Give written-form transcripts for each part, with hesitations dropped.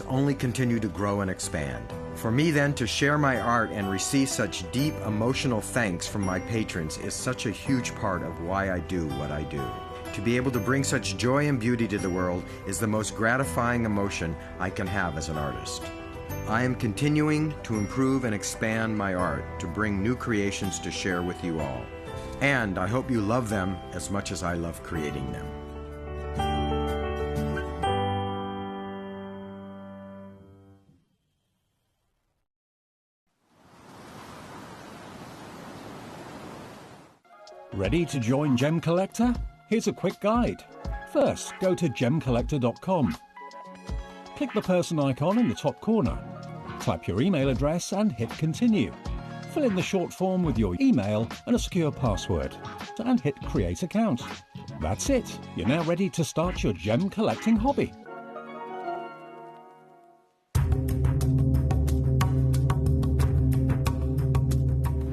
only continue to grow and expand. For me then to share my art and receive such deep emotional thanks from my patrons is such a huge part of why I do what I do. To be able to bring such joy and beauty to the world is the most gratifying emotion I can have as an artist. I am continuing to improve and expand my art to bring new creations to share with you all. And I hope you love them as much as I love creating them. Ready to join Gemcollector? Here's a quick guide. First, go to gemcollector.com. Click the person icon in the top corner. Type your email address and hit continue. Fill in the short form with your email and a secure password, and hit create account. That's it. You're now ready to start your gem collecting hobby.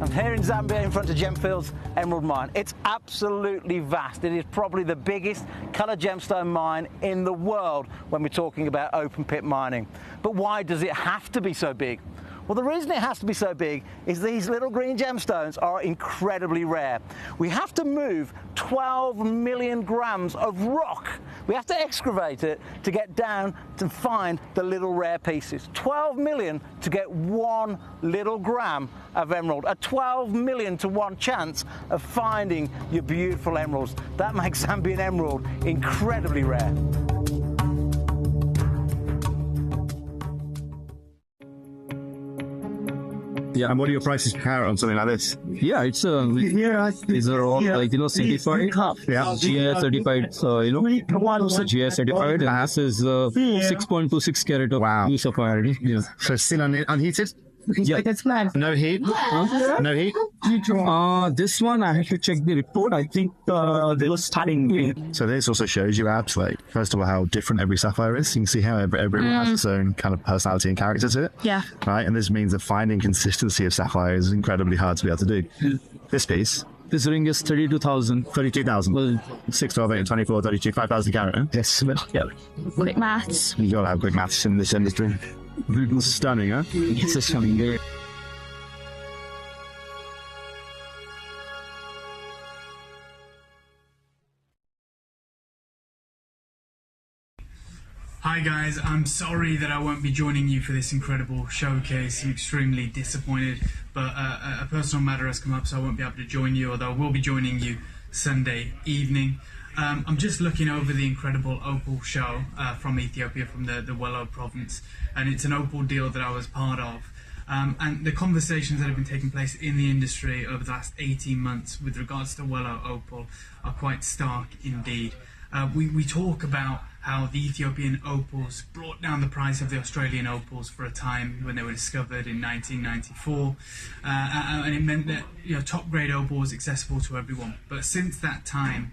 I'm here in Zambia in front of Gemfield's Emerald Mine. It's absolutely vast. It is probably the biggest coloured gemstone mine in the world when we're talking about open pit mining. But why does it have to be so big? Well, the reason it has to be so big is these little green gemstones are incredibly rare. We have to move 12 million grams of rock. We have to excavate it to get down to find the little rare pieces. 12 million to get 1 little gram of emerald. A 12 million to 1 chance of finding your beautiful emeralds. That makes Zambian emerald incredibly rare. Yeah, and what are your prices per carat on something like this? Yeah, it's these are all like certified. Yeah, GI certified. GI certified. And this is 6.26 carat of blue sapphire. Yeah. So still unheated? Yeah. No heat? No heat? This one I have to check the report. I think they were starting. So this also shows you abs, like, first of all, how different every sapphire is. You can see how everyone has its own kind of personality and character to it. Yeah. Right, and this means that finding consistency of sapphire is incredibly hard to be able to do. This piece. This ring is 32,000. 32,000. Well, 6, 12, 8, 24, 32, 5,000 carat. Huh? yes. Yeah. Quick maths. You gotta have quick maths in this industry. Stunning, huh? It's a stunning. Hi guys, I'm sorry that I won't be joining you for this incredible showcase. I'm extremely disappointed, but a personal matter has come up, so I won't be able to join you, although I will be joining you Sunday evening. I'm just looking over the incredible opal show from Ethiopia, from the Wello province, and it's an opal deal that I was part of. And the conversations that have been taking place in the industry over the last 18 months with regards to Wello opal are quite stark indeed. We talk about how the Ethiopian opals brought down the price of the Australian opals for a time when they were discovered in 1994, and it meant that top grade opal was accessible to everyone. But since that time,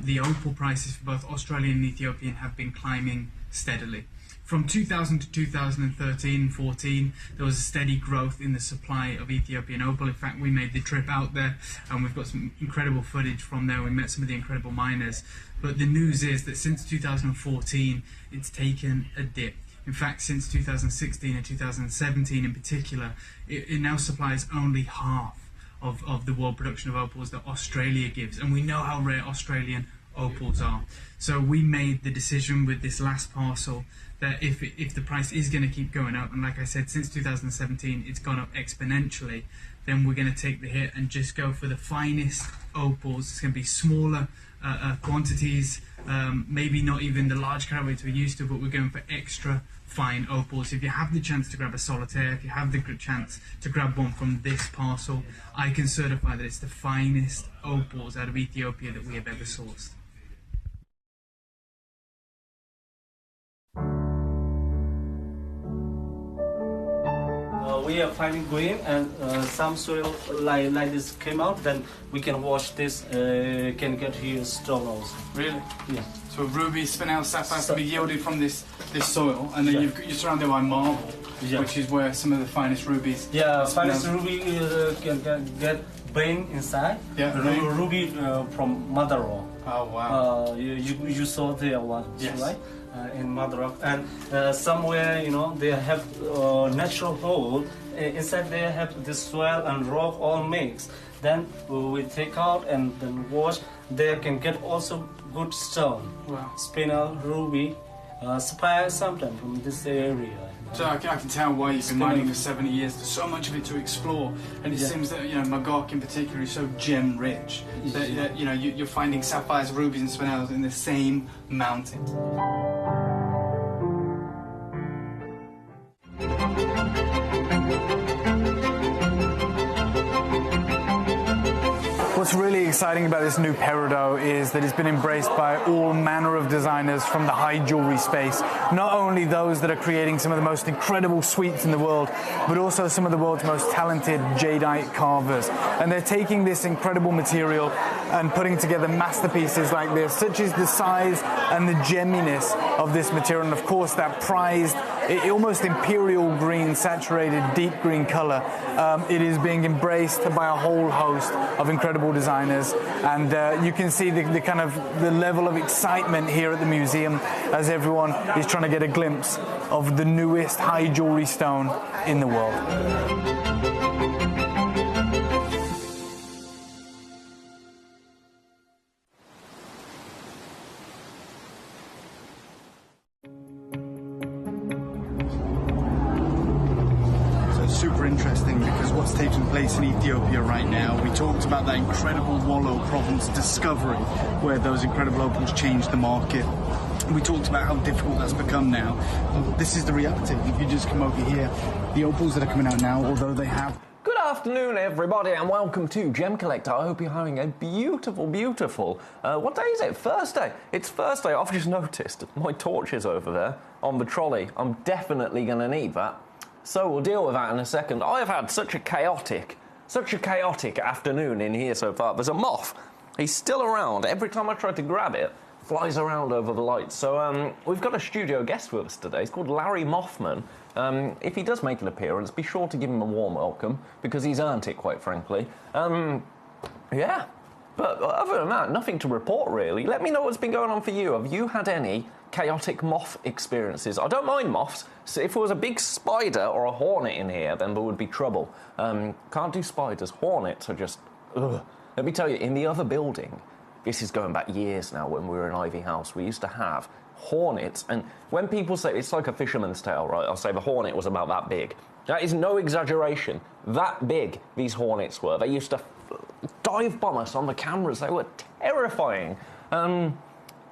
the opal prices for both Australian and Ethiopian have been climbing steadily. From 2000 to 2013 and 14, there was a steady growth in the supply of Ethiopian opal. In fact, we made the trip out there and we've got some incredible footage from there. We met some of the incredible miners. But the news is that since 2014, it's taken a dip. In fact, since 2016 and 2017 in particular, it now supplies only half of the world production of opals that Australia gives. And we know how rare Australian opals are. So we made the decision with this last parcel that if the price is going to keep going up, and like I said, since 2017 it's gone up exponentially, then we're going to take the hit and just go for the finest opals. It's going to be smaller quantities, maybe not even the large carat weights we're used to, but we're going for extra fine opals. If you have the chance to grab a solitaire, if you have the good chance to grab one from this parcel, I can certify that it's the finest opals out of Ethiopia that we have ever sourced. We are finding green and some soil like this came out, then we can wash this, can get here stone also. Really? Yeah. So ruby, spinel, sapphire can be yielded from this soil, and then you're surrounded by marble, which is where some of the finest rubies. Yeah, finest ruby can get vein inside. Yeah, ruby from Madaro. Oh wow. You saw there one, right? in mud rock, and somewhere, you know, they have natural hole. Inside they have this soil and rock all mixed. Then we take out and then wash. They can get also good stone. Wow. Spinel, ruby, sapphire sometimes from this area. So I can tell why you've been mining for 70 years. There's so much of it to explore, and it seems that, you know, Magog in particular is so gem rich that you know, you're finding sapphires, rubies, and spinels in the same mountain. What's really exciting about this new peridot is that it's been embraced by all manner of designers from the high jewelry space. Not only those that are creating some of the most incredible sweeps in the world, but also some of the world's most talented jadeite carvers. And they're taking this incredible material and putting together masterpieces like this, such as the size and the gemminess of this material, and of course that prized, almost imperial green, saturated deep green color. It is being embraced by a whole host of incredible designers, and you can see the kind of the level of excitement here at the museum as everyone is trying to get a glimpse of the newest high jewelry stone in the world. Super interesting, because what's taking place in Ethiopia right now, we talked about that incredible Wollo province discovery where those incredible opals changed the market. We talked about how difficult that's become now. This is the reality. If you just come over here, the opals that are coming out now, although they have... Good afternoon, everybody, and welcome to Gemcollector. I hope you're having a beautiful, what day is it? Thursday. It's Thursday. I've just noticed my torch is over there on the trolley. I'm definitely going to need that. So we'll deal with that in a second. I have had such a chaotic afternoon in here so far. There's a moth. He's still around. Every time I try to grab it, flies around over the lights. So we've got a studio guest with us today. He's called Larry Mothman. If he does make an appearance, be sure to give him a warm welcome, because he's earned it, quite frankly. Yeah. But other than that, nothing to report, really. Let me know what's been going on for you. Have you had any chaotic moth experiences? I don't mind moths. So if there was a big spider or a hornet in here, then there would be trouble. Can't do spiders. Hornets are just... ugh. Let me tell you, in the other building, this is going back years now, when we were in Ivy House, we used to have hornets. And when people say it's like a fisherman's tale, right? I'll say the hornet was about that big. That is no exaggeration. That big these hornets were. They used to dive bomb us on the cameras. They were terrifying.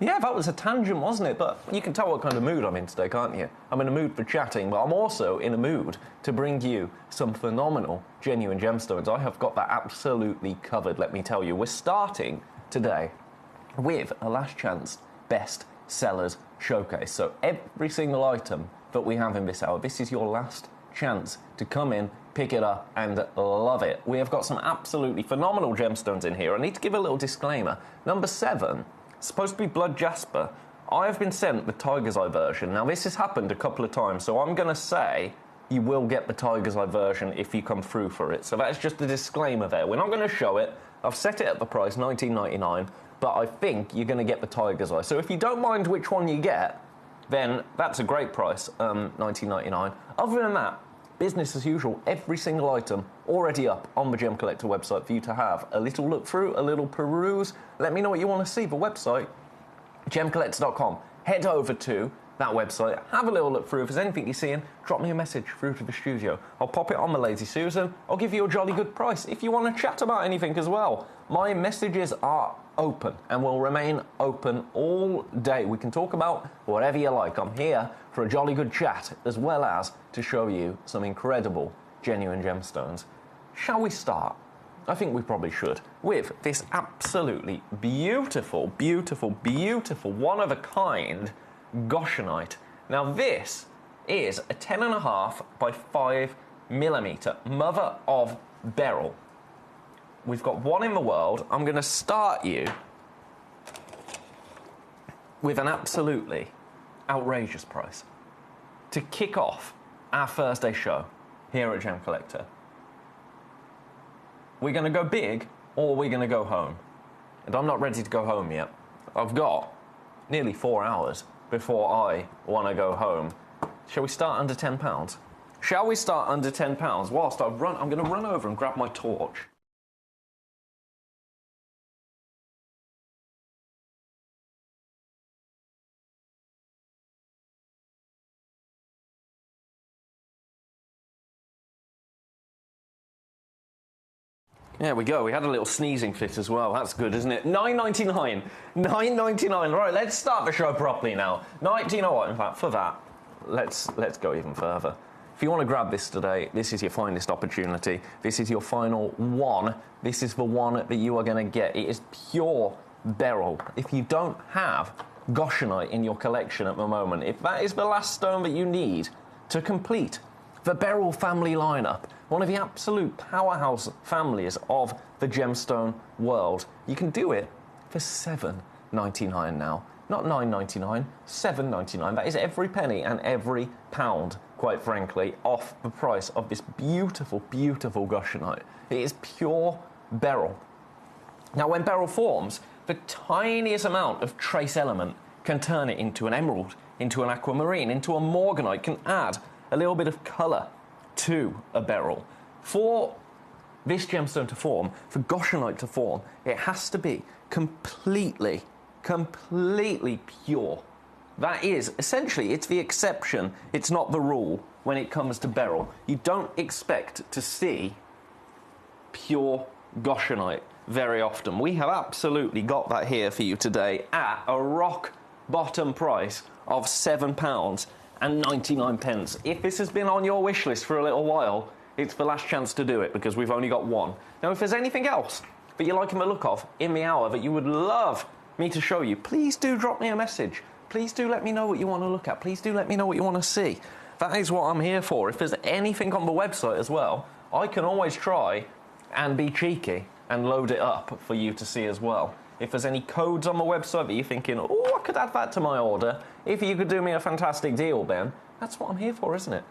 Yeah, that was a tangent, wasn't it? But you can tell what kind of mood I'm in today, can't you? I'm in a mood for chatting, but I'm also in a mood to bring you some phenomenal, genuine gemstones. I have got that absolutely covered, let me tell you. We're starting today with a last chance best sellers showcase. So every single item that we have in this hour, this is your last chance to come in, pick it up, and love it. We have got some absolutely phenomenal gemstones in here. I need to give a little disclaimer. Number 7, supposed to be blood jasper. I have been sent the tiger's eye version. Now, this has happened a couple of times, so I'm going to say you will get the tiger's eye version if you come through for it. So that's just a disclaimer there. We're not going to show it. I've set it at the price, $19.99, but I think you're going to get the tiger's eye. So if you don't mind which one you get, then that's a great price, $19.99. Other than that, business as usual, every single item already up on the Gemcollector website for you to have a little look through, a little peruse. Let me know what you want to see. The website, gemcollector.com. Head over to that website, have a little look through. If there's anything you're seeing, drop me a message through to the studio. I'll pop it on the Lazy Susan. I'll give you a jolly good price. If you want to chat about anything as well, my messages are open and will remain open all day. We can talk about whatever you like. I'm here for a jolly good chat, as well as to show you some incredible, genuine gemstones. Shall we start? I think we probably should, with this absolutely beautiful, one-of-a-kind Goshenite. Now this is a 10.5 by 5mm mother of beryl. We've got one in the world. I'm going to start you with an absolutely outrageous price to kick off our Thursday show here at Gemcollector. We're going to go big, or we're going to go home. And I'm not ready to go home yet. I've got nearly 4 hours before I want to go home. Shall we start under £10? Shall we start under £10? Whilst I'm going to run over and grab my torch. There we go. We had a little sneezing fit as well. That's good, isn't it? $9.99. $9.99. Right, let's start the show properly now. Do you know what? In fact, for that, let's go even further. If you want to grab this today, this is your finest opportunity. This is your final one. This is the one that you are going to get. It is pure beryl. If you don't have goshenite in your collection at the moment, if that is the last stone that you need to complete the beryl family lineup, one of the absolute powerhouse families of the gemstone world, you can do it for $7.99 now. Not $9.99, $7.99. That is every penny and every pound, quite frankly, off the price of this beautiful, beautiful goshenite. It is pure beryl. Now, when beryl forms, the tiniest amount of trace element can turn it into an emerald, into an aquamarine, into a morganite, can add a little bit of colour to a beryl. For this gemstone to form, for goshenite to form, it has to be completely pure. That is, essentially, it's the exception, it's not the rule when it comes to beryl. You don't expect to see pure goshenite very often. We have absolutely got that here for you today at a rock bottom price of £7.99. If this has been on your wish list for a little while, it's the last chance to do it because we've only got one. Now, if there's anything else that you're liking the look of in the hour that you would love me to show you, please do drop me a message. Please do let me know what you want to look at. Please do let me know what you want to see. That is what I'm here for. If there's anything on the website as well, I can always try and be cheeky and load it up for you to see as well. If there's any codes on the website that you're thinking, oh, I could add that to my order, if you could do me a fantastic deal, Ben, that's what I'm here for, isn't it?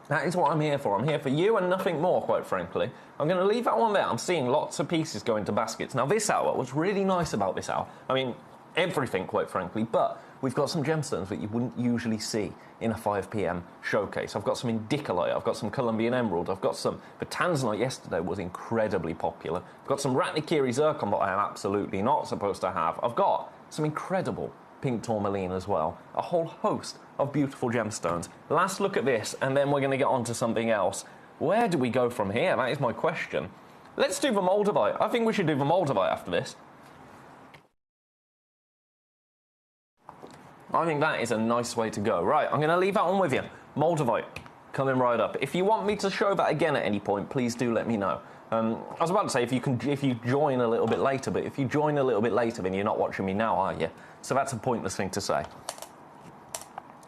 That is what I'm here for. I'm here for you and nothing more, quite frankly. I'm going to leave that one there. I'm seeing lots of pieces go into baskets. Now, this hour, what's really nice about this hour, I mean, everything, quite frankly, but we've got some gemstones that you wouldn't usually see in a 5 p.m. showcase. I've got some indicolite, I've got some Colombian emerald, I've got some... The tanzanite yesterday was incredibly popular. I've got some Ratnakiri zircon that I am absolutely not supposed to have. I've got some incredible pink tourmaline as well. A whole host of beautiful gemstones. Last look at this, and then we're going to get on to something else. Where do we go from here? That is my question. Let's do the moldavite. I think we should do the moldavite after this. I think that is a nice way to go. Right, I'm going to leave that one with you. Moldavite, coming right up. If you want me to show that again at any point, please do let me know. I was about to say if you join a little bit later, but if you join a little bit later, then you're not watching me now, are you? So that's a pointless thing to say.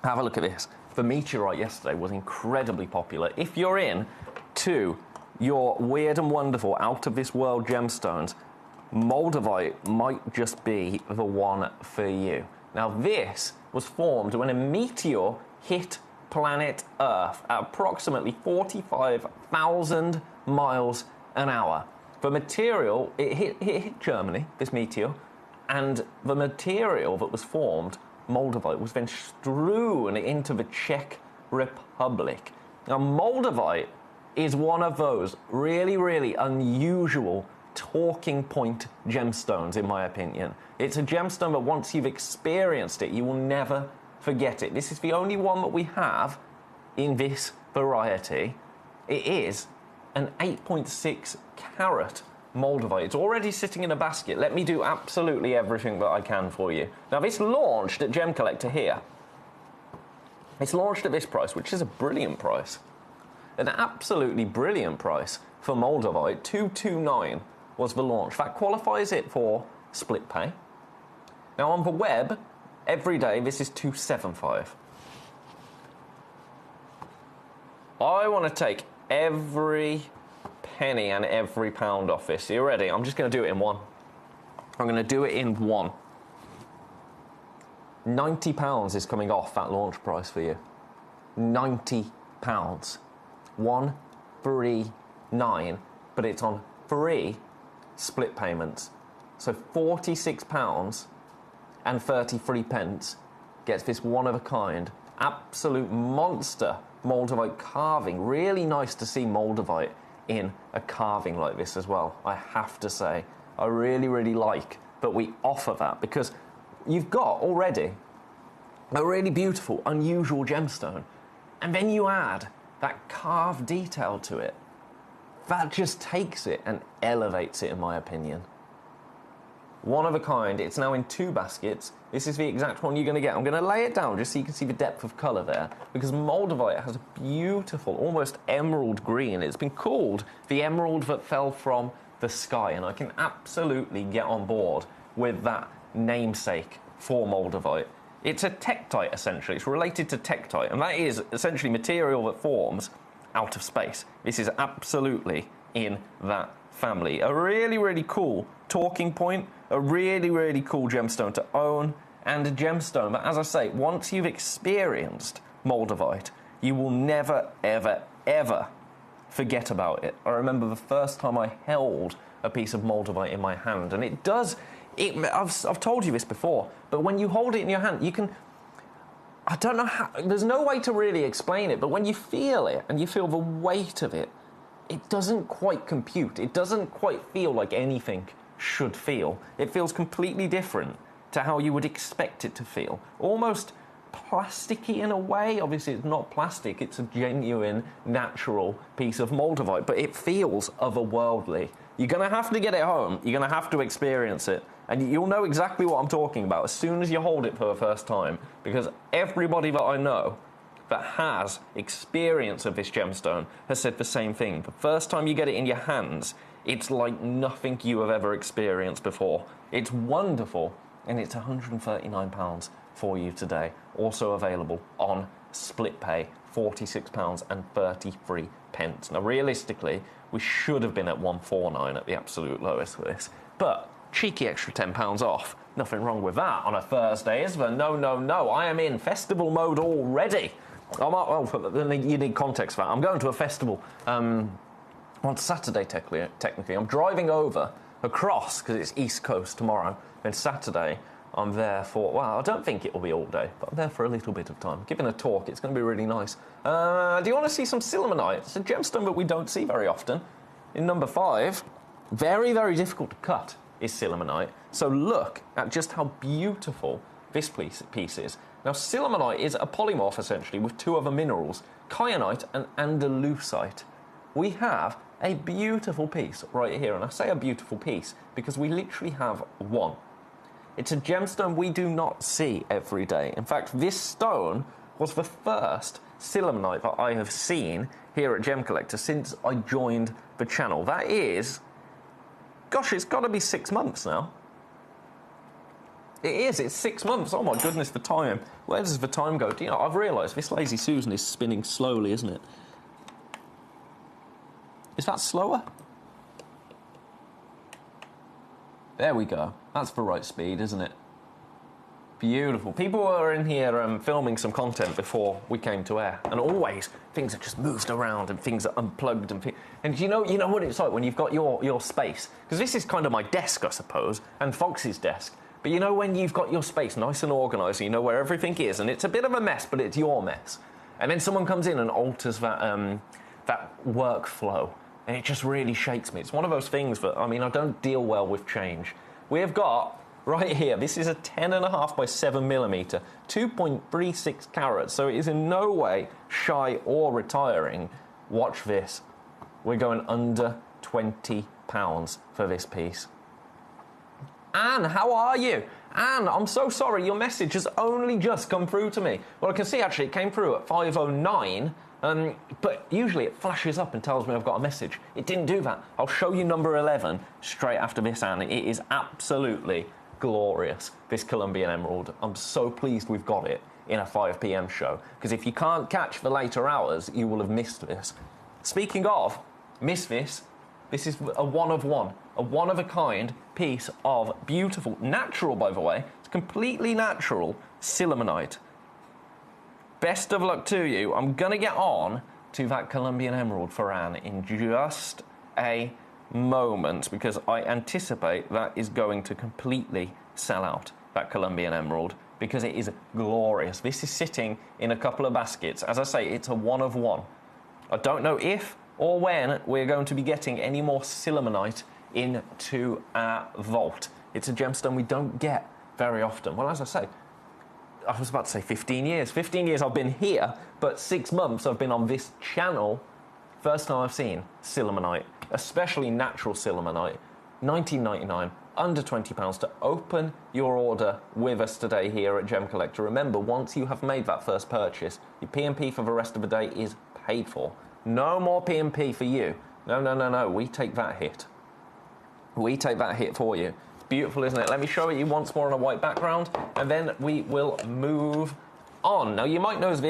Have a look at this. The meteorite yesterday was incredibly popular. If you're in to your weird and wonderful, out-of-this-world gemstones, moldavite might just be the one for you. Now, this was formed when a meteor hit planet Earth at approximately 45,000 miles an hour. The material, it hit Germany, this meteor, and the material that was formed, moldavite, was then strewn into the Czech Republic. Now, moldavite is one of those really, really unusual talking point gemstones, in my opinion. It's a gemstone that once you've experienced it, you will never forget it. This is the only one that we have in this variety. It is an 8.6 carat moldavite. It's already sitting in a basket. Let me do absolutely everything that I can for you. Now, this launched at Gemcollector here. It's launched at this price, which is a brilliant price. An absolutely brilliant price for moldavite. $229 was the launch. That qualifies it for split pay. Now, on the web, every day, this is $275. I want to take every penny and every pound off this. Are you ready? I'm just going to do it in one. I'm going to do it in one. £90 is coming off that launch price for you. £90. 139, but it's on 3 split payments. So £46 and 33 pence gets this one-of-a-kind, absolute monster Moldavite carving. Really nice to see Moldavite in a carving like this as well, I have to say. I really, really like that we offer that, because you've got already a really beautiful, unusual gemstone, and then you add that carved detail to it. That just takes it and elevates it, in my opinion. One of a kind. It's now in 2 baskets. This is the exact one you're going to get. I'm going to lay it down just so you can see the depth of colour there, because Moldavite has a beautiful, almost emerald green. It's been called the emerald that fell from the sky, and I can absolutely get on board with that namesake for Moldavite. It's a tektite, essentially. It's related to tektite, and that is essentially material that forms out of space. This is absolutely in that family. A really, really cool talking point, a really, really cool gemstone to own, and a gemstone that, as I say, once you've experienced Moldavite, you will never, ever, ever forget about it. I remember the first time I held a piece of Moldavite in my hand, and I've told you this before, but when you hold it in your hand, you can, I don't know how, there's no way to really explain it, but when you feel it and you feel the weight of it, it doesn't quite compute. It doesn't quite feel like anything should feel. It feels completely different to how you would expect it to feel. Almost plasticky in a way. Obviously, it's not plastic. It's a genuine, natural piece of Moldavite, but it feels otherworldly. You're going to have to get it home. You're going to have to experience it. And you'll know exactly what I'm talking about as soon as you hold it for the first time, because everybody that I know that has experience of this gemstone has said the same thing. The first time you get it in your hands, it's like nothing you have ever experienced before. It's wonderful, and it's £139 for you today. Also available on split pay, £46.33. Now, realistically, we should have been at £149 at the absolute lowest for this, but cheeky extra £10 off. Nothing wrong with that on a Thursday, is there? No, no, no. I am in festival mode already. You need context for that. I'm going to a festival on Saturday, technically. I'm driving across, because it's East Coast tomorrow. Then Saturday, I'm there for, well, I don't think it will be all day, but I'm there for a little bit of time. Giving a talk, it's going to be really nice. Do you want to see some Sillimanite? It's a gemstone that we don't see very often. In number 5, very, very difficult to cut is Sillimanite. So look at just how beautiful this piece is. Now, Sillimanite is a polymorph, essentially, with 2 other minerals, kyanite and andalusite. We have a beautiful piece right here, and I say a beautiful piece because we literally have one. It's a gemstone we do not see every day. In fact, this stone was the first Sillimanite that I have seen here at Gemcollector since I joined the channel. That is, gosh, it's got to be 6 months now. It is, it's 6 months. Oh my goodness, the time. Where does the time go? You know, I've realised this Lazy Susan is spinning slowly, isn't it? Is that slower? There we go. That's the right speed, isn't it? Beautiful. People were in here filming some content before we came to air, and always things are just moved around and things are unplugged and you know what it's like when you've got your space, because this is kind of my desk, I suppose, and Fox's desk. But you know when you've got your space nice and organised, you know where everything is, and it's a bit of a mess, but it's your mess. And then someone comes in and alters that workflow, and it just really shakes me. It's one of those things that, I mean, I don't deal well with change. We have got, right here, this is a 10.5 by 7mm, 2.36 carats, so it is in no way shy or retiring. Watch this. We're going under £20 for this piece. Anne, how are you? Anne, I'm so sorry, your message has only just come through to me. Well, I can see, actually, it came through at 5:09, but usually it flashes up and tells me I've got a message. It didn't do that. I'll show you number 11 straight after this, Anne. It is absolutely glorious, this Colombian emerald. I'm so pleased we've got it in a 5 p.m. show, because if you can't catch the later hours, you will have missed this. Speaking of, miss this. This is a one-of-a-kind piece of beautiful, natural, by the way, it's completely natural Sillimanite. Best of luck to you. I'm going to get on to that Colombian emerald for Anne in just a moment, because I anticipate that is going to completely sell out, that Colombian emerald, because it is glorious. This is sitting in a couple of baskets. As I say, it's a one of one. I don't know if or when we're going to be getting any more Sillimanite into our vault. It's a gemstone we don't get very often. Well, as I say, I was about to say 15 years. 15 years I've been here, but 6 months I've been on this channel. First time I've seen Sillimanite, especially natural Sillimanite. $19.99, under £20 to open your order with us today here at Gemcollector. Remember, once you have made that first purchase, your P&P for the rest of the day is paid for. No more P&P for you. No. We take that hit. We take that hit for you. It's beautiful, isn't it? Let me show it you once more on a white background, and then we will move on. Now, you might know of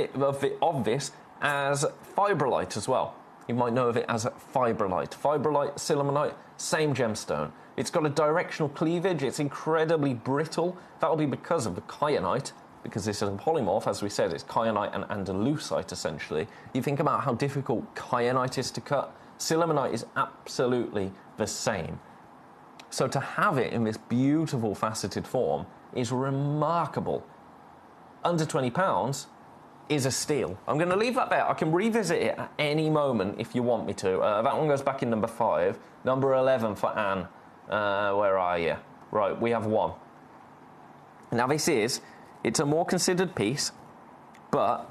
this as Fibrolite as well. You might know of it as Fibrolite. Fibrolite, Sillimanite, same gemstone. It's got a directional cleavage. It's incredibly brittle. That'll be because of the kyanite, because this is a polymorph. As we said, it's kyanite and andalusite, essentially. You think about how difficult kyanite is to cut. Sillimanite is absolutely the same. So to have it in this beautiful faceted form is remarkable. Under £20 is a steal. I'm going to leave that there. I can revisit it at any moment if you want me to. That one goes back in number 5. Number 11 for Anne. Where are you? Right, we have one. Now it's a more considered piece, but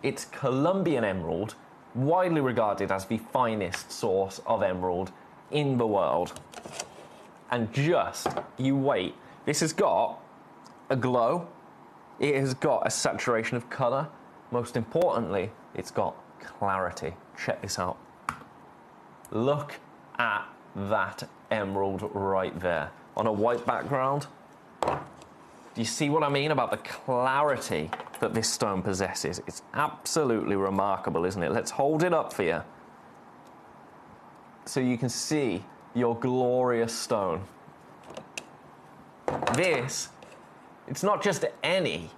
it's Colombian emerald, widely regarded as the finest source of emerald in the world. And just, you wait. This has got a glow. It has got a saturation of colour. Most importantly, it's got clarity. Check this out. Look at that emerald right there on a white background. Do you see what I mean about the clarity that this stone possesses? It's absolutely remarkable, isn't it? Let's hold it up for you so you can see your glorious stone. This, it's not just any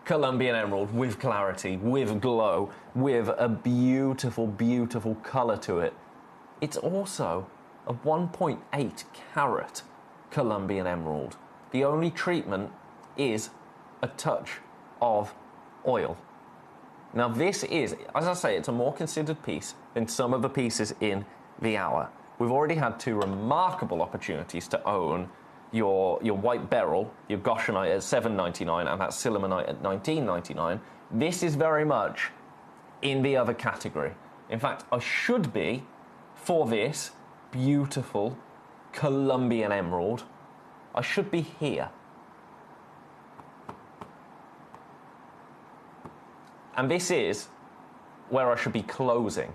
Colombian emerald with clarity, with glow, with a beautiful, beautiful colour to it. It's also a 1.8 carat Colombian emerald. The only treatment is a touch of oil. Now this is, as I say, it's a more considered piece than some of the pieces in the hour. We've already had 2 remarkable opportunities to own your white beryl, your goshenite at $7.99 and that Sillimanite at $19.99. This is very much in the other category. In fact, I should be, for this beautiful Colombian emerald, I should be here. And this is where I should be closing.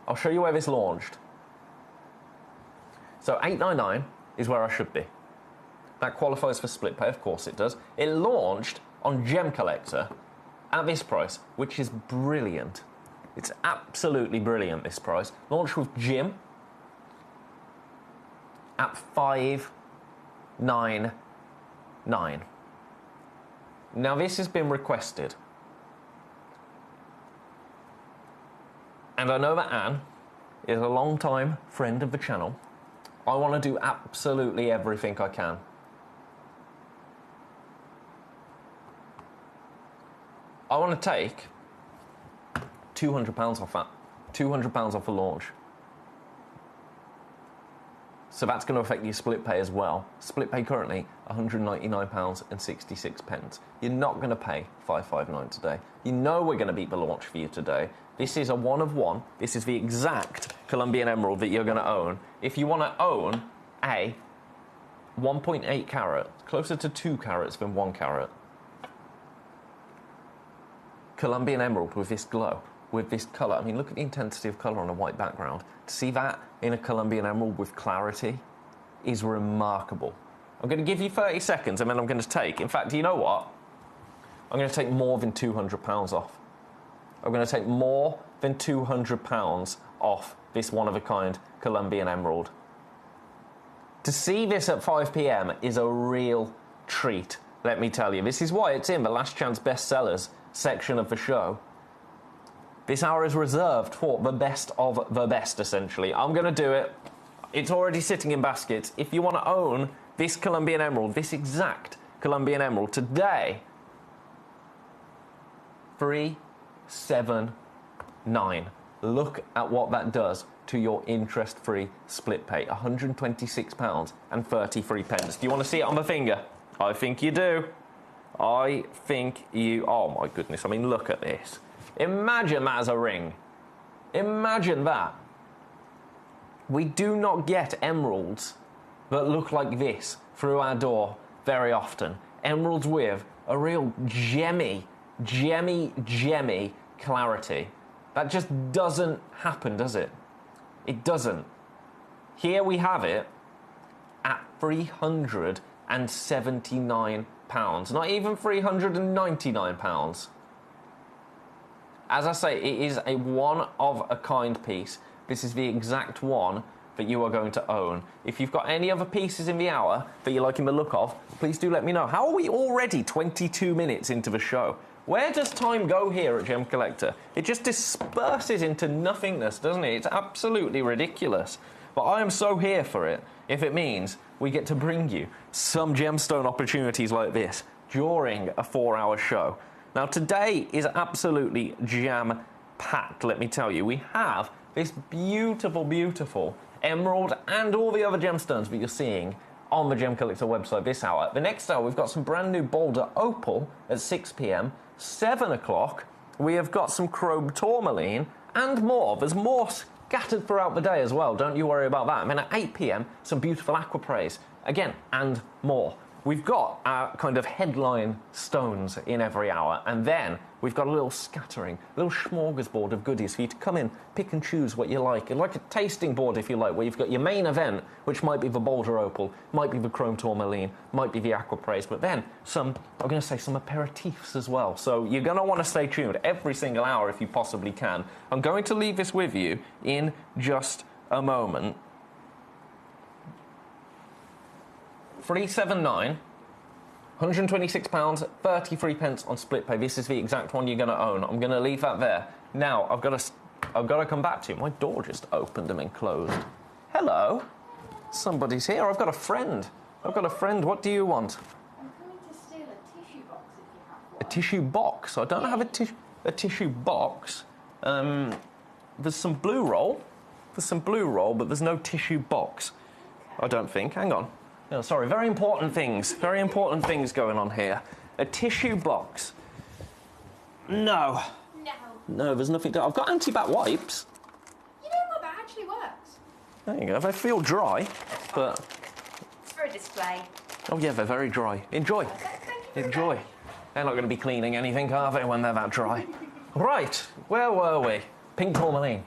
I'll show you where this launched. So $8.99 is where I should be. That qualifies for split pay, of course it does. It launched on Gemcollector at this price, which is brilliant. It's absolutely brilliant, this price. Launched with Jim at $5.99. Now this has been requested. And I know that Anne is a long-time friend of the channel. I want to do absolutely everything I can. I want to take £200 off that. £200 off the launch. So that's going to affect your split pay as well. Split pay currently £199.66. You're not going to pay $559 today. You know we're going to beat the launch for you today. This is a one of one. This is the exact Colombian emerald that you're going to own. If you want to own a 1.8 carat, closer to 2 carats than 1 carat, Colombian emerald with this glow, with this colour. I mean, look at the intensity of colour on a white background. To see that in a Colombian emerald with clarity is remarkable. I'm going to give you 30 seconds and then I'm going to take, in fact, you know what? I'm going to take more than £200 off. I'm going to take more than £200 off this one-of-a-kind Colombian emerald. To see this at 5 p.m. is a real treat, let me tell you. This is why it's in the Last Chance Bestsellers section of the show. This hour is reserved for the best of the best, essentially. I'm going to do it. It's already sitting in baskets. If you want to own this Colombian emerald, this exact Colombian emerald today, 379. Look at what that does to your interest-free split pay. £126.33. Do you want to see it on my finger? I think you do. I think you... Oh, my goodness. I mean, look at this. Imagine that as a ring. Imagine that. We do not get emeralds that look like this through our door very often. Emeralds with a real gemmy clarity. That just doesn't happen, does it? It doesn't. Here we have it at £379. Not even £399. As I say, it is a one-of-a-kind piece. This is the exact one that you are going to own. If you've got any other pieces in the hour that you're liking the look of, please do let me know. How are we already 22 minutes into the show? Where does time go here at Gem Collector? It just disperses into nothingness, doesn't it? It's absolutely ridiculous. But I am so here for it if it means we get to bring you some gemstone opportunities like this during a 4-hour show. Now, today is absolutely jam-packed, let me tell you. We have this beautiful, beautiful emerald and all the other gemstones that you're seeing on the Gem Collector website this hour. The next hour, we've got some brand new Boulder Opal at 6 p.m. 7 o'clock, we have got some chrome tourmaline and more. There's more scattered throughout the day as well. Don't you worry about that. And then at 8 p.m, some beautiful aquapraise. Again, and more. We've got our kind of headline stones in every hour, and then we've got a little scattering, a little smorgasbord of goodies for you to come in, pick and choose what you like a tasting board, if you like, where you've got your main event, which might be the Boulder Opal, might be the Chrome Tourmaline, might be the Aquapraise, but then some, I'm going to say, some aperitifs as well. So you're going to want to stay tuned every single hour if you possibly can. I'm going to leave this with you in just a moment. 379, £126, 33 pence on split pay. This is the exact one you're going to own. I'm going to leave that there. Now, I've got to come back to you. My door just opened and then closed. Hello. Somebody's here. I've got a friend. What do you want? I'm coming to steal a tissue box if you have one. A tissue box? I don't have a tissue box. There's some blue roll. But there's no tissue box. Okay. I don't think. Hang on. No, sorry, very important things going on here. A tissue box. No, there's nothing. I've got anti-bac wipes. You know what, that actually works. There you go. They feel dry, but... It's for a display. Oh, yeah, they're very dry. Enjoy. Enjoy. They're not going to be cleaning anything, are they, when they're that dry? Right, where were we? Pink tourmaline.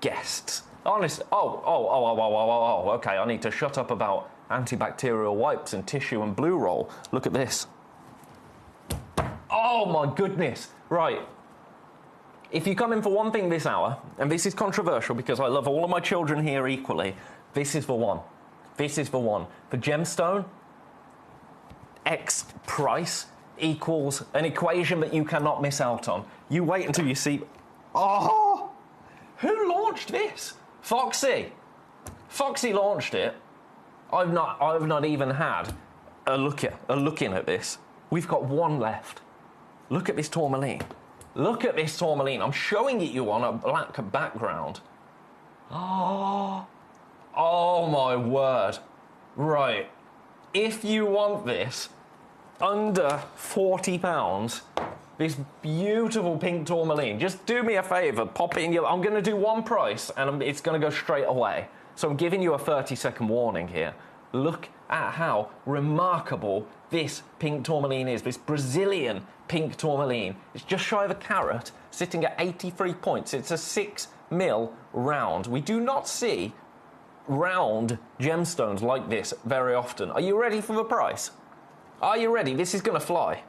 Guests. Honest. Oh, okay, I need to shut up about antibacterial wipes and tissue and blue roll. Look at this. Oh, my goodness. Right. If you come in for one thing this hour, and this is controversial because I love all of my children here equally, this is the one. The gemstone, X price equals an equation that you cannot miss out on. You wait until you see... Oh! Who launched this? Foxy launched it. I've not even had a look in at this. We've got one left. Look at this tourmaline. I'm showing it you on a black background. Oh my word. Right. If you want this under £40, this beautiful pink tourmaline, just do me a favour, pop it in your... I'm going to do one price, and it's going to go straight away. So I'm giving you a 30-second warning here. Look at how remarkable this pink tourmaline is, this Brazilian pink tourmaline. It's just shy of a carat, sitting at 83 points. It's a 6mm round. We do not see round gemstones like this very often. Are you ready for the price? Are you ready? This is going to fly.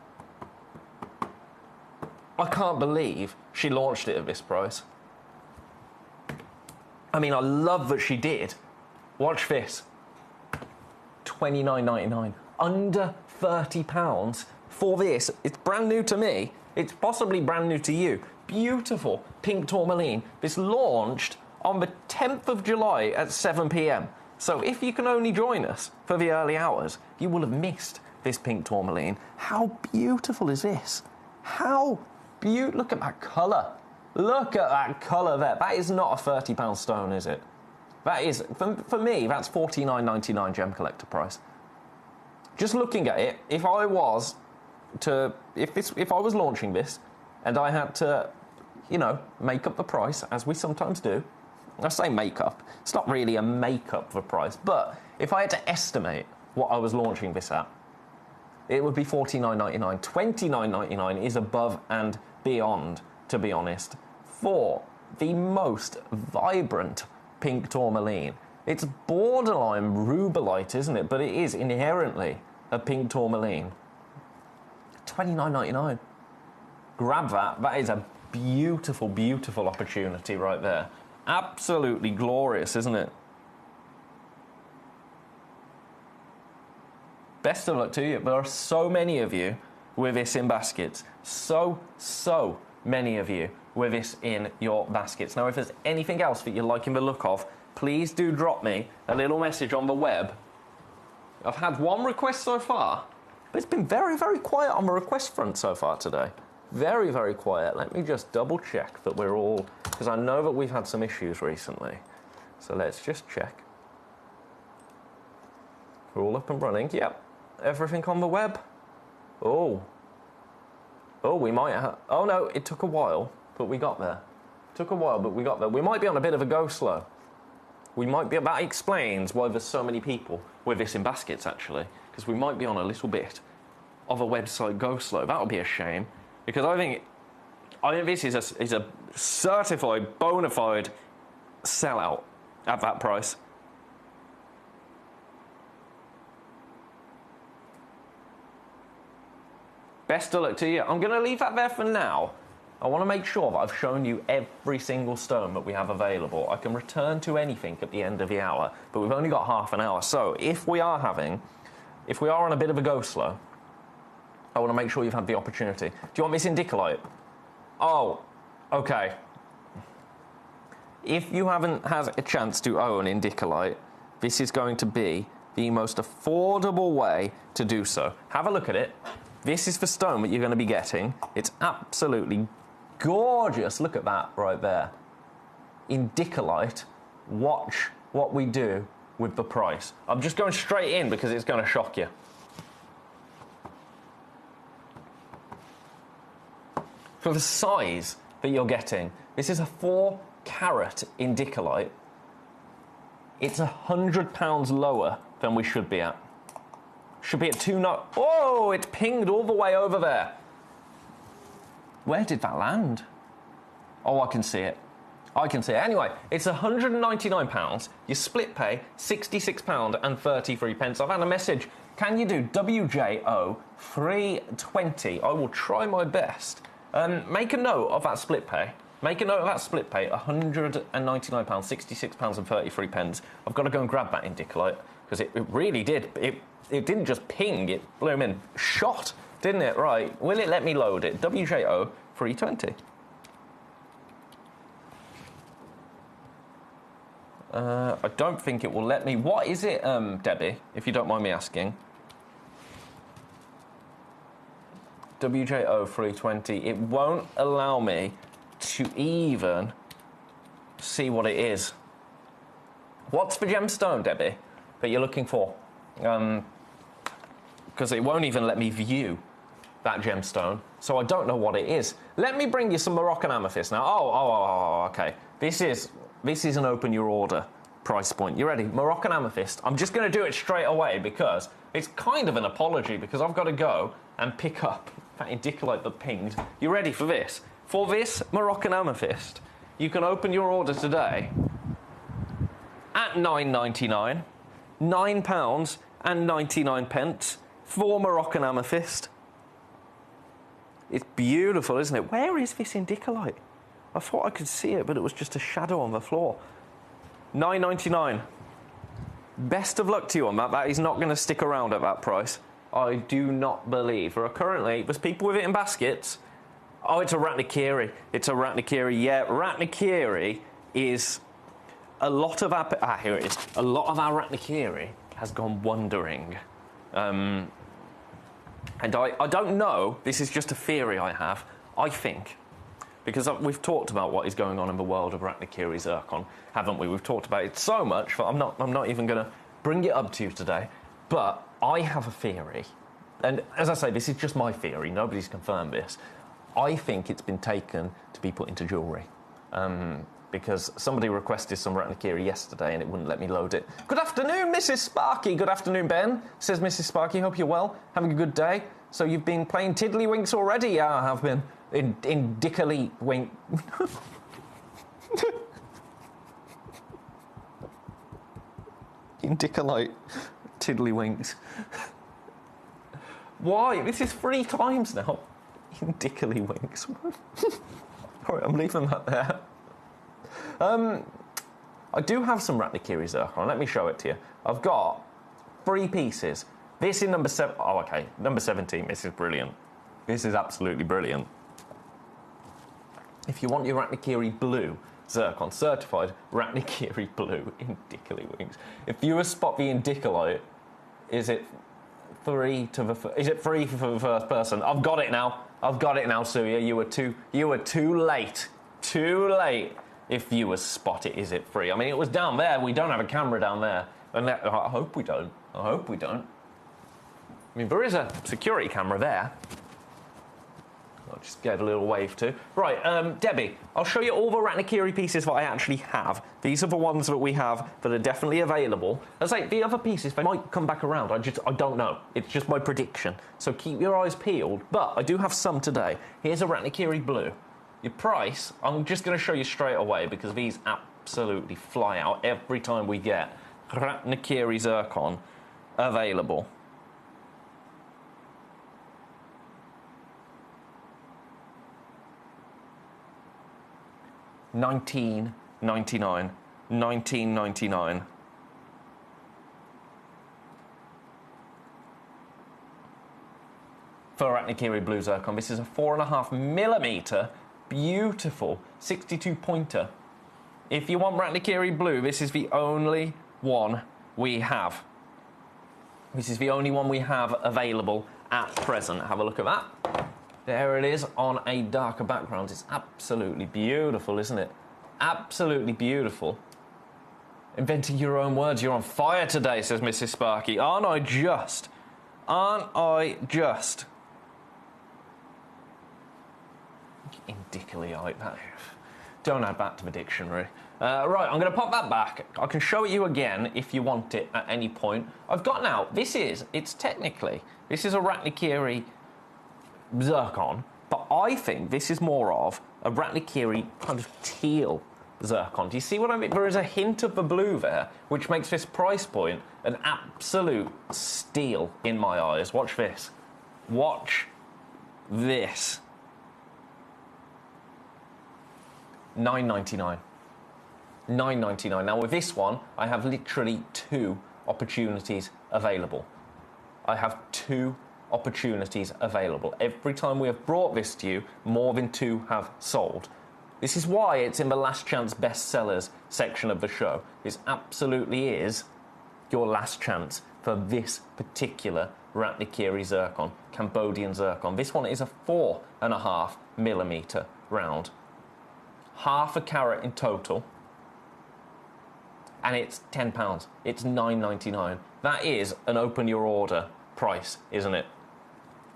I can't believe she launched it at this price. I mean, I love that she did. Watch this. $29.99. Under £30 for this. It's brand new to me. It's possibly brand new to you. Beautiful pink tourmaline. This launched on the 10th of July at 7 p.m. So if you can only join us for the early hours, you will have missed this pink tourmaline. How beautiful is this? How beautiful. Look at that colour. Look at that colour there. That is not a £30 stone, is it? That is, for me, that's $49.99 Gem Collector price. Just looking at it, if I was launching this and I had to, you know, make up the price, as we sometimes do. I say make up. It's not really a make-up for price, but if I had to estimate what I was launching this at, it would be $49.99. $29.99 is above and beyond, to be honest, for the most vibrant pink tourmaline. It's borderline rubellite, isn't it? But it is inherently a pink tourmaline. $29.99. Grab that. That is a beautiful, beautiful opportunity right there. Absolutely glorious, isn't it? Best of luck to you. There are so many of you with this in baskets. So many of you with this in your baskets. Now, if there's anything else that you're liking the look of, please do drop me a little message on the web. I've had one request so far, but it's been very, very quiet on the request front so far today. Very, very quiet. Let me just double check that we're all, because I know that we've had some issues recently. So let's just check. We're all up and running. Yep. Everything on the web. Oh, we might have... Oh, no, it took a while, but we got there. Took a while, but we got there. We might be on a bit of a go-slow. We might be... That explains why there's so many people with this in baskets, actually, because we might be on a little bit of a website go-slow. That would be a shame, because I think this is a certified, bona fide sellout at that price. Best of luck to you. I'm going to leave that there for now. I want to make sure that I've shown you every single stone that we have available. I can return to anything at the end of the hour, but we've only got half an hour. So if we are on a bit of a go-slow, I want to make sure you've had the opportunity. Do you want this in Dicolite? Oh, okay. If you haven't had a chance to own in Dicolite, this is going to be the most affordable way to do so. Have a look at it. This is the stone that you're going to be getting. It's absolutely gorgeous. Look at that right there. In Dicolite, watch what we do with the price. I'm just going straight in because it's going to shock you. For the size that you're getting, this is a 4 carat in Dicolite. It's £100 lower than we should be at. Should be at 2 not. Oh, it pinged all the way over there. Where did that land? Oh, I can see it. I can see it. Anyway, it's £199. You split pay £66.33. I've had a message. Can you do WJO 320? I will try my best. Make a note of that split pay. Make a note of that split pay. £199, £66.33. I've got to go and grab that in Dicolite because it really did. It didn't just ping, it blew him in. Shot, didn't it? Right, will it let me load it? WJO 320. I don't think it will let me. What is it, Debbie, if you don't mind me asking? WJO 320. It won't allow me to even see what it is. What's the gemstone, Debbie, that you're looking for? Because it won't even let me view that gemstone, so I don't know what it is. Let me bring you some Moroccan amethyst now. Oh, okay. This is an open your order price point. You ready? Moroccan amethyst. I'm just going to do it straight away because it's kind of an apology because I've got to go and pick up that Dicolite that pinged. You ready for this? For this Moroccan amethyst, you can open your order today at £9.99, £9.99 for Moroccan amethyst. It's beautiful, isn't it? Where is this in Dicolite? I thought I could see it, but it was just a shadow on the floor. £9.99. Best of luck to you on that. That is not going to stick around at that price. I do not believe. There's people with it in baskets. Oh, it's a Ratnakiri. It's a Ratnakiri. Yeah, Ratnakiri is a lot of our here it is. A lot of our Ratnikiri has gone wandering, and I don't know. This is just a theory I have. I think, because we've talked about what is going on in the world of Ratnikiri Zircon, haven't we? We've talked about it so much that I'm not even going to bring it up to you today. But I have a theory, and as I say, this is just my theory. Nobody's confirmed this. I think it's been taken to be put into jewellery. Because somebody requested some Ratnikiri yesterday and it wouldn't let me load it. Good afternoon, Mrs. Sparky. Good afternoon, Ben. Says Mrs. Sparky. Hope you're well. Having a good day. So you've been playing Tiddlywinks already? Yeah, I have been. In Dickily Wink. In Dickolite Tiddlywinks. Why? This is 3 times now. In Dickily Winks. Alright, I'm leaving that there. I do have some Ratnikiri Zircon. Let me show it to you. I've got 3 pieces. This in number 7. Oh, okay. Number 17. This is brilliant. This is absolutely brilliant. If you want your Ratnikiri Blue Zircon, certified Ratnikiri Blue in Dickily Winks. If you spot the Indicolite, is it 3 to the? Is it 3 for the first person? I've got it now. I've got it now, Suya. You were too late. Too late. If viewers spot it, is it free? I mean, it was down there. We don't have a camera down there. And I hope we don't. I hope we don't. I mean, there is a security camera there. I'll just get a little wave too. Right, Debbie, I'll show you all the Ratnikiri pieces that I actually have. These are the ones that we have that are definitely available. As I say, the other pieces, they might come back around. I don't know. It's just my prediction. So keep your eyes peeled. But I do have some today. Here's a Ratnikiri Blue. Your price, I'm just going to show you straight away because these absolutely fly out every time we get Ratnikiri Zircon available. $19.99. $19.99. For Ratnikiri Blue Zircon, this is a 4.5mm. Beautiful 62 pointer. If you want Ratnikiri Blue, this is the only one we have. This is the only one we have available at present. Have a look at that. There it is on a darker background. It's absolutely beautiful, isn't it? Absolutely beautiful. Inventing your own words. You're on fire today, says Mrs. Sparky. Aren't I just? Aren't I just? Indicolite, that. Don't add that to the dictionary. Right, I'm going to pop that back. I can show it you again if you want it at any point. I've got now, this is a Ratnikiri Zircon, but I think this is more of a Ratnikiri kind of teal Zircon. Do you see what I mean? There is a hint of the blue there, which makes this price point an absolute steal in my eyes. Watch this. Watch this. $9.99. $9.99. Now with this one, I have literally 2 opportunities available. I have 2 opportunities available. Every time we have brought this to you, more than 2 have sold. This is why it's in the last chance bestsellers section of the show. This absolutely is your last chance for this particular Ratnikiri Zircon, Cambodian Zircon. This one is a 4.5mm round. Half a carat in total, and it's £10. It's $9.99. That is an open your order price, isn't it?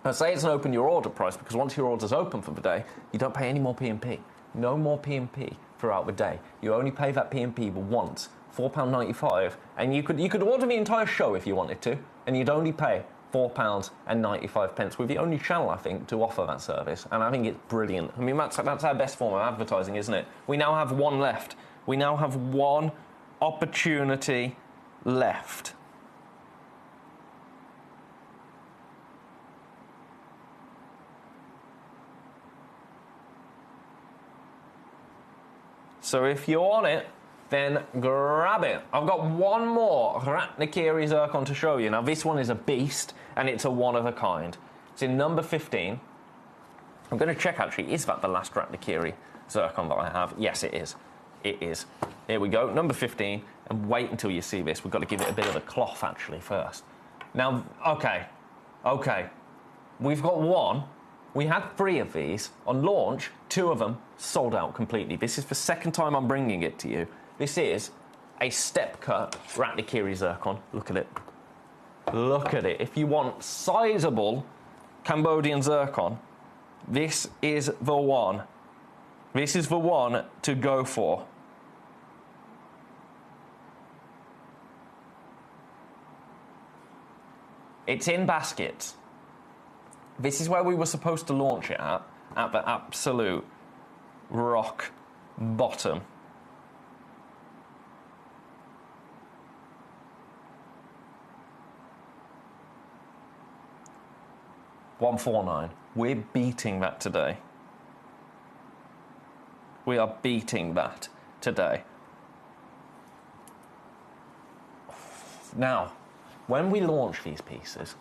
I say it's an open your order price because once your order's open for the day, you don't pay any more P&P. No more P&P throughout the day. You only pay that P&P once, £4.95, and you could order the entire show if you wanted to, and you'd only pay £4.95. We're the only channel, I think, to offer that service, and I think it's brilliant. I mean, that's our best form of advertising, isn't it? We now have one left. We now have one opportunity left. So if you want it, then grab it. I've got one more Ratnikiri Zircon to show you. Now, this one is a beast, and it's a one-of-a-kind. It's in number 15. I'm going to check, actually, is that the last Ratnikiri Zircon that I have? Yes, it is. It is. Here we go, number 15. And wait until you see this. We've got to give it a bit of a cloth, actually, first. Now, okay. We've got one. We had 3 of these. On launch, 2 of them sold out completely. This is the second time I'm bringing it to you. This is a step-cut Ratnikiri zircon. Look at it. Look at it. If you want sizable Cambodian zircon, this is the one. This is the one to go for. It's in baskets. This is where we were supposed to launch it at the absolute rock bottom. $149. We're beating that today. We are beating that today. Now, when we launch these pieces,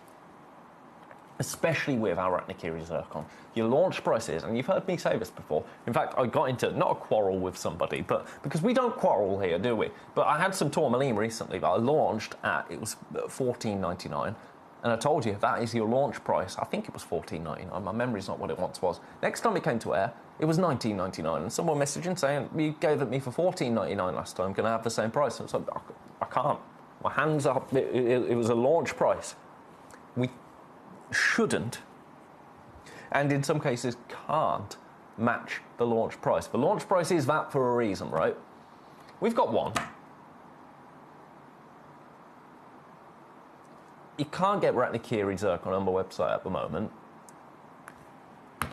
especially with our Ratnikiri zircon, your launch prices, and you've heard me say this before. In fact, I got into not a quarrel with somebody, but because we don't quarrel here, do we? But I had some tourmaline recently that I launched at, it was $14.99. And I told you, that is your launch price. I think it was $14.99. My memory's not what it once was. Next time it came to air, it was $19.99. And someone messaging saying, you gave it me for $14.99 last time, can I have the same price? And so I can't. My hands up. It was a launch price. We shouldn't, and in some cases can't, match the launch price. The launch price is that for a reason, right? We've got one. You can't get Ratnikiri zircon on my website at the moment. I'm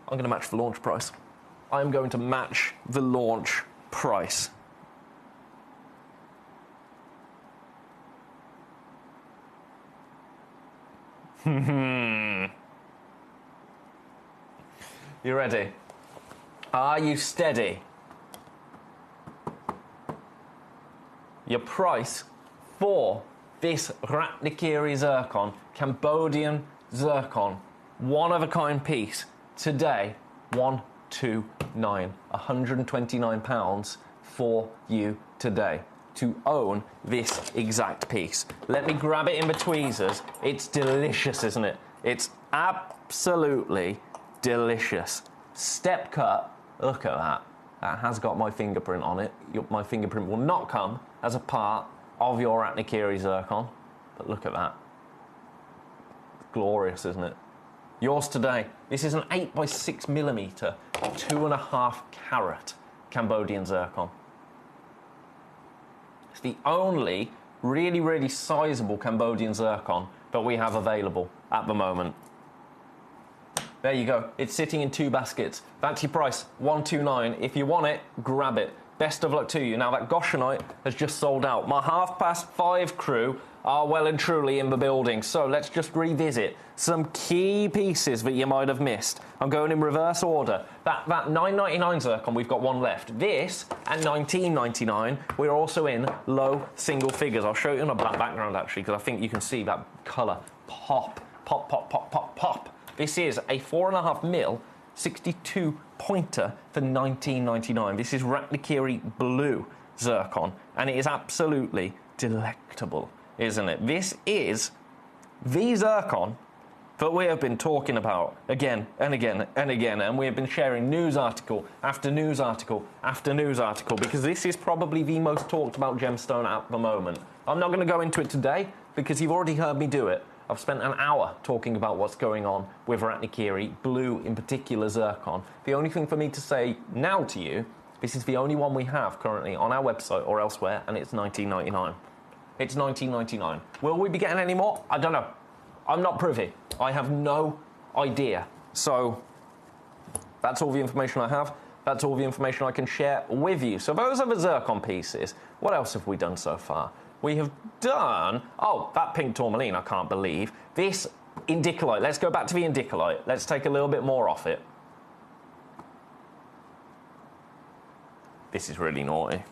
going to match the launch price. I'm going to match the launch price. You ready? Are you steady? Your price for this Ratnikiri zircon, Cambodian zircon, one-of-a-kind piece, today, £129. £129 for you today to own this exact piece. Let me grab it in the tweezers. It's delicious, isn't it? It's absolutely delicious. Step cut, look at that. That has got my fingerprint on it. My fingerprint will not come as a part of your Ratnikiri zircon, but look at that. Glorious, isn't it? Yours today. This is an 8x6mm, 2.5 carat Cambodian zircon. It's the only really, really sizable Cambodian zircon that we have available at the moment. There you go. It's sitting in 2 baskets. That's your price, $129. If you want it, grab it. Best of luck to you. Now, that Goshenite has just sold out. My 5:30 crew are well and truly in the building. So let's just revisit some key pieces that you might have missed. I'm going in reverse order. That $9.99 zircon, we've got one left. This, at $19.99, we're also in low single figures. I'll show you on a black background, actually, because I think you can see that colour pop, pop, pop, pop, pop, pop. This is a 4.5mm 62 pointer for $19.99. This is Ratnikiri blue zircon, and it is absolutely delectable, isn't it? This is the zircon that we have been talking about again and again and again, and we have been sharing news article after news article after news article, because this is probably the most talked about gemstone at the moment. I'm not going to go into it today because you've already heard me do it. I've spent an hour talking about what's going on with Ratnikiri, blue in particular zircon. The only thing for me to say now to you, this is the only one we have currently on our website or elsewhere, and it's $19.99. It's $19.99. Will we be getting any more? I don't know. I'm not privy. I have no idea. So that's all the information I have. That's all the information I can share with you. So those are the zircon pieces. What else have we done so far? We have done, oh, that pink tourmaline, I can't believe. This indicolite, let's go back to the indicolite. Let's take a little bit more off it. This is really naughty.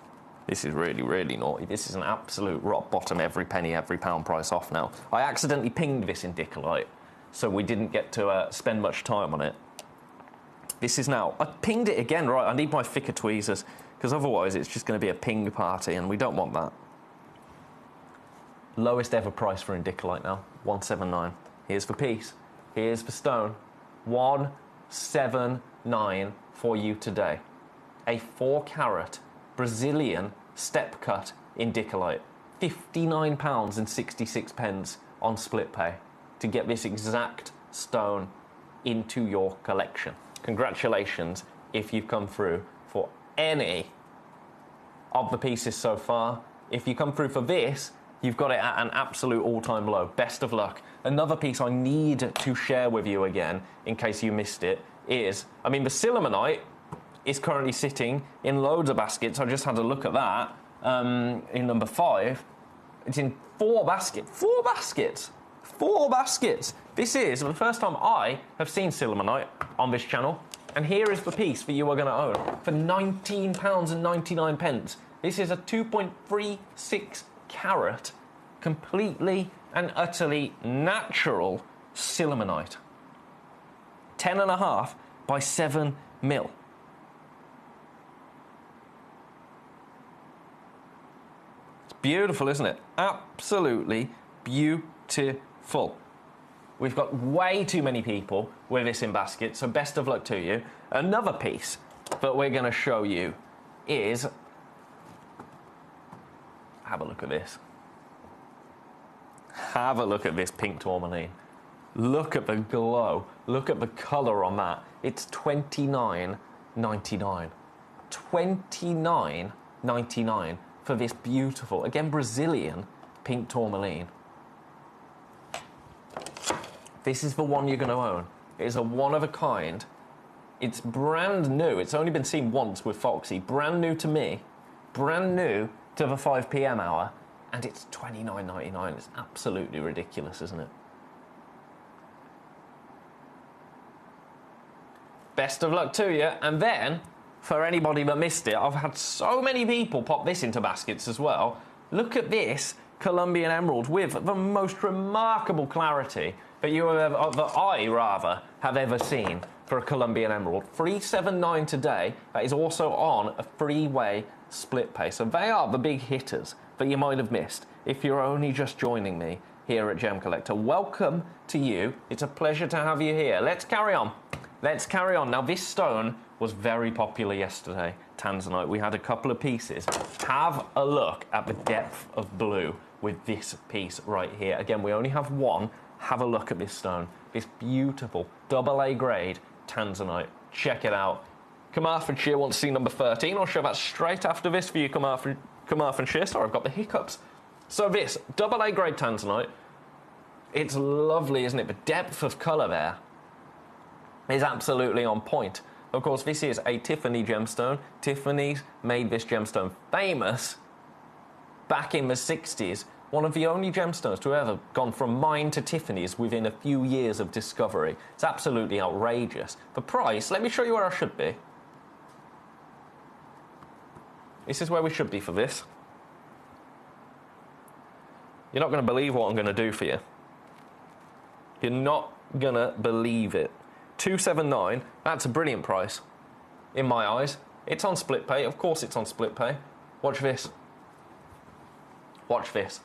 This is really, really naughty. This is an absolute rock bottom, every penny, every pound price off now. I accidentally pinged this indicolite, so we didn't get to spend much time on it. This is now. I pinged it again, right? I need my thicker tweezers, because otherwise it's just going to be a ping party, and we don't want that. Lowest ever price for Indicolite now, 179. Here's for piece. Here's for stone. 179 for you today. A 4-carat Brazilian step cut Indicolite. £59.66 on split pay to get this exact stone into your collection. Congratulations if you've come through for any of the pieces so far. If you come through for this, you've got it at an absolute all-time low. Best of luck. Another piece I need to share with you again, in case you missed it, is, I mean, the Sillimanite is currently sitting in loads of baskets. I just had a look at that in number 5. It's in 4 baskets. 4 baskets! 4 baskets! This is the first time I have seen Sillimanite on this channel, and here is the piece that you are going to own for £19.99. This is a 2.36 carat, completely and utterly natural Sillimanite. 10.5 by 7 mil. It's beautiful, isn't it? Absolutely beautiful. We've got way too many people with this in basket, so best of luck to you. Another piece that we're going to show you is... Have a look at this. Have a look at this pink tourmaline. Look at the glow. Look at the colour on that. It's $29.99. $29.99 for this beautiful, again, Brazilian pink tourmaline. This is the one you're going to own. It is a one-of-a-kind. It's brand new. It's only been seen once with Foxy. Brand new to me. Brand new to the 5 p.m. hour. And it's $29.99. It's absolutely ridiculous, isn't it? Best of luck to you. And then, for anybody that missed it, I've had so many people pop this into baskets as well. Look at this Colombian emerald with the most remarkable clarity that I have ever seen for a Colombian emerald. 379 today. That is also on a 3-way split pay. So they are the big hitters that you might have missed if you're only just joining me here at Gemcollector. Welcome to you. It's a pleasure to have you here. Let's carry on. Let's carry on. Now, this stone was very popular yesterday, Tanzanite. We had a couple of pieces. Have a look at the depth of blue with this piece right here. Again, we only have one. Have a look at this stone. This beautiful AA grade Tanzanite. Check it out. Carmarthenshire wants to see number 13. I'll show that straight after this for you, Carmarthenshire. Sorry, I've got the hiccups. So this AA grade Tanzanite, it's lovely, isn't it? The depth of colour there is absolutely on point. Of course, this is a Tiffany gemstone. Tiffany's made this gemstone famous back in the 60s. One of the only gemstones to ever gone from mine to Tiffany's within a few years of discovery. It's absolutely outrageous. The price, let me show you where I should be. This is where we should be for this. You're not going to believe what I'm going to do for you. You're not going to believe it. 279, that's a brilliant price in my eyes. It's on split pay. Of course it's on split pay. Watch this. Watch this.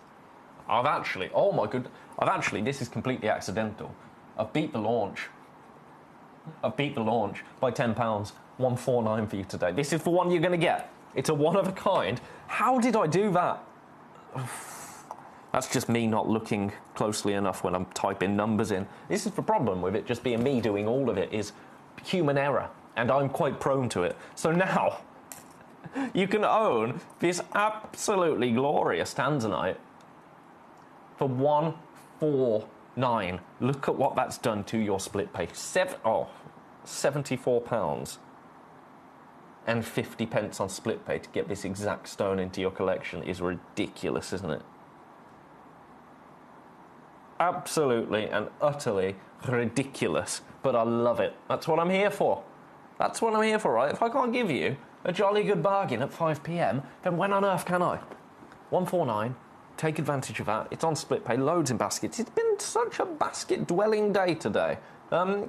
This is completely accidental. I've beat the launch. I've beat the launch by £10. 149 for you today. This is the one you're going to get. It's a one-of-a-kind. How did I do that? That's just me not looking closely enough when I'm typing numbers in. This is the problem with it just being me doing all of it, is human error, and I'm quite prone to it. So now, you can own this absolutely glorious Tanzanite for 149. Look at what that's done to your split pay. £74 and 50 pence on split pay to get this exact stone into your collection is ridiculous, isn't it? Absolutely and utterly ridiculous, but I love it. That's what I'm here for. That's what I'm here for, right? If I can't give you a jolly good bargain at 5 p.m, then when on earth can I? 149, take advantage of that. It's on split pay, loads in baskets. It's been such a basket-dwelling day today.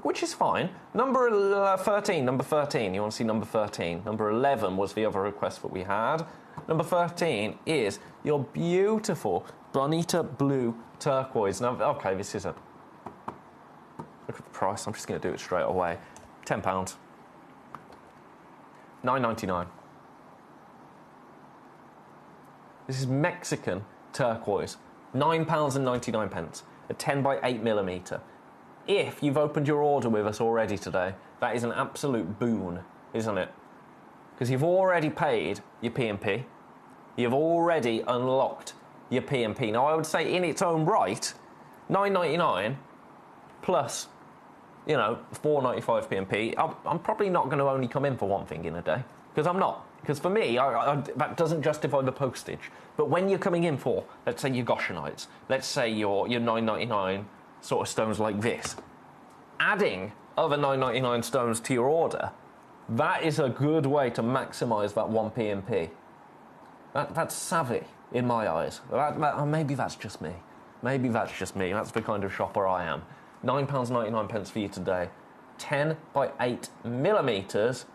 which is fine. Number 13, number 13. You want to see number 13? Number 11 was the other request that we had. Number 13 is your beautiful Bonita Blue Turquoise. Now, okay, this is a... Look at the price. I'm just going to do it straight away. £10. $9.99. This is Mexican turquoise. £9.99. A 10 by 8 millimetre. If you've opened your order with us already today, that is an absolute boon, isn't it? Because you've already paid your P&P. You've already unlocked your P&P. Now, I would say in its own right, $9.99 plus, you know, $4.95 P&P. I'm probably not going to only come in for one thing in a day, because I'm not. Because for me, that doesn't justify the postage. But when you're coming in for, let's say your Goshenites, let's say your $9.99 sort of stones like this, adding other $9.99 stones to your order, that is a good way to maximise that one P&P. That's savvy in my eyes. Maybe that's just me. Maybe that's just me. That's the kind of shopper I am. £9.99 for you today. 10 by 8 millimetres.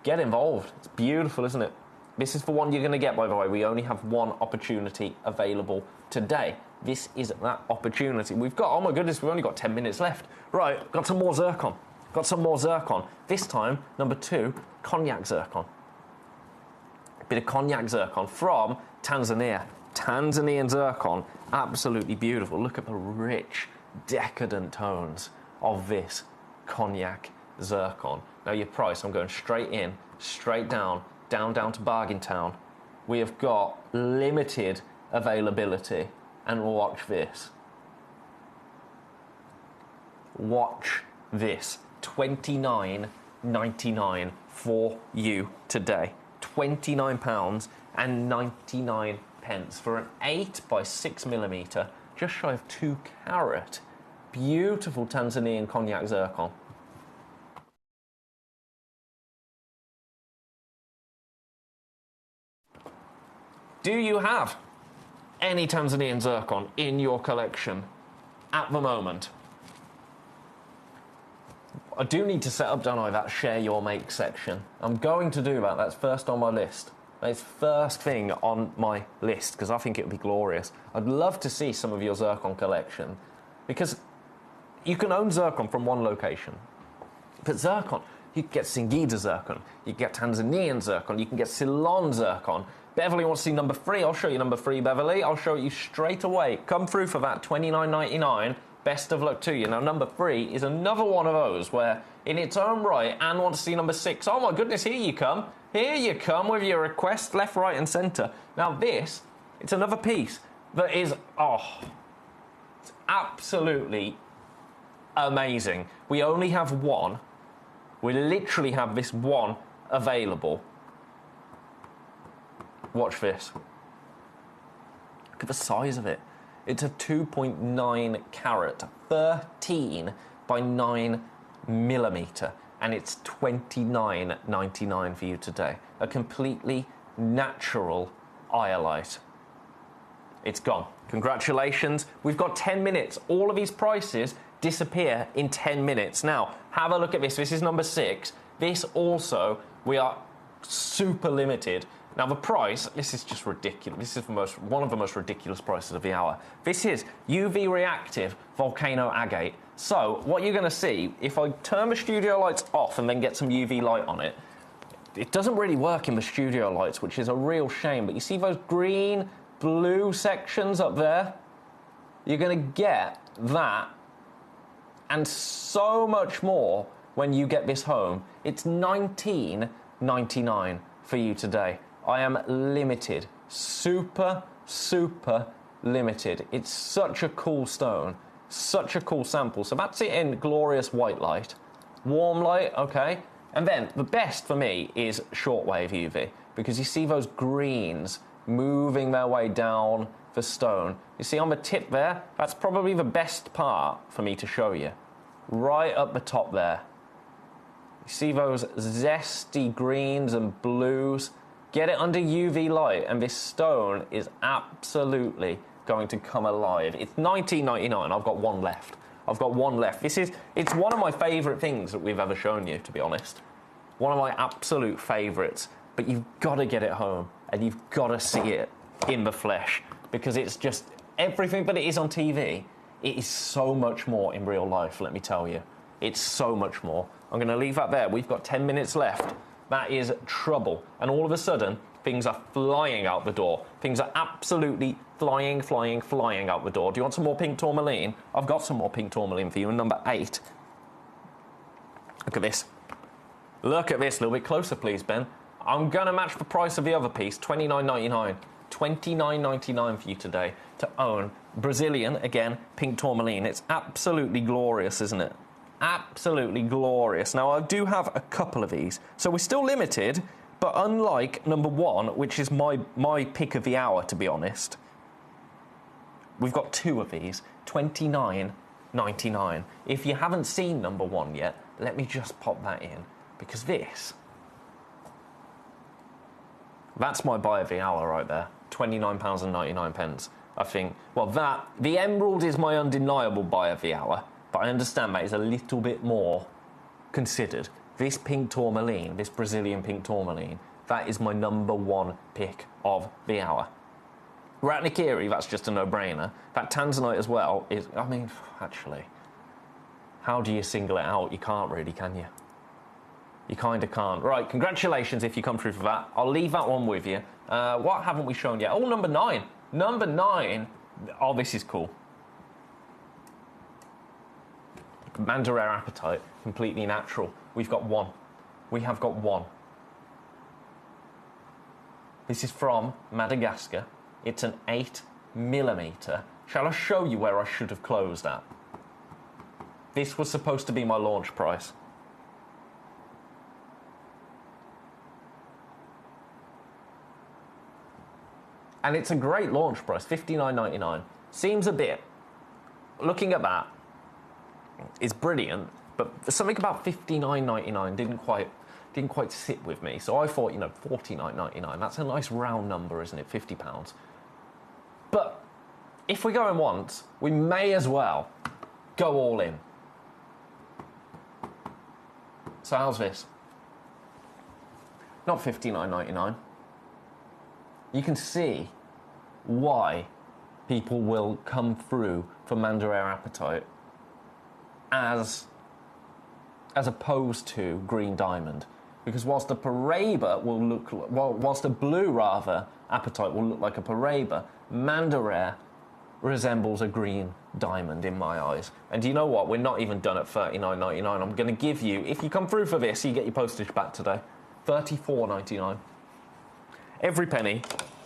Get involved. It's beautiful, isn't it? This is the one you're going to get, by the way. We only have one opportunity available today. This is that opportunity. We've got, oh my goodness, we've only got 10 minutes left. Right, got some more zircon. Got some more zircon. This time, number 2, cognac zircon. A bit of cognac zircon from Tanzania. Tanzanian zircon, absolutely beautiful. Look at the rich, decadent tones of this cognac zircon. Now your price, I'm going straight in, straight down to Bargain Town. We have got limited availability, and watch this. Watch this. £29.99 for you today. £29.99 for an 8 by 6 millimetre, just shy of 2 carat, beautiful Tanzanian cognac zircon. Do you have any Tanzanian zircon in your collection at the moment? I do need to set up, don't I, that share your make section. I'm going to do that. That's first on my list. It's first thing on my list because I think it would be glorious. I'd love to see some of your zircon collection because you can own zircon from one location. But zircon, you can get Singida zircon, you can get Tanzanian zircon, you can get Ceylon zircon. Beverly wants to see number 3. I'll show you number 3, Beverly. I'll show you straight away. Come through for that, $29.99. Best of luck to you. Now, number 3 is another one of those where, in its own right, Anne wants to see number 6. Oh, my goodness, here you come. Here you come with your request, left, right, and centre. Now, this, it's another piece that is, it's absolutely amazing. We only have one. We literally have this one available. Watch this. Look at the size of it. It's a 2.9 carat, 13 by 9 millimetre, and it's $29.99 for you today. A completely natural iolite. It's gone. Congratulations. We've got 10 minutes. All of these prices disappear in 10 minutes. Now, have a look at this. This is number 6. This also, we are super limited. Now, the price, this is just ridiculous. This is one of the most ridiculous prices of the hour. This is UV reactive volcano agate. So, what you're going to see, if I turn the studio lights off and then get some UV light on it, it doesn't really work in the studio lights, which is a real shame. But you see those green, blue sections up there? You're going to get that and so much more when you get this home. It's $19.99 for you today. I am limited, super limited. It's such a cool stone, such a cool sample. So that's it in glorious white light, warm light, okay. And then the best for me is shortwave UV because you see those greens moving their way down the stone. You see on the tip there, that's probably the best part for me to show you. Right up the top there. You see those zesty greens and blues? Get it under UV light, and this stone is absolutely going to come alive. It's $19.99. I've got one left. I've got one left. It's one of my favourite things that we've ever shown you, to be honest. One of my absolute favourites. But you've got to get it home, and you've got to see it in the flesh, because it's just everything that it is on TV. It is so much more in real life, let me tell you. It's so much more. I'm going to leave that there. We've got 10 minutes left. That is trouble. And all of a sudden, things are flying out the door. Things are absolutely flying out the door. Do you want some more pink tourmaline? I've got some more pink tourmaline for you, number 8. Look at this. Look at this. A little bit closer, please, Ben. I'm going to match the price of the other piece, $29.99. $29.99 for you today to own Brazilian, again, pink tourmaline. It's absolutely glorious, isn't it? Absolutely glorious. Now, I do have a couple of these. So we're still limited, but unlike number 1, which is my pick of the hour, to be honest, we've got 2 of these, $29.99. If you haven't seen number 1 yet, let me just pop that in, because that's my buy of the hour right there. £29.99. I think, well, the emerald is my undeniable buy of the hour, but I understand that is a little bit more considered. This pink tourmaline, this Brazilian pink tourmaline, that is my number 1 pick of the hour. Ratnakiri, that's just a no-brainer. That Tanzanite as well is, I mean, actually, how do you single it out? You can't really, can you? You kind of can't. Right, congratulations if you come through for that. I'll leave that one with you. What haven't we shown yet? Oh, number 9. Number 9. Oh, this is cool. Manda Rare Apatite, completely natural. We've got 1. We have got 1. This is from Madagascar. It's an 8mm. Shall I show you where I should have closed at? This was supposed to be my launch price. And it's a great launch price, $59.99. Seems a bit, looking at that, is brilliant, but something about $59.99 didn't quite sit with me. So I thought, you know, $49.99, that's a nice round number, isn't it? £50. But if we're going once, we may as well go all in. So how's this? Not $59.99. You can see why people will come through for Manda Rare Apatite as opposed to Green Diamond. Because whilst the Paraiba will look, whilst the blue rather Apatite will look like a Paraiba, Manda Rare resembles a Green Diamond in my eyes. And do you know what? We're not even done at $39.99. I'm going to give you, if you come through for this, you get your postage back today. $34.99. Every penny,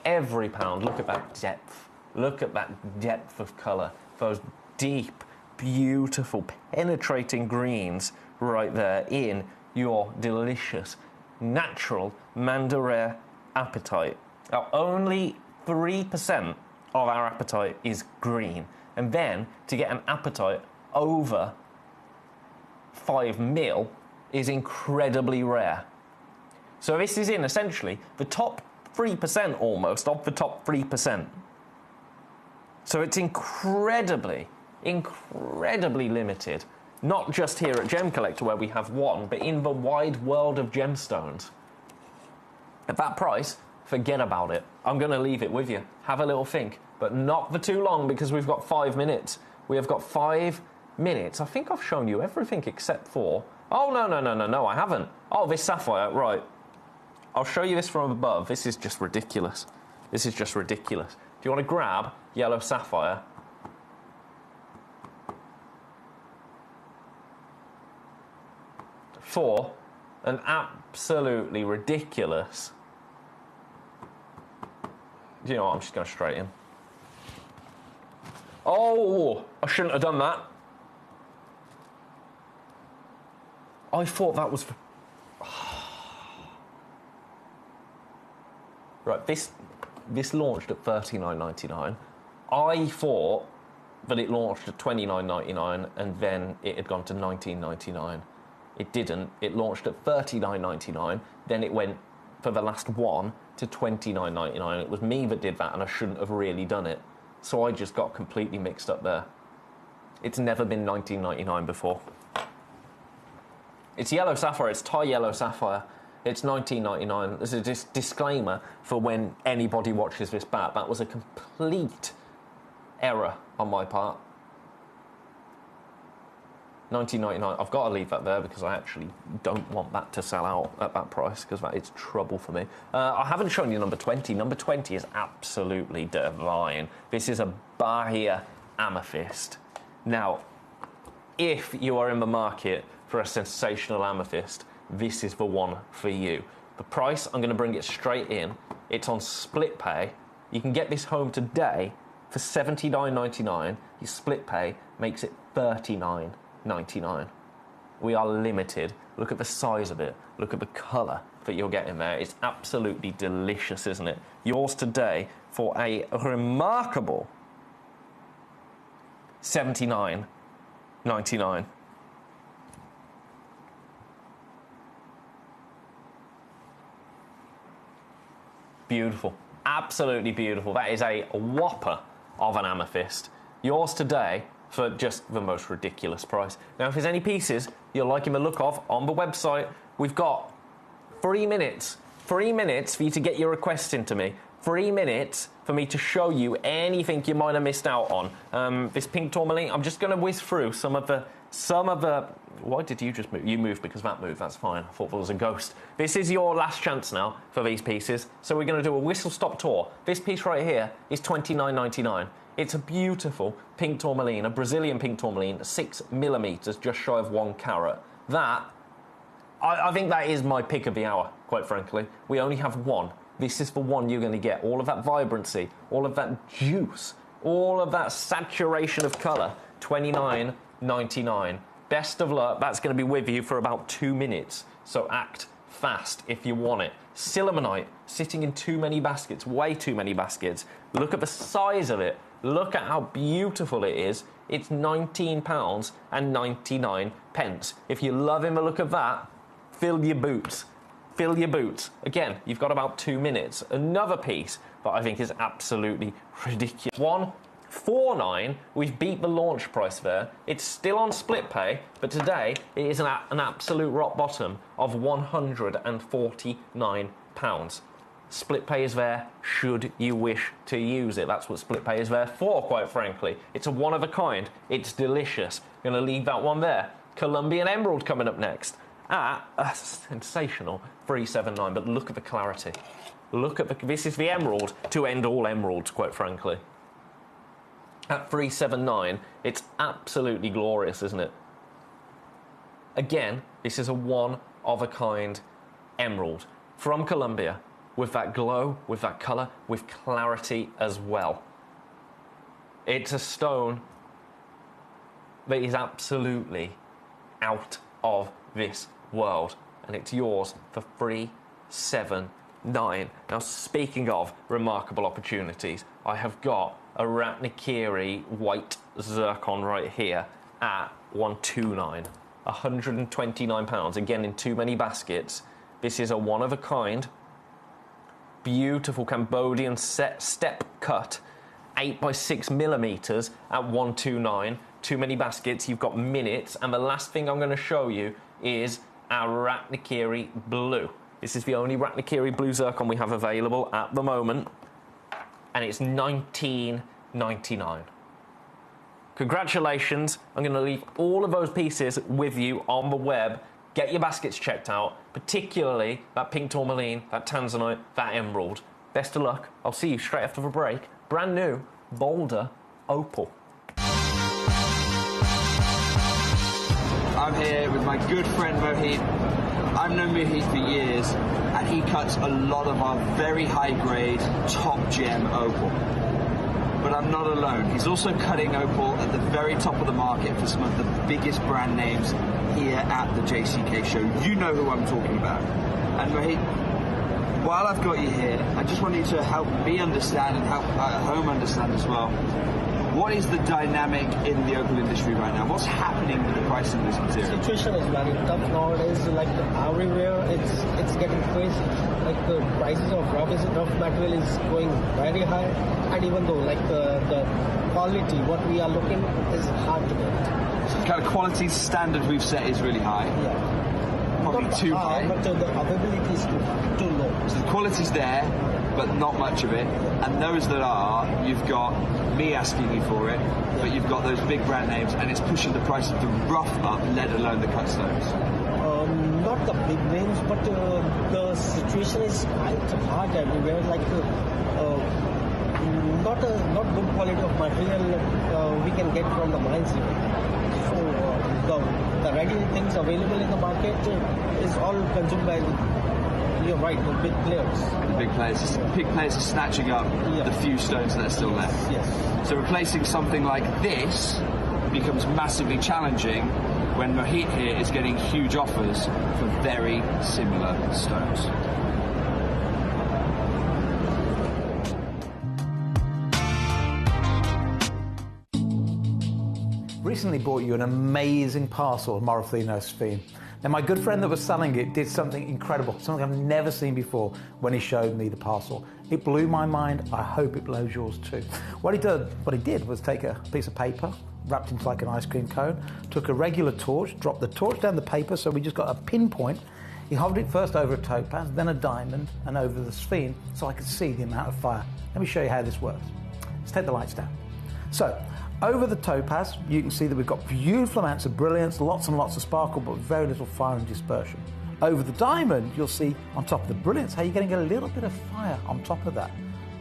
every pound. Look at that depth. Look at that depth of colour. Those deep, beautiful, penetrating greens right there in your delicious, natural Manda Rare Apatite. Now, only 3% of our apatite is green. And then, to get an apatite over 5 mil is incredibly rare. So this is in, essentially, the top 3% almost of the top 3%. So it's incredibly limited. Not just here at Gemcollector where we have 1, but in the wide world of gemstones. At that price, forget about it. I'm going to leave it with you. Have a little think. But not for too long, because we've got 5 minutes. We have got 5 minutes. I think I've shown you everything except for... Oh, no, I haven't. Oh, this sapphire, right. I'll show you this from above. This is just ridiculous. This is just ridiculous. Do you want to grab yellow sapphire? For an absolutely ridiculous... Do you know what? I'm just going straight in. Oh, I shouldn't have done that. I thought that was... Right, this launched at $39.99. I thought that it launched at $29.99 and then it had gone to $19.99. It didn't. It launched at $39.99. Then it went for the last one to $29.99. It was me that did that, and I shouldn't have really done it. So I just got completely mixed up there. It's never been $19.99 before. It's yellow sapphire, it's Thai yellow sapphire. It's $19.99. There's a disclaimer for when anybody watches this back. That was a complete error on my part. $19.99. I've got to leave that there because I actually don't want that to sell out at that price because that is trouble for me. I haven't shown you number 20. Number 20 is absolutely divine. This is a Bahia amethyst. Now, if you are in the market for a sensational amethyst, this is the one for you. The price, I'm going to bring it straight in. It's on split pay. You can get this home today for $79.99. Your split pay makes it $39.99. We are limited. Look at the size of it. Look at the colour that you're getting there. It's absolutely delicious, isn't it? Yours today for a remarkable $79.99. Beautiful. Absolutely beautiful. That is a whopper of an amethyst. Yours today for just the most ridiculous price. Now, if there's any pieces you're liking the look of on the website, we've got 3 minutes. 3 minutes for you to get your requests into me. 3 minutes for me to show you anything you might have missed out on. This pink tourmaline, I'm just going to whiz through some of the... Why did you just move? You moved because that moved, that's fine. I thought there was a ghost. This is your last chance now for these pieces. So we're going to do a whistle-stop tour. This piece right here is $29.99. It's a beautiful pink tourmaline, a Brazilian pink tourmaline, 6mm, just shy of 1 carat. That, I think that is my pick of the hour, quite frankly. We only have one. This is the one you're going to get. All of that vibrancy, all of that juice, all of that saturation of colour. $29.99. Best of luck. That's going to be with you for about 2 minutes. So act fast if you want it. Sillimanite, sitting in too many baskets, way too many baskets. Look at the size of it. Look at how beautiful it is. It's £19.99. If you're loving the look of that, fill your boots. Fill your boots. Again, you've got about 2 minutes. Another piece that I think is absolutely ridiculous. $149. We've beat the launch price there. It's still on split pay, but today it is an absolute rock bottom of £149. Split pay is there should you wish to use it. That's what split pay is there for, quite frankly. It's a one of a kind. It's delicious. I'm going to leave that one there. Colombian Emerald coming up next at a sensational $379. But look at the clarity. Look at this is the emerald to end all emeralds, quite frankly. At $379, it's absolutely glorious, isn't it? Again, this is a one-of-a-kind emerald from Colombia, with that glow, with that colour, with clarity as well. It's a stone that is absolutely out of this world, and it's yours for $379. Now, speaking of remarkable opportunities, I have got a Ratnakiri white zircon right here at $129. £129, again in too many baskets. This is a one-of-a-kind, beautiful Cambodian step cut, 8x6mm at $129. Too many baskets, you've got minutes, and the last thing I'm going to show you is our Ratnakiri blue. This is the only Ratnakiri blue zircon we have available at the moment, and it's $19.99. Congratulations. I'm going to leave all of those pieces with you on the web. Get your baskets checked out, particularly that pink tourmaline, that tanzanite, that emerald. Best of luck. I'll see you straight after the break. Brand new Boulder Opal. I'm here with my good friend Mohit. I've known Mohit for years, and he cuts a lot of our very high-grade, top-gem opal. But I'm not alone. He's also cutting opal at the very top of the market for some of the biggest brand names here at the JCK show. You know who I'm talking about. And Mohit, while I've got you here, I just want you to help me understand and help at home understand as well. What is the dynamic in the opal industry right now? What's happening with the pricing of this material? The situation is very tough nowadays. Like everywhere, it's getting crazy. Like the prices of rough material is going very high, and even though like the quality, what we are looking is hard to get. So the kind of quality standard we've set is really high. Yeah. Probably not too high. But the availability is too low. So the quality's there, but not much of it. And those that are, you've got me asking you for it, but you've got those big brand names, and it's pushing the price of the rough up, let alone the cut stones. Not the big names, but the situation is quite hard everywhere. Like not good quality of material we can get from the mines even. So the regular things available in the market is all consumed by you're right, the big players. The big players. Big players are snatching up the few stones that are still left. Yes. So replacing something like this becomes massively challenging when Mohit here is getting huge offers for very similar stones. Recently bought you an amazing parcel of Morofino sphene. Now my good friend that was selling it did something incredible, something I've never seen before when he showed me the parcel. It blew my mind. I hope it blows yours too. What he did was take a piece of paper, wrapped into like an ice cream cone, took a regular torch, dropped the torch down the paper so we just got a pinpoint. He hovered it first over a topaz, then a diamond, and over the sphene so I could see the amount of fire. Let me show you how this works. Let's take the lights down. So, over the topaz, you can see that we've got beautiful amounts of brilliance, lots and lots of sparkle, but very little fire and dispersion. Over the diamond, you'll see on top of the brilliance how you're getting a little bit of fire on top of that.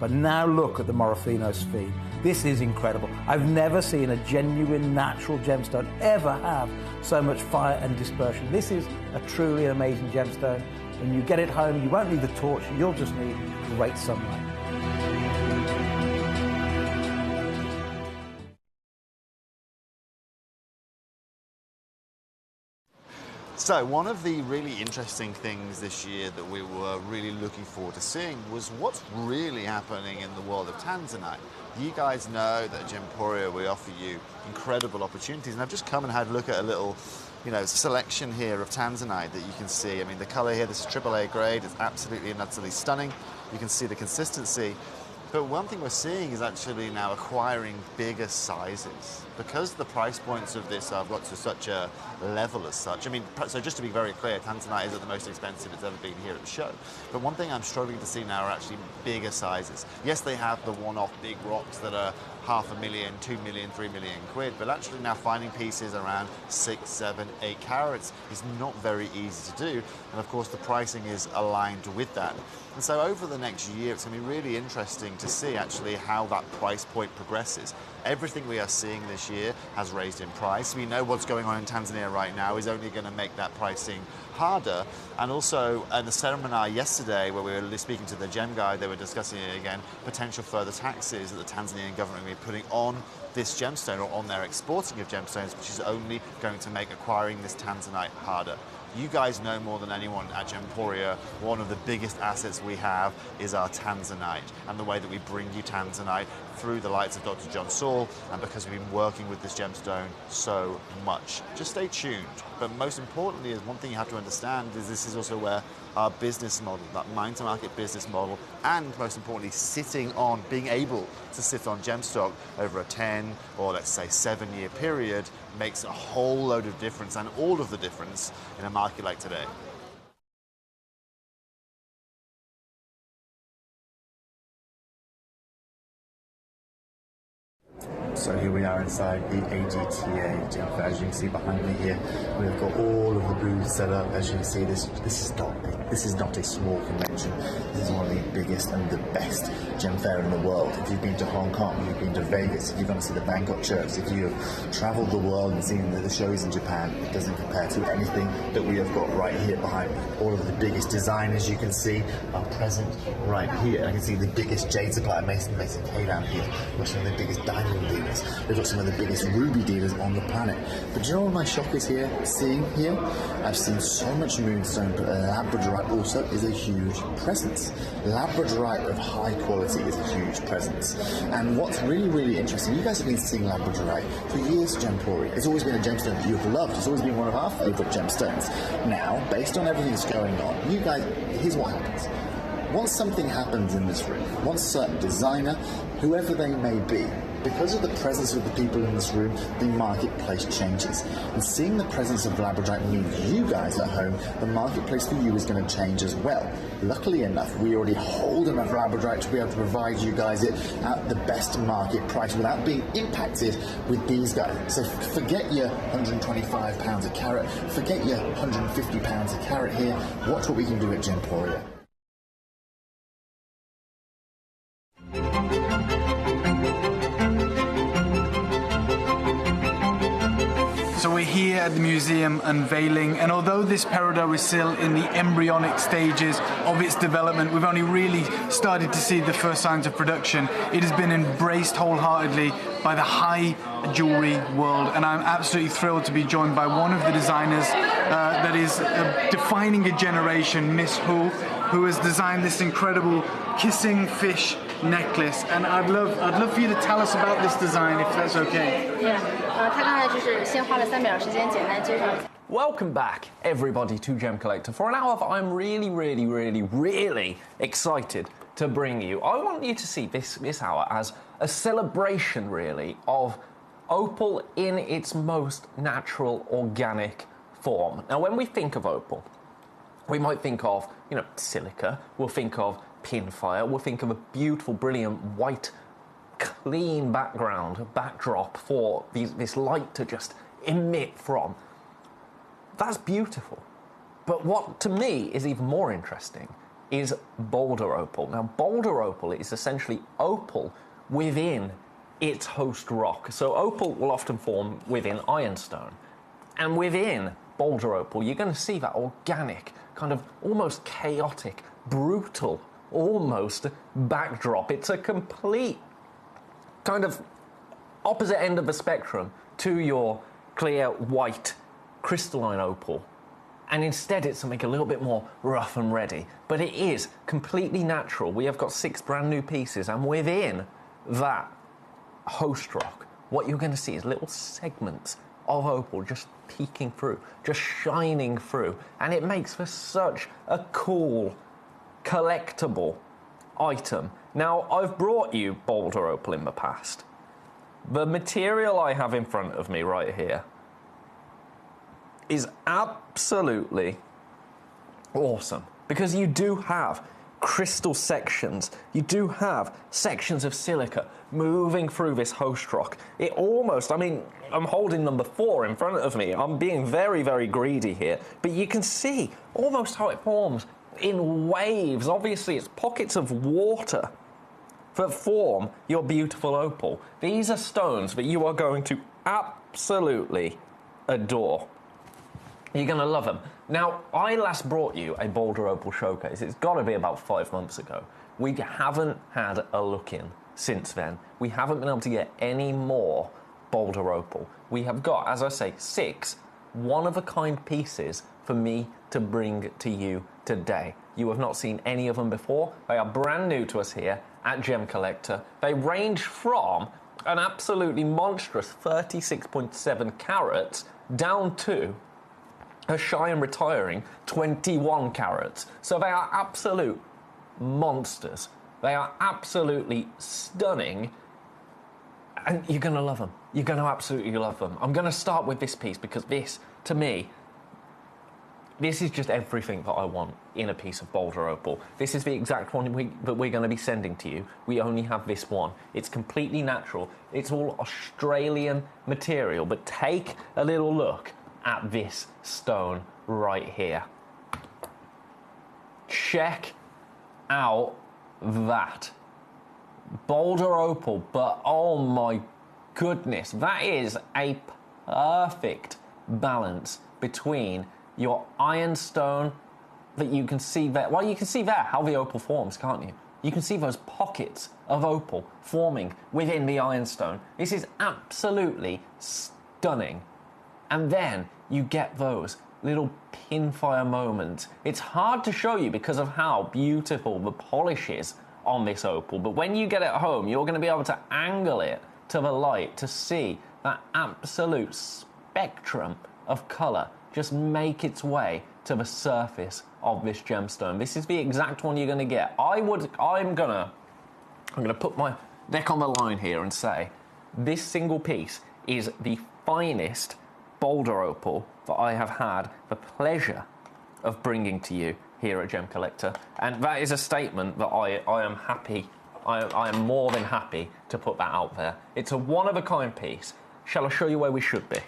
But now look at the Morofino sphene. This is incredible. I've never seen a genuine natural gemstone ever have so much fire and dispersion. This is a truly amazing gemstone. When you get it home, you won't need the torch, you'll just need great sunlight. So one of the really interesting things this year that we were really looking forward to seeing was what's really happening in the world of tanzanite. You guys know that at Gemporia we offer you incredible opportunities, and I've just come and had a look at a little selection here of tanzanite that you can see. I mean, the color here, this is AAA grade, it's absolutely and utterly stunning. You can see the consistency. But one thing we're seeing is actually now acquiring bigger sizes. Because the price points of this have got to such a level as such. I mean, so just to be very clear, tanzanite isn't the most expensive it's ever been here at the show. But one thing I'm struggling to see now are actually bigger sizes. Yes, they have the one-off big rocks that are $500,000, 2 million, 3 million quid, but actually now finding pieces around 6, 7, 8 carats is not very easy to do. And of course, the pricing is aligned with that. And so over the next year, it's going to be really interesting to see actually how that price point progresses. Everything we are seeing this year has raised in price. We know what's going on in Tanzania right now is only going to make that pricing harder. And also in the seminar yesterday where we were speaking to the gem guy, they were discussing it again, potential further taxes that the Tanzanian government will be putting on this gemstone or on their exporting of gemstones, which is only going to make acquiring this tanzanite harder. You guys know more than anyone at Gemporia, one of the biggest assets we have is our tanzanite, and the way that we bring you tanzanite through the lights of Dr. John Saul, and because we've been working with this gemstone so much. Just stay tuned. But most importantly, is one thing you have to understand is this is also where our business model, that mine-to-market business model, and most importantly, being able to sit on gemstock over a 10 or let's say 7-year period makes a whole load of difference, and all of the difference in a market like today. So here we are inside the AGTA Gem Fair. As you can see behind me here, we've got all of the booths set up. As you can see, this is not a small convention. This is one of the biggest and the best gem fair in the world. If you've been to Hong Kong, if you've been to Vegas, if you've gone to see the Bangkok Church, if you have travelled the world and seen the shows in Japan, it doesn't compare to anything that we have got right here behind me. All of the biggest designers you can see are present right here. I can see the biggest jade supplier, Mason K down here. We're showing the biggest diamond dealers. dealers. We've got some of the biggest ruby dealers on the planet. But do you know what my shock is here? Seeing here? I've seen so much moonstone, but labradorite also is a huge presence. Labradorite of high quality is a huge presence. And what's really, really interesting, you guys have been seeing labradorite for years, Gempori. It's always been a gemstone that you've loved. It's always been one of our favourite gemstones. Now, based on everything that's going on, you guys, here's what happens. Once something happens in this room, once a certain designer, whoever they may be, because of the presence of the people in this room, the marketplace changes. And seeing the presence of labradorite means you guys at home, the marketplace for you is going to change as well. Luckily enough, we already hold enough labradorite to be able to provide you guys it at the best market price without being impacted with these guys. So forget your £125 a carat, forget your £150 a carat here. Watch what we can do at Gemporia. So we're here at the museum unveiling, and although this peridot is still in the embryonic stages of its development, we've only really started to see the first signs of production. It has been embraced wholeheartedly by the high jewellery world, and I'm absolutely thrilled to be joined by one of the designers that is defining a generation, Miss who has designed this incredible kissing fish necklace. And I'd love for you to tell us about this design, if that's okay. Welcome back, everybody, to Gemcollector. For an hour, I'm really excited to bring you. I want you to see this hour as a celebration, really, of opal in its most natural, organic form. Now, when we think of opal, we might think of, silica, we'll think of pinfire, we'll think of a beautiful, brilliant, white, clean backdrop for this light to just emit from. That's beautiful. But what, to me, is even more interesting is boulder opal. Now, boulder opal is essentially opal within its host rock. So opal will often form within ironstone. And within boulder opal, you're going to see that organic, kind of almost chaotic, brutal, almost backdrop. It's a complete kind of opposite end of the spectrum to your clear white crystalline opal. And instead it's something a little bit more rough and ready. But it is completely natural. We have got 6 brand new pieces, and within that host rock, what you're going to see is little segments of opal just peeking through, just shining through. And it makes for such a cool, collectible item. Now, I've brought you boulder opal in the past. The material I have in front of me right here is absolutely awesome, because you do have crystal sections, you do have sections of silica moving through this host rock. It almost, I'm holding number 4 in front of me. I'm being very greedy here, but you can see almost how it forms in waves. Obviously, it's pockets of water that form your beautiful opal. These are stones that you are going to absolutely adore. You're going to love them. Now, I last brought you a boulder opal showcase. It's got to be about 5 months ago. We haven't had a look in since then. We haven't been able to get any more boulder opal. We have got, as I say, 6 one-of-a-kind pieces for me to bring to you today. You have not seen any of them before. They are brand new to us here at Gemcollector. They range from an absolutely monstrous 36.7 carats down to a shy and retiring 21 carats. So they are absolute monsters. They are absolutely stunning, and you're going to love them. You're going to absolutely love them. I'm going to start with this piece because this, to me, this is just everything that I want in a piece of boulder opal. This is the exact one that we're going to be sending to you. We only have this one. It's completely natural. It's all Australian material, but take a little look at this stone right here. Check out that. Boulder opal, but oh my goodness, that is a perfect balance between your ironstone that you can see there. Well, you can see there how the opal forms, can't you? You can see those pockets of opal forming within the ironstone. This is absolutely stunning. And then you get those little pinfire moments. It's hard to show you because of how beautiful the polish is on this opal, but when you get it home, you're going to be able to angle it to the light to see that absolute spectrum of colour just make its way to the surface of this gemstone. This is the exact one you're going to get. I'm going to put my neck on the line here and say this single piece is the finest boulder opal that I have had the pleasure of bringing to you here at Gemcollector, and that is a statement that I am happy, I am more than happy to put that out there. It's a one-of-a-kind piece. Shall I show you where we should be?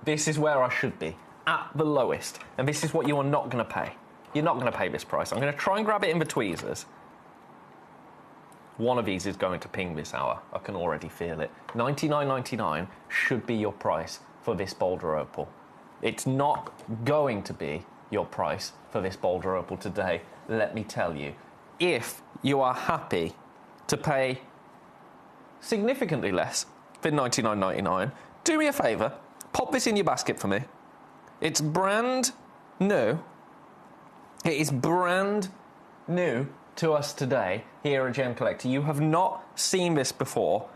This is where I should be, at the lowest, and this is what you are not going to pay. You're not going to pay this price. I'm going to try and grab it in the tweezers. One of these is going to ping this hour. I can already feel it. $99.99 should be your price for this boulder opal. It's not going to be your price for this boulder opal today, let me tell you. If you are happy to pay significantly less than $99.99, do me a favour, pop this in your basket for me. It's brand new. It is brand new to us today here at Gemcollector. You have not seen this before.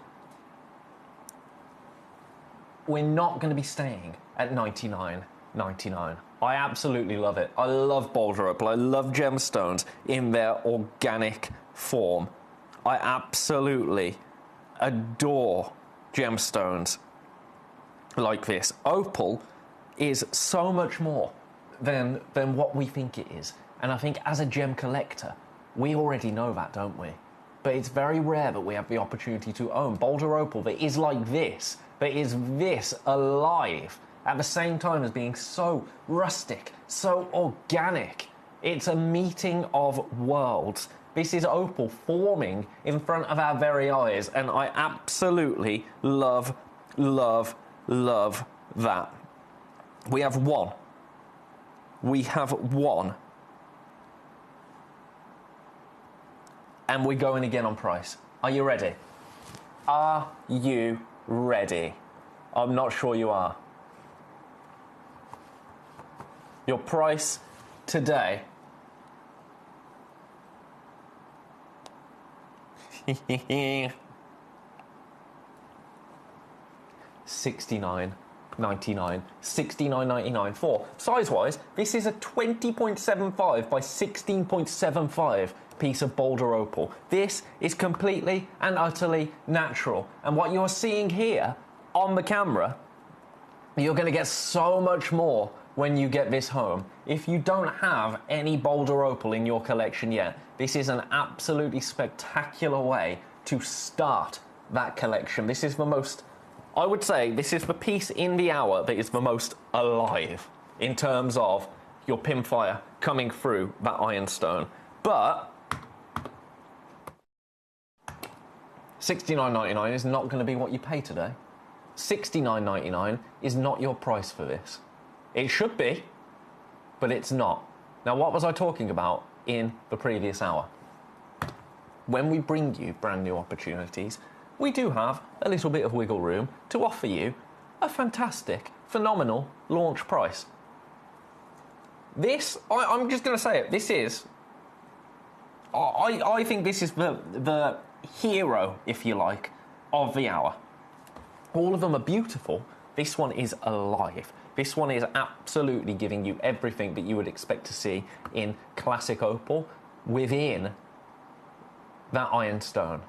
We're not going to be staying at $99.99. I absolutely love it. I love boulder opal. I love gemstones in their organic form. I absolutely adore gemstones like this. Opal is so much more than what we think it is. And I think as a gem collector, we already know that, don't we? But it's very rare that we have the opportunity to own boulder opal that is like this, that is this alive, at the same time as being so rustic, so organic. It's a meeting of worlds. This is opal forming in front of our very eyes, and I absolutely love, love, love that. We have one. We have one. And we're going again on price. Are you ready? Are you ready? I'm not sure you are. Your price today $69.99. $69.99 for. Size-wise, this is a 20.75 by 16.75 piece of boulder opal. This is completely and utterly natural. And what you're seeing here on the camera, you're going to get so much more when you get this home. If you don't have any boulder opal in your collection yet, this is an absolutely spectacular way to start that collection. This is the most, I would say, this is the piece in the hour that is the most alive in terms of your pinfire coming through that ironstone. But $69.99 is not going to be what you pay today. $69.99 is not your price for this. It should be, but it's not. Now, what was I talking about in the previous hour? When we bring you brand new opportunities, we do have a little bit of wiggle room to offer you a fantastic, phenomenal launch price. This, I'm just going to say it, this is, I think this is the hero, if you like, of the hour. All of them are beautiful. This one is alive. This one is absolutely giving you everything that you would expect to see in classic opal within that ironstone.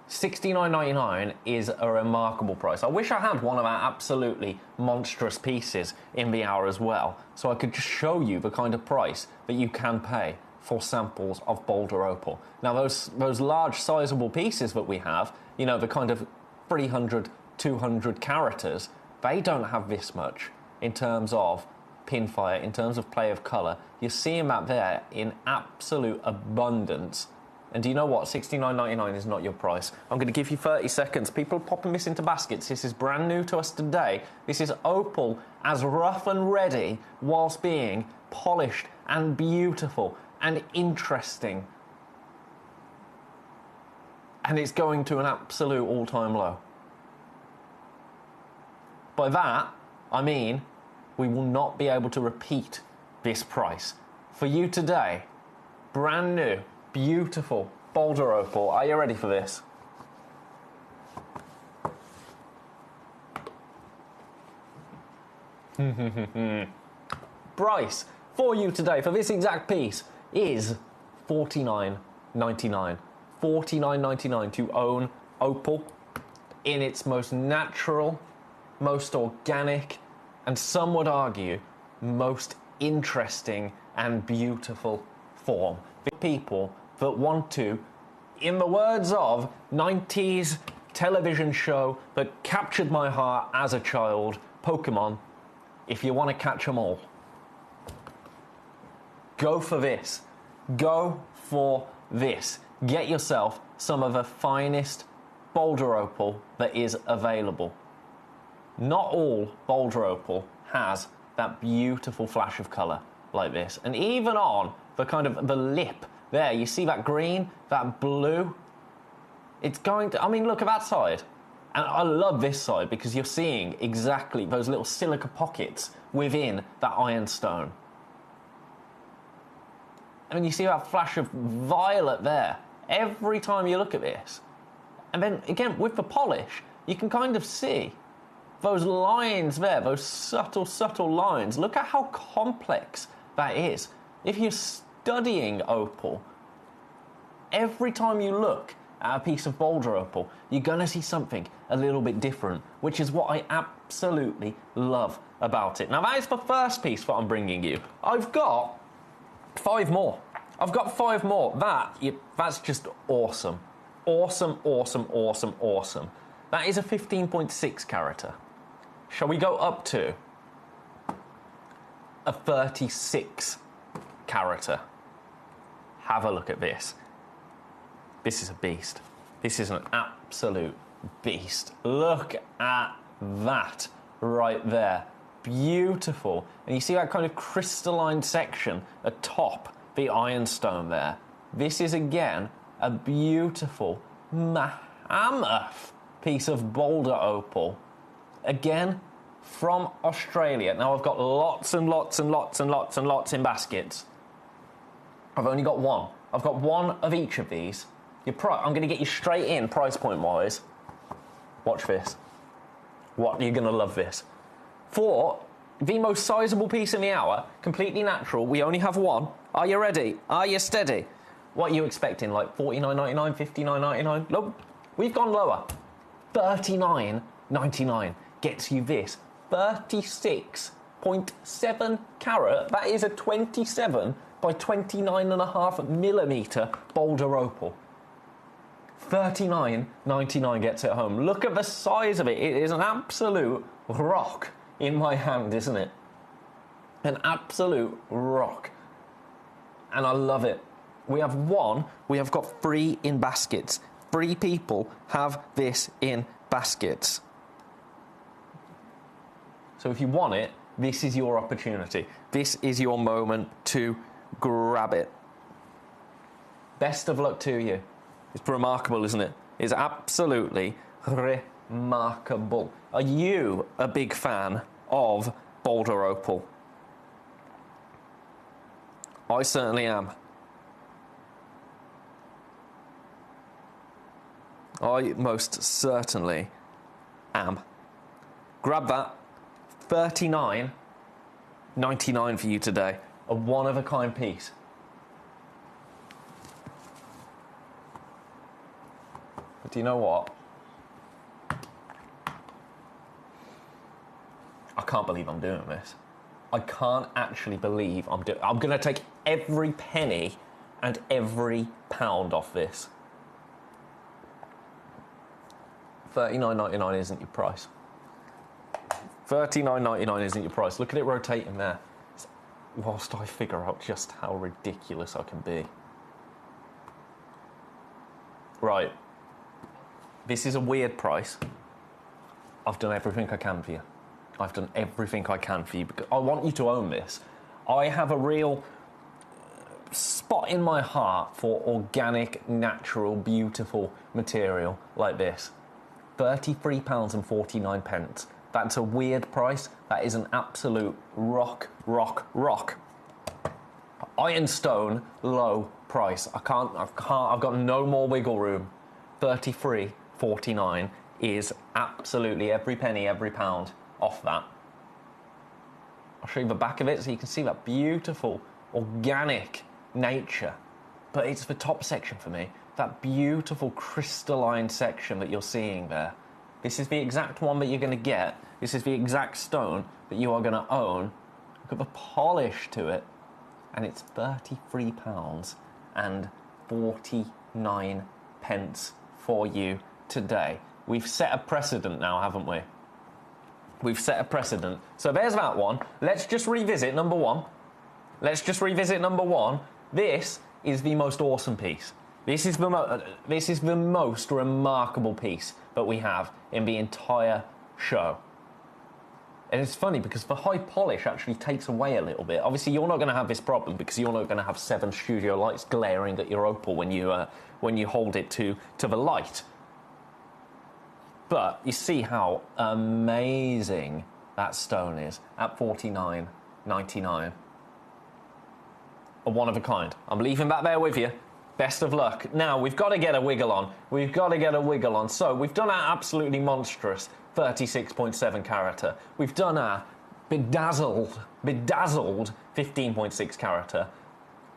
$69.99 is a remarkable price. I wish I had one of our absolutely monstrous pieces in the hour as well, so I could just show you the kind of price that you can pay for samples of boulder opal. Now, those large, sizable pieces that we have, you know, the kind of 300, 200 caraters, they don't have this much in terms of pinfire, in terms of play of colour. You're seeing that there in absolute abundance And do you know what? $69.99 is not your price. I'm going to give you 30 seconds. People are popping this into baskets. This is brand new to us today. This is opal as rough and ready whilst being polished and beautiful and interesting. And it's going to an absolute all-time low. By that, I mean we will not be able to repeat this price. For you today, brand new, beautiful boulder opal. Are you ready for this? Price for you today for this exact piece is $49.99. $49.99 to own opal in its most natural, most organic, and some would argue most interesting and beautiful form. For people that want to, in the words of 90s television show that captured my heart as a child, Pokemon, if you want to catch them all, go for this. Go for this. Get yourself some of the finest boulder opal that is available. Not all boulder opal has that beautiful flash of colour like this. And even on the kind of the lip there, you see that green, that blue? It's going to, I mean, look at that side. And I love this side because you're seeing exactly those little silica pockets within that ironstone. I mean, you see that flash of violet there every time you look at this. And then, again, with the polish, you can kind of see those lines there, those subtle, subtle lines. Look at how complex that is. If you're studying opal, every time you look at a piece of boulder opal, you're going to see something a little bit different, which is what I absolutely love about it. Now, that is the first piece that I'm bringing you. I've got 5 more. I've got 5 more. That's just awesome. Awesome, awesome, awesome, awesome. That is a 15.6 carat. Shall we go up to a 36 carat? Have a look at this. This is a beast. This is an absolute beast. Look at that right there. Beautiful. And you see that kind of crystalline section atop the ironstone there. This is, again, a beautiful mammoth piece of boulder opal. Again, from Australia. Now, I've got lots and lots and lots and lots and lots in baskets. I've only got one. I've got one of each of these. I'm going to get you straight in, price point wise. Watch this. You're going to love this. For the most sizable piece in the hour, completely natural, we only have one. Are you ready? Are you steady? What are you expecting? Like $49.99, $59.99? Nope. We've gone lower. $39.99 gets you this. 36.7 carat. That is a 27 by 29.5 millimetre boulder opal. $39.99 gets it home. Look at the size of it. It is an absolute rock in my hand, isn't it? An absolute rock. And I love it. We have one. We have got 3 in baskets. 3 people have this in baskets. So if you want it, this is your opportunity. This is your moment to grab it. Best of luck to you. It's remarkable, isn't it? It's absolutely remarkable. Are you a big fan of boulder opal? I certainly am. I most certainly am. Grab that. $39.99 for you today. A one-of-a-kind piece. But do you know what? I can't believe I'm doing this. I can't actually believe I'm going to take every penny and every pound off this. $39.99 isn't your price. $39.99 isn't your price. Look at it rotating there. Whilst I figure out just how ridiculous I can be. Right. This is a weird price. I've done everything I can for you. I've done everything I can for you because I want you to own this. I have a real spot in my heart for organic, natural, beautiful material like this. £33.49. That's a weird price. That is an absolute rock. Ironstone low price. I've got no more wiggle room. £33.49 is absolutely every penny, every pound off that. I'll show you the back of it so you can see that beautiful organic nature. But it's the top section for me. That beautiful crystalline section that you're seeing there. This is the exact one that you're going to get. This is the exact stone that you are going to own. Look at the polish to it. And it's £33.49 for you today. We've set a precedent now, haven't we? We've set a precedent. So there's that one. Let's just revisit number one. This is the most awesome piece. This is the most remarkable piece that we have in the entire show. And it's funny because the high polish actually takes away a little bit. Obviously, you're not going to have this problem because you're not going to have 7 studio lights glaring at your opal when you hold it to the light. But you see how amazing that stone is at $49.99. A one of a kind. I'm leaving that there with you. Best of luck. Now, we've got to get a wiggle on. So, we've done our absolutely monstrous 36.7 carat. We've done our bedazzled 15.6 carat.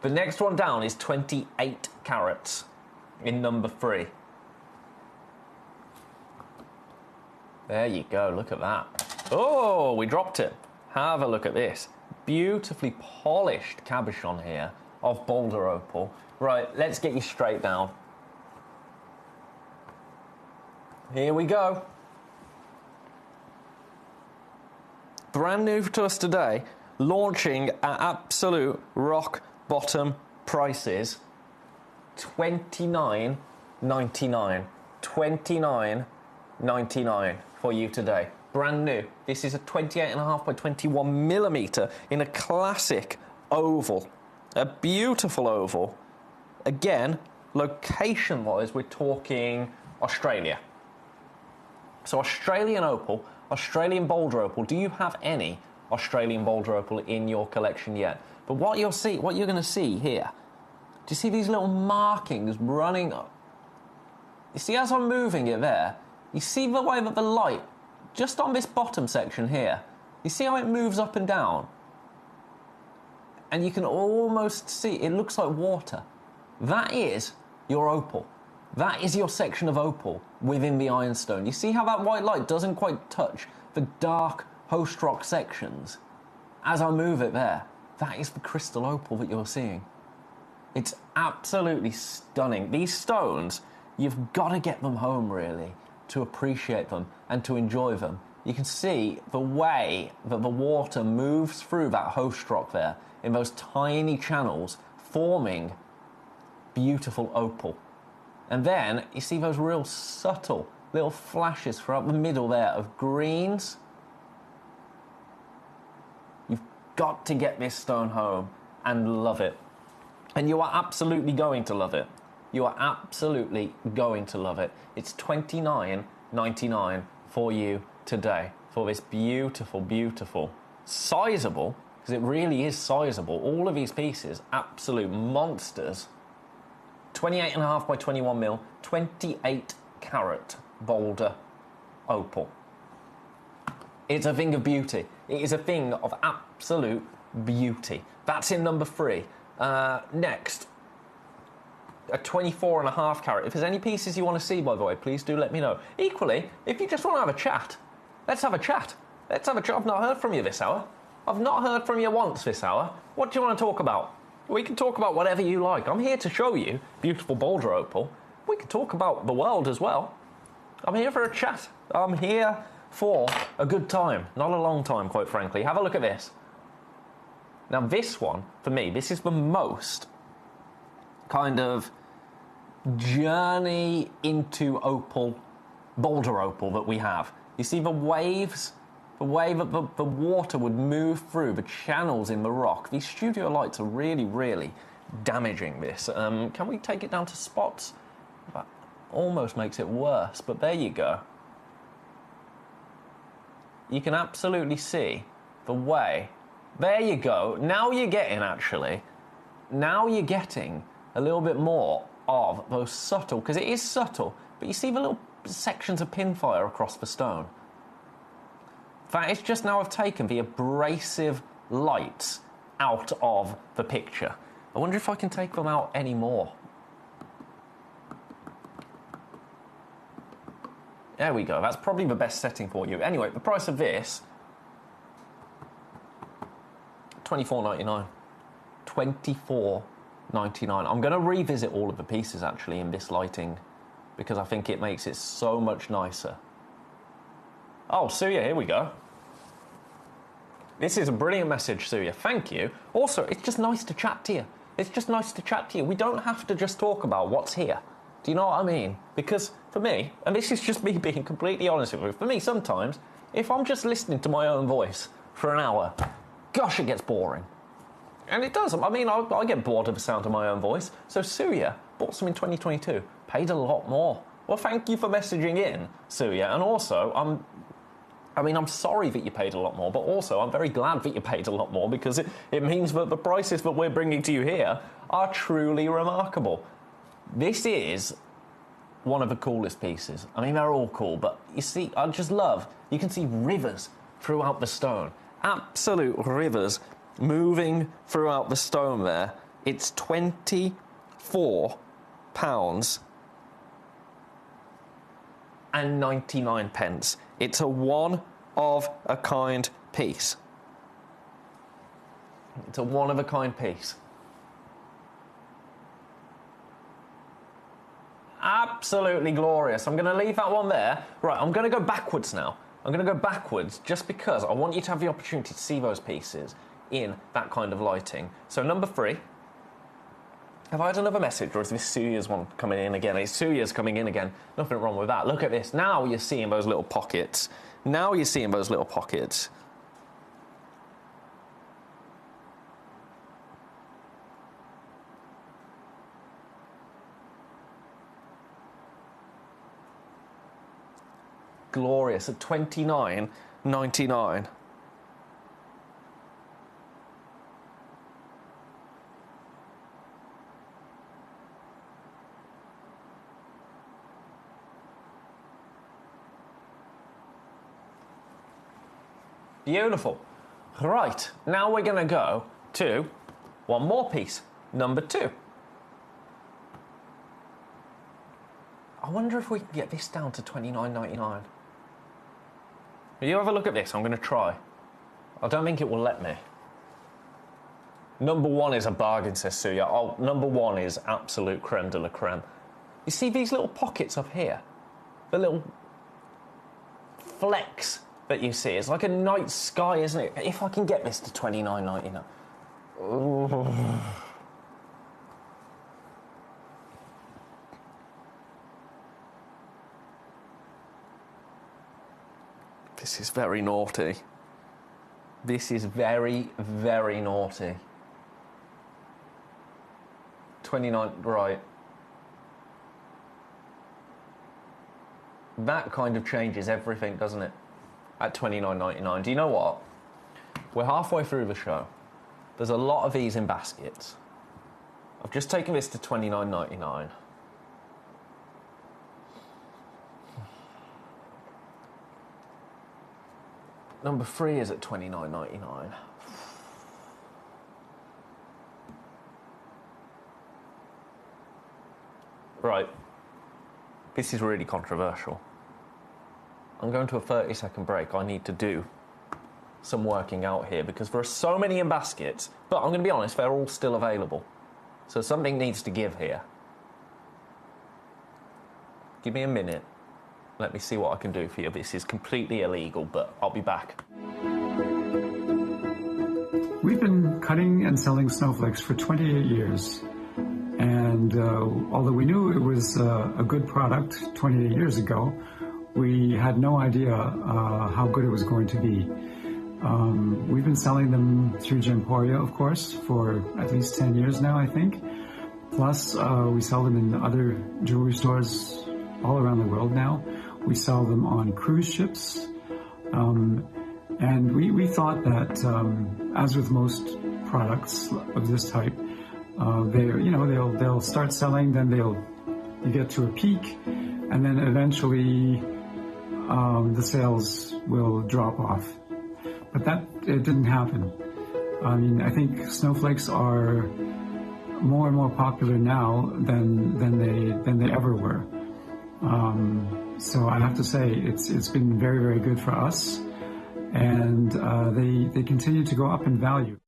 The next one down is 28 carats in number 3. There you go, look at that. Oh, we dropped it. Have a look at this. Beautifully polished cabochon here of Boulder Opal. Right, let's get you straight down. Here we go. Brand new to us today, launching at absolute rock bottom prices. $29.99. $29.99 for you today. Brand new. This is a 28.5 by 21 millimeter in a classic oval. A beautiful oval. Again, location-wise, we're talking Australia. So Australian opal, Australian Boulder Opal. Do you have any Australian Boulder Opal in your collection yet? But what you're going to see here, do you see these little markings running up? You see as I'm moving it there, you see the way that the light, just on this bottom section here, you see how it moves up and down? And you can almost see, it looks like water. That is your opal. That is your section of opal within the ironstone. You see how that white light doesn't quite touch the dark host rock sections? As I move it there, that is the crystal opal that you're seeing. It's absolutely stunning. These stones, you've got to get them home, really, to appreciate them and to enjoy them. You can see the way that the water moves through that host rock there in those tiny channels, forming beautiful opal. And then you see those real subtle little flashes throughout the middle there of greens. You've got to get this stone home and love it. And you are absolutely going to love it. You are absolutely going to love it. It's $29.99 for you today for this beautiful, beautiful, sizable, because it really is sizable. All of these pieces, absolute monsters. 28.5 by 21 mil, 28 carat Boulder Opal. It's a thing of beauty. It is a thing of absolute beauty. That's in number 3. Next, a 24.5 carat. If there's any pieces you want to see, by the way, please do let me know. Equally, if you just want to have a chat, let's have a chat. Let's have a chat. I've not heard from you this hour. I've not heard from you once this hour. What do you want to talk about? We can talk about whatever you like. I'm here to show you beautiful Boulder Opal. We can talk about the world as well. I'm here for a chat. I'm here for a good time. Not a long time, quite frankly. Have a look at this. Now, this one, for me, this is the most kind of journey into opal, boulder opal that we have. You see the waves, the water would move through the channels in the rock. These studio lights are really, really damaging this. Can we take it down to spots? That almost makes it worse, but there you go. You can absolutely see the way. There you go. Now you're getting, actually, now you're getting a little bit more of those subtle, because it is subtle, but you see the little sections of pinfire across the stone. In fact, it's just now I've taken the abrasive lights out of the picture. I wonder if I can take them out anymore. There we go. That's probably the best setting for you. Anyway, the price of this, $24.99. $24.99. I'm going to revisit all of the pieces, actually, in this lighting, because I think it makes it so much nicer. Oh, Suya, here we go. This is a brilliant message, Suya. Thank you. Also, it's just nice to chat to you. It's just nice to chat to you. We don't have to just talk about what's here. Do you know what I mean? Because for me, and this is just me being completely honest with you, for me sometimes, if I'm just listening to my own voice for an hour, gosh, it gets boring. And it does. I mean, I get bored of the sound of my own voice. So Suya bought some in 2022, paid a lot more. Well, thank you for messaging in, Suya. And also, I'm sorry that you paid a lot more, but also I'm very glad that you paid a lot more, because it means that the prices that we're bringing to you here are truly remarkable. This is one of the coolest pieces. I mean, they're all cool, but you see, I just love, you can see rivers throughout the stone. Absolute rivers moving throughout the stone there. It's £24.99. It's a one-of-a-kind piece. It's a one-of-a-kind piece. Absolutely glorious. I'm going to leave that one there. Right, I'm going to go backwards now. I'm going to go backwards just because I want you to have the opportunity to see those pieces in that kind of lighting. So number 3. Have I had another message, or is this Suya's one coming in again? It's Suya's coming in again. Nothing wrong with that. Look at this. Now you're seeing those little pockets. Now you're seeing those little pockets. Glorious at $29.99. Beautiful. Right, now we're going to go to one more piece, number 2. I wonder if we can get this down to $29.99. You have a look at this. I'm going to try. I don't think it will let me. Number 1 is a bargain, says Suya. Oh, number 1 is absolute creme de la creme. You see these little pockets up here? The little flecks that you see. It's like a night sky, isn't it? If I can get this to $29.99. This is very naughty. This is very, very naughty. 29, right. That kind of changes everything, doesn't it? At $29.99. Do you know what? We're halfway through the show. There's a lot of these in baskets. I've just taken this to $29.99. Number 3 is at $29.99. Right. This is really controversial. I'm going to a 30-second break. I need to do some working out here because there are so many in baskets, but I'm going to be honest, they're all still available. So something needs to give here. Give me a minute. Let me see what I can do for you. This is completely illegal, but I'll be back. We've been cutting and selling snowflakes for 28 years. And although we knew it was a good product 28 years ago, we had no idea how good it was going to be. We've been selling them through Gemporia, of course, for at least 10 years now, I think. Plus, we sell them in other jewelry stores all around the world now. We sell them on cruise ships. And we thought that, as with most products of this type, they'll start selling, then you get to a peak, and then eventually the sales will drop off. But it didn't happen. I mean, I think snowflakes are more and more popular now than they ever were. So I have to say it's been very, very good for us, and they continue to go up in value.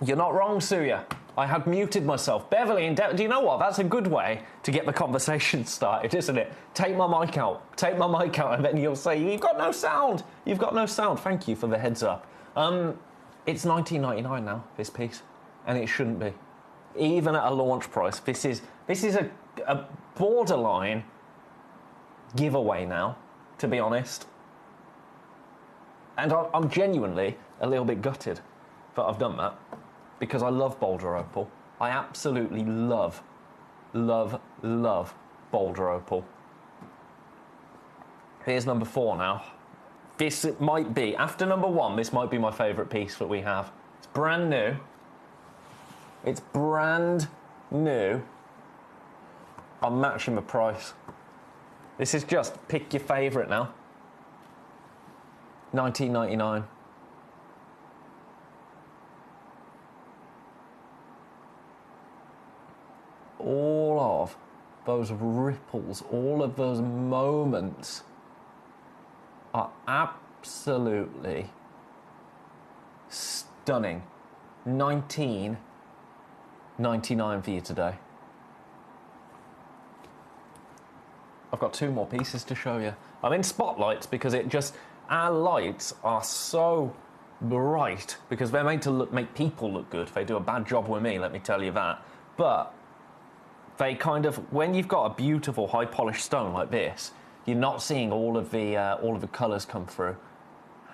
You're not wrong, Suya. I had muted myself. Beverly, do you know what? That's a good way to get the conversation started, isn't it? Take my mic out. Take my mic out, and then you'll say, you've got no sound. You've got no sound. Thank you for the heads up. It's $19.99 now, this piece, and it shouldn't be. Even at a launch price, this is a borderline giveaway now, to be honest. And I'm genuinely a little bit gutted that I've done that, because I love Boulder Opal. I absolutely love Boulder Opal. Here's number 4 now. This might be, after number 1, this might be my favourite piece that we have. It's brand new. It's brand new. I'm matching the price. This is just pick your favourite now. $19.99. All of those ripples, all of those moments are absolutely stunning. $19.99 for you today. I've got 2 more pieces to show you. I'm in spotlights because our lights are so bright because they're made to make people look good. They do a bad job with me, let me tell you that. But they kind of, when you've got a beautiful high polished stone like this, you're not seeing all of the colours come through.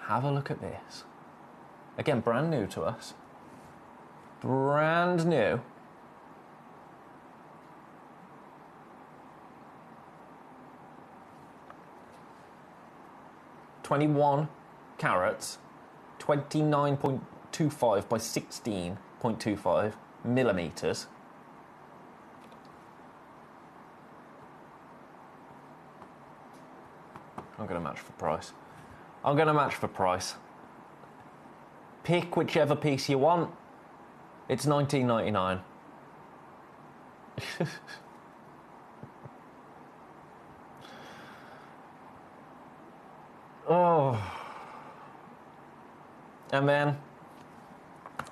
Have a look at this. Again, brand new to us. Brand new. $21 carats, 29.25 by 16.25 millimeters. I'm going to match for price. I'm going to match for price. Pick whichever piece you want. It's $19.99. Oh. And then,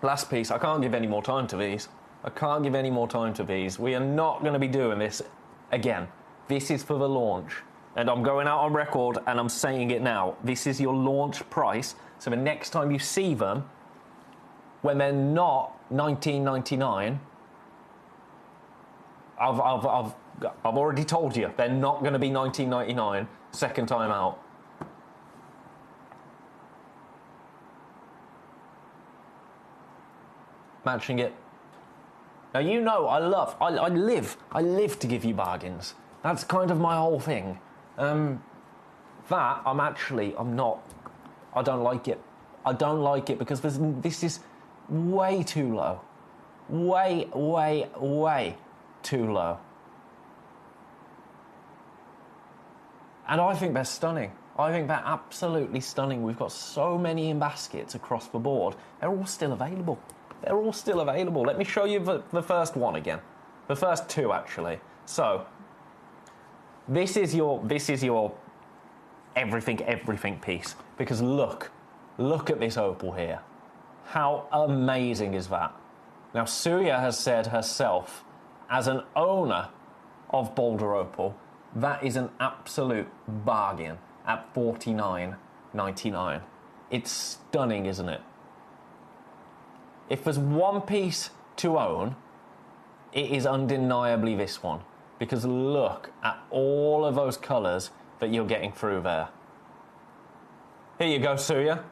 last piece. I can't give any more time to these. I can't give any more time to these. We are not going to be doing this again. This is for the launch. And I'm going out on record and I'm saying it now. This is your launch price. So the next time you see them, when they're not $19.99, I've already told you they're not going to be $19.99 second time out. Matching it. Now you know I live to give you bargains. That's kind of my whole thing. I'm not. I don't like it. I don't like it because this is way too low. way, way, way too low. And I think they're stunning. I think they're absolutely stunning. We've got so many in baskets across the board. They're all still available. They're all still available. Let me show you the first one again. The first two, actually. So, this is your everything piece. Because look at this opal here. How amazing is that? Now, Suya has said herself, as an owner of Boulder Opal, that is an absolute bargain at $49.99. It's stunning, isn't it? If there's one piece to own, it is undeniably this one. Because look at all of those colours that you're getting through there. Here you go, Suya.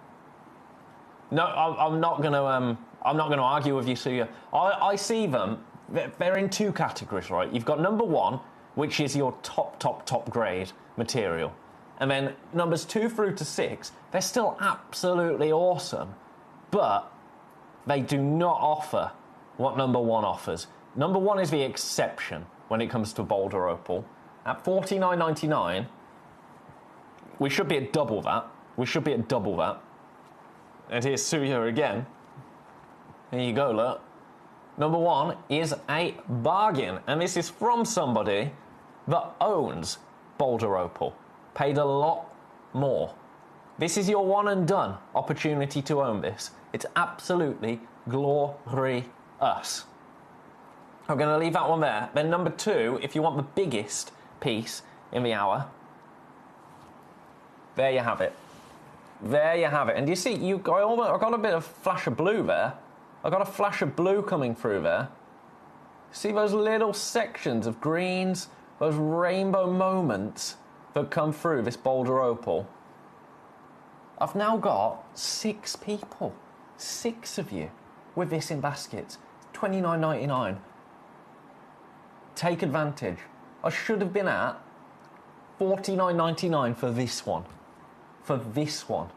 No, I'm not going to argue with you, Suya. I see them. They're in two categories, right? You've got number one, which is your top grade material. And then numbers 2 through to 6, they're still absolutely awesome. But they do not offer what number 1 offers. Number 1 is the exception when it comes to Boulder Opal. At $49.99, we should be at double that. We should be at double that. And here's Suya again. There you go, look. Number 1 is a bargain. And this is from somebody that owns Boulder Opal. Paid a lot more. This is your one and done opportunity to own this. It's absolutely glorious. I'm going to leave that one there. Then number 2, if you want the biggest piece in the hour, there you have it. There you have it. And you see, I got a bit of flash of blue there. I got a flash of blue coming through there. See those little sections of greens, those rainbow moments that come through this Boulder Opal. I've now got 6 people, 6 of you, with this in baskets. $29.99. Take advantage. I should have been at $49.99 for this one. For this one.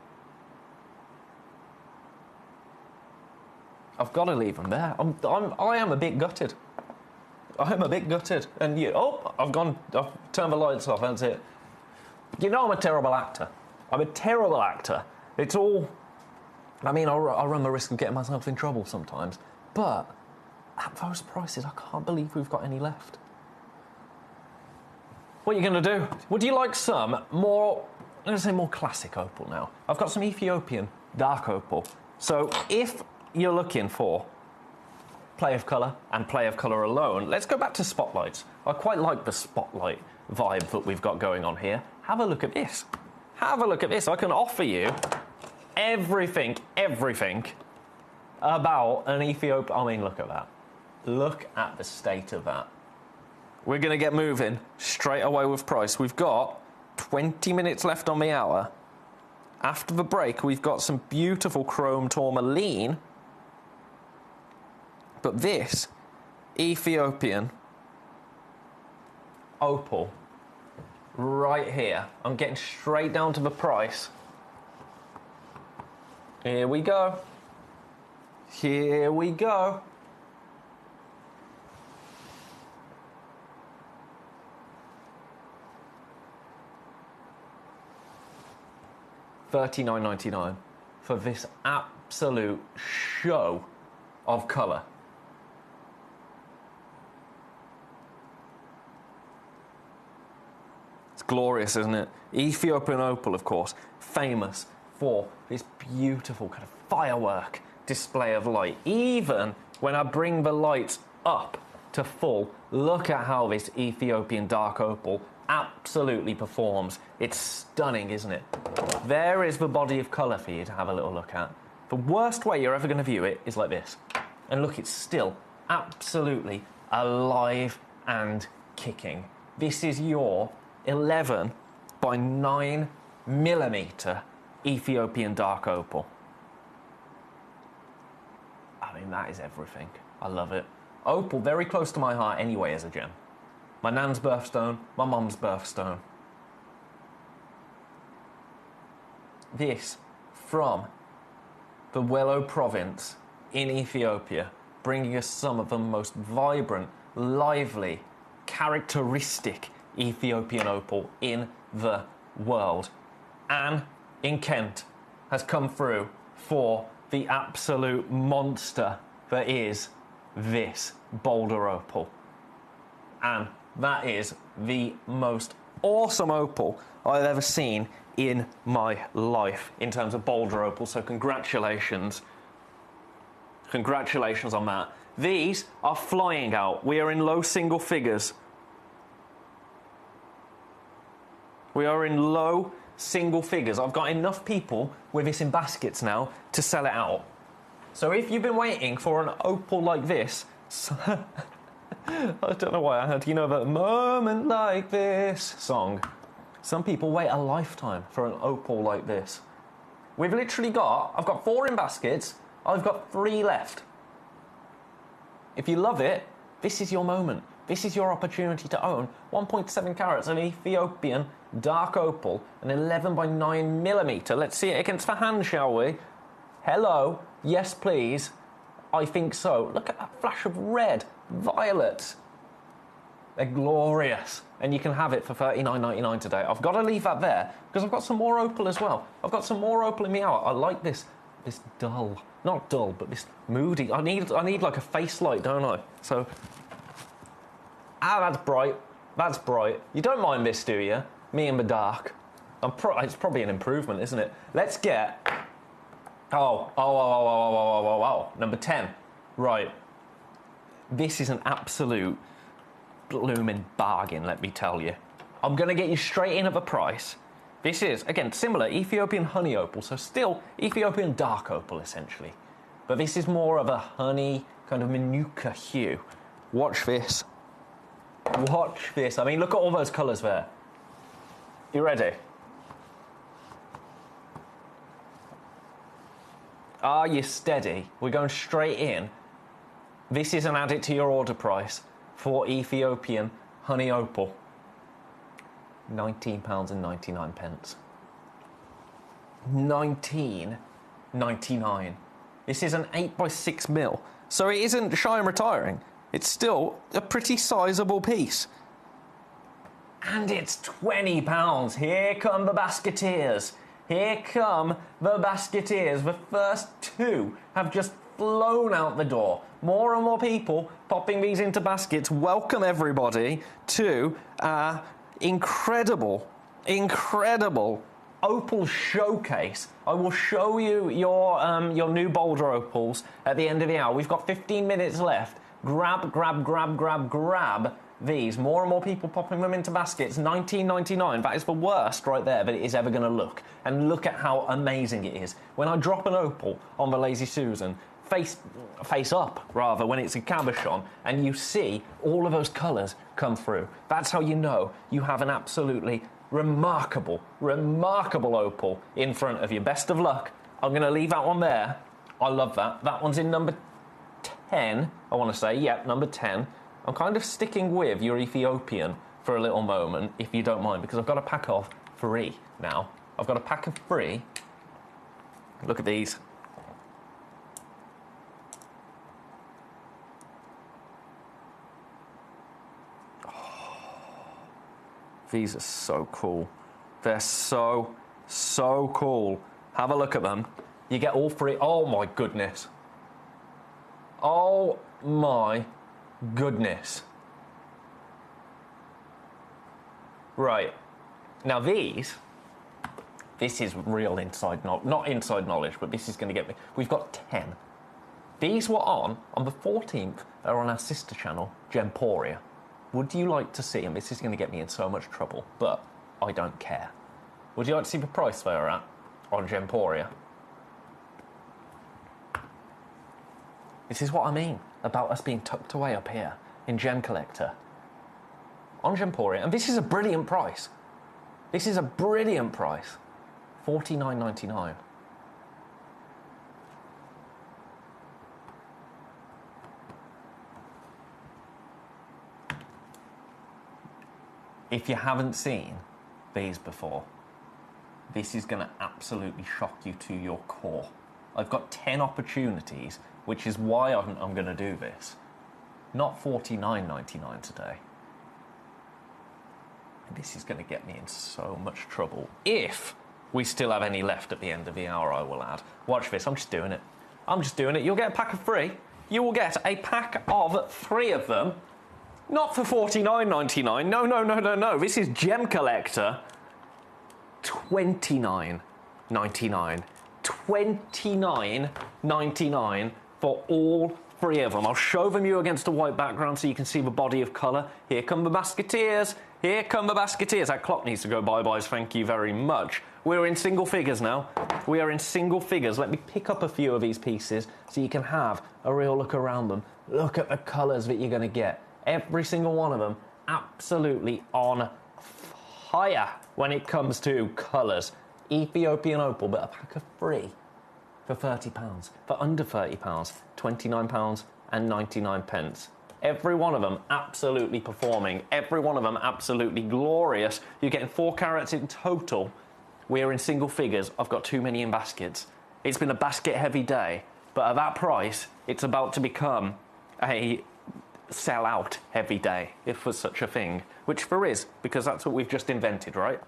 I've got to leave them there. I am a bit gutted. I am a bit gutted. And I've turned the lights off, that's it. You know I'm a terrible actor. I'm a terrible actor. It's all... I mean, I run the risk of getting myself in trouble sometimes. But at those prices, I can't believe we've got any left. What are you going to do? Would you like some more... I'm going to say more classic opal now. I've got some Ethiopian dark opal. So if you're looking for play of colour and play of colour alone, let's go back to spotlights. I quite like the spotlight vibe that we've got going on here. Have a look at this. Have a look at this. I can offer you everything about an Ethiopian... I mean, look at that. Look at the state of that. We're going to get moving straight away with price. We've got 20 minutes left on the hour. After the break, we've got some beautiful chrome tourmaline. But this Ethiopian opal right here, I'm getting straight down to the price. Here we go. Here we go. $39.99 for this absolute show of colour. It's glorious, isn't it? Ethiopian opal, of course, famous for this beautiful kind of firework display of light. Even when I bring the lights up to full, look at how this Ethiopian dark opal absolutely performs. It's stunning, isn't it? There is the body of colour for you to have a little look at. The worst way you're ever going to view it is like this. And look, it's still absolutely alive and kicking. This is your 11 by 9 millimetre Ethiopian dark opal. I mean, that is everything. I love it. Opal, very close to my heart anyway as a gem. My nan's birthstone, my mum's birthstone. This from the Wello province in Ethiopia. bringing us some of the most vibrant, lively, characteristic Ethiopian opal in the world. Anne in Kent has come through for the absolute monster that is this Boulder opal. And that is the most awesome opal I've ever seen in my life in terms of Boulder opal, so congratulations. Congratulations on that. These are flying out. We are in low single figures. We are in low single figures. I've got enough people with this in baskets now to sell it out. So if you've been waiting for an opal like this, I don't know why I had, you know, that moment like this song. Some people wait a lifetime for an opal like this. I've got 4 in baskets, I've got 3 left. If you love it, this is your moment. This is your opportunity to own 1.7 carats, an Ethiopian dark opal, an 11 by 9 millimetre. Let's see it against the hand, shall we? Hello, yes please. I think so. Look at that flash of red, violet. They're glorious. And you can have it for $39.99 today. I've got to leave that there because I've got some more opal as well. I've got some more opal in me out. I like this dull, not dull, but this moody. I need like a face light, don't I? So, that's bright. That's bright. You don't mind this, do you? Me in the dark. It's probably an improvement, isn't it? Let's get. Oh, number 10. Right. This is an absolute blooming bargain, let me tell you. I'm going to get you straight in at the price. This is, again, similar, Ethiopian honey opal, so still Ethiopian dark opal, essentially. But this is more of a honey, kind of manuka hue. Watch this. Watch this. I mean, look at all those colours there. You ready? Are you steady? We're going straight in. This is an add it to your order price for Ethiopian honey opal. £19.99. $19.99. This is an 8x6 mil, so it isn't shy and retiring. It's still a pretty sizable piece. And it's £20. Here come the basketeers. Here come the basketeers. The first 2 have just flown out the door. More and more people popping these into baskets. Welcome everybody to our incredible opal showcase. I will show you your new Boulder opals at the end of the hour. We've got 15 minutes left. Grab these. More and more people popping them into baskets. $19.99. That is the worst right there that it is ever going to look. And look at how amazing it is. When I drop an opal on the Lazy Susan, face up, rather, when it's a cabochon, and you see all of those colours come through. That's how you know you have an absolutely remarkable opal in front of you. Best of luck. I'm going to leave that one there. I love that. That one's in number 10, I want to say. Yep, number 10. I'm kind of sticking with your Ethiopian for a little moment, if you don't mind, because I've got a pack of 3 now. I've got a pack of 3. Look at these. These are so cool. They're so cool. Have a look at them. You get all 3. Oh my goodness. Oh my goodness. Right. Now this is real inside knowledge. Not inside knowledge, but this is going to get me. We've got 10. These were on the 14th, are on our sister channel, Gemporia. Would you like to see, and this is going to get me in so much trouble, but I don't care. Would you like to see the price they are at on Gemporia? This is what I mean about us being tucked away up here in Gemcollector. On Gemporia, and this is a brilliant price. This is a brilliant price. $49.99. If you haven't seen these before, this is going to absolutely shock you to your core. I've got 10 opportunities, which is why I'm going to do this. Not $49.99 today. And this is going to get me in so much trouble. If we still have any left at the end of the hour, I will add. Watch this, I'm just doing it. I'm just doing it. You'll get a pack of 3. You will get a pack of 3 of them. Not for $49.99. No, no, no, no, no. This is Gemcollector. $29.99. $29.99 for all 3 of them. I'll show them you against a white background so you can see the body of colour. Here come the basketeers. Here come the basketeers. That clock needs to go bye-byes. Thank you very much. We're in single figures now. We are in single figures. Let me pick up a few of these pieces so you can have a real look around them. Look at the colours that you're going to get. Every single one of them absolutely on fire when it comes to colours. Ethiopian opal, but a pack of 3 for £30. For under £30, £29.99. Every one of them absolutely performing. Every one of them absolutely glorious. You're getting 4 carats in total. We're in single figures. I've got too many in baskets. It's been a basket-heavy day, but at that price, it's about to become a sell-out heavy day, if there's such a thing, which there is, because that's what we've just invented, right?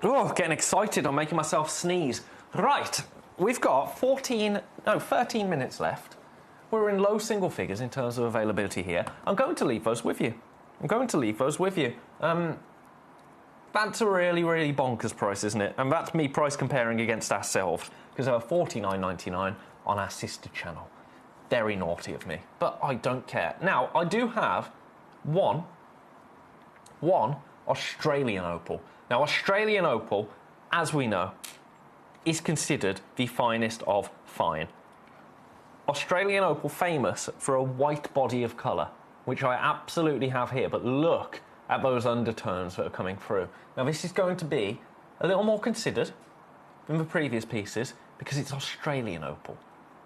Oh, getting excited. I'm making myself sneeze. Right, we've got 13 minutes left. We're in low single figures in terms of availability here. I'm going to leave those with you. That's a really, really bonkers price, isn't it? And that's me price comparing against ourselves, because they were $49.99 on our sister channel. Very naughty of me, but I don't care. Now, I do have one Australian opal. Now, Australian opal, as we know, is considered the finest of fine. Australian opal famous for a white body of colour, which I absolutely have here, but look at those undertones that are coming through. Now, this is going to be a little more considered than the previous pieces because it's Australian opal.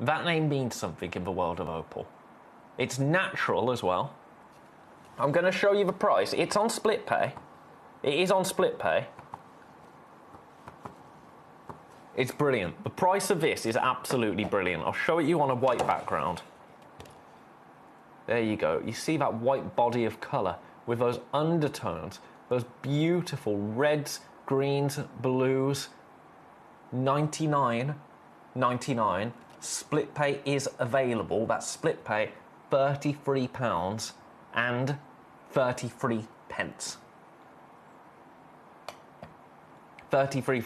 That name means something in the world of opal. It's natural as well. I'm going to show you the price. It's on split pay. It is on split pay. It's brilliant. The price of this is absolutely brilliant. I'll show it you on a white background. There you go. You see that white body of colour with those undertones, those beautiful reds, greens, blues. $99.99. Split pay is available. That's split pay, £33 and 33 pence. 33.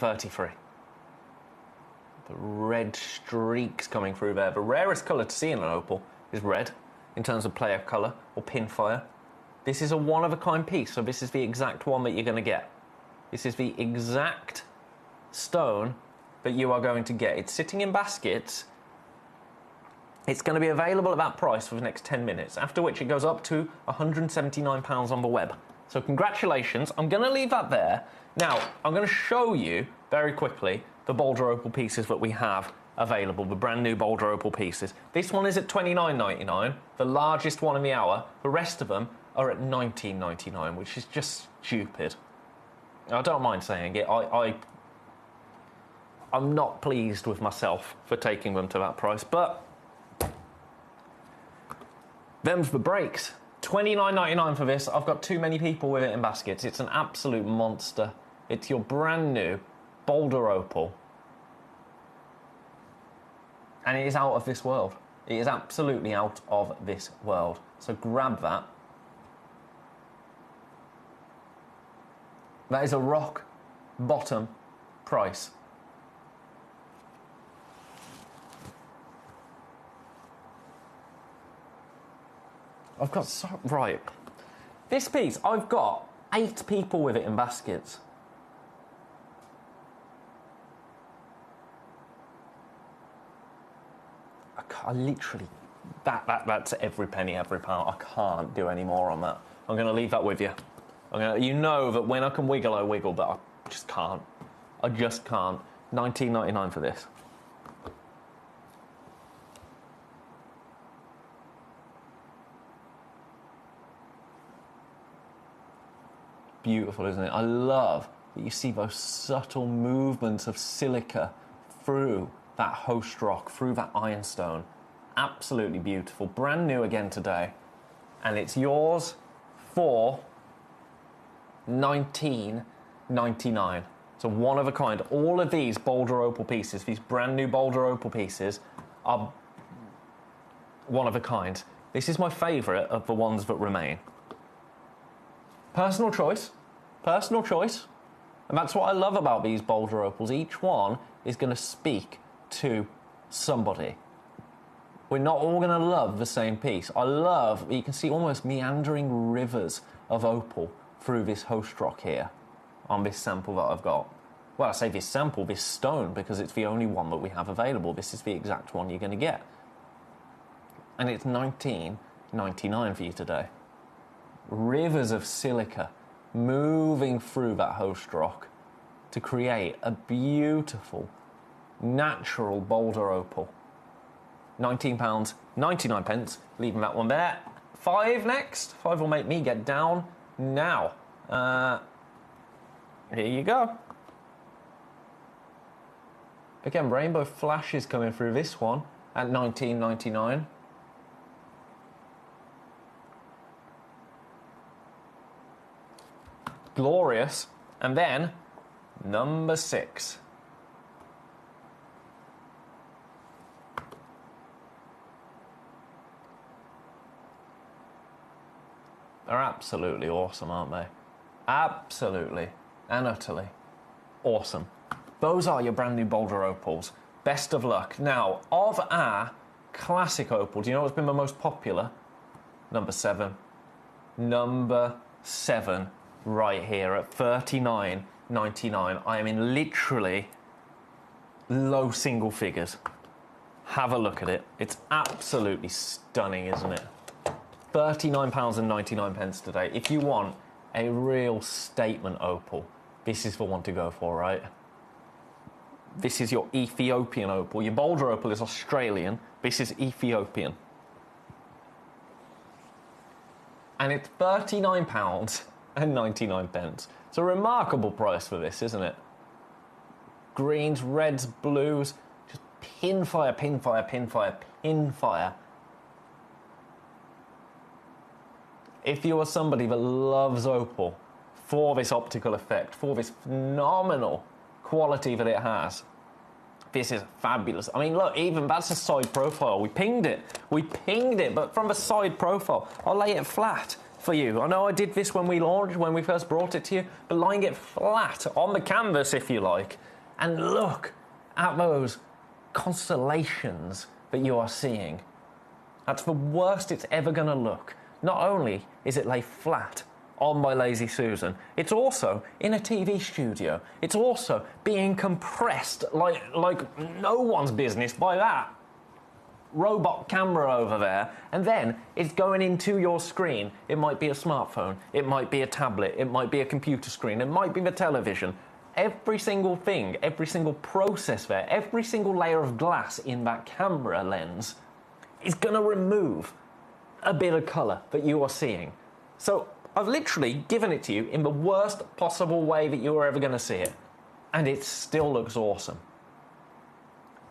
The red streaks coming through there. The rarest colour to see in an opal is red, in terms of player colour or pinfire. This is a one-of-a-kind piece, so this is the exact one that you're going to get. This is the exact stone that you are going to get. It's sitting in baskets. It's going to be available at that price for the next 10 minutes, after which it goes up to £179 on the web. So congratulations. I'm going to leave that there. Now, I'm going to show you very quickly the Boulder Opal pieces that we have available, the brand new Boulder Opal pieces. This one is at $29.99, the largest one in the hour. The rest of them are at $19.99, which is just stupid. I don't mind saying it. I'm not pleased with myself for taking them to that price, but them's the breaks. $29.99 for this. I've got too many people with it in baskets. It's an absolute monster. It's your brand new Boulder Opal. And it is out of this world. It is absolutely out of this world. So grab that. That is a rock bottom price. I've got so... Right. This piece, I've got 8 people with it in baskets. I literally... That's every penny, every pound. I can't do any more on that. I'm going to leave that with you. You know that when I can wiggle, I wiggle, but I just can't. I just can't. $19.99 for this. beautiful, isn't it? I love that you see those subtle movements of silica through that host rock, through that ironstone. Absolutely beautiful. Brand new again today. And it's yours for $19.99. So one of a kind. All of these Boulder Opal pieces, these brand new Boulder Opal pieces, are one of a kind. This is my favourite of the ones that remain. Personal choice. Personal choice. And that's what I love about these Boulder Opals. Each one is going to speak to somebody. We're not all going to love the same piece. I love, you can see almost meandering rivers of opal through this host rock here on this sample that I've got. Well, I say this sample, this stone, because it's the only one that we have available. This is the exact one you're going to get. And it's $19.99 for you today. Rivers of silica moving through that host rock to create a beautiful, natural Boulder Opal. £19.99, leaving that one there. 5 next. 5 will make me get down now. Here you go. Again, rainbow flashes coming through this one at $19.99. Glorious. And then number 6. They're absolutely awesome, aren't they? Absolutely and utterly awesome. Those are your brand new Boulder Opals. Best of luck. Now, of our classic opal, do you know what's been the most popular? Number 7. Number 7 right here at $39.99. I am in literally low single figures. Have a look at it. It's absolutely stunning, isn't it? £39.99 today. If you want a real statement opal, this is the one to go for, right? This is your Ethiopian opal. Your Boulder Opal is Australian. This is Ethiopian. And it's £39.99. It's a remarkable price for this, isn't it? Greens, reds, blues, just pinfire, pinfire, pinfire, pinfire. If you are somebody that loves opal for this optical effect, for this phenomenal quality that it has, this is fabulous. I mean, look, even that's a side profile. We pinged it, but from the side profile, I'll lay it flat for you. I know I did this when we launched, when we first brought it to you, but lying it flat on the canvas, if you like, and look at those constellations that you are seeing. That's the worst it's ever going to look. Not only is it laid flat on my Lazy Susan, it's also in a TV studio. It's also being compressed like no one's business by that robot camera over there, and then it's going into your screen. It might be a smartphone, it might be a tablet, it might be a computer screen, it might be the television. Every single thing, every single process there, every single layer of glass in that camera lens is going to remove a bit of colour that you are seeing. So I've literally given it to you in the worst possible way that you are ever going to see it. And it still looks awesome.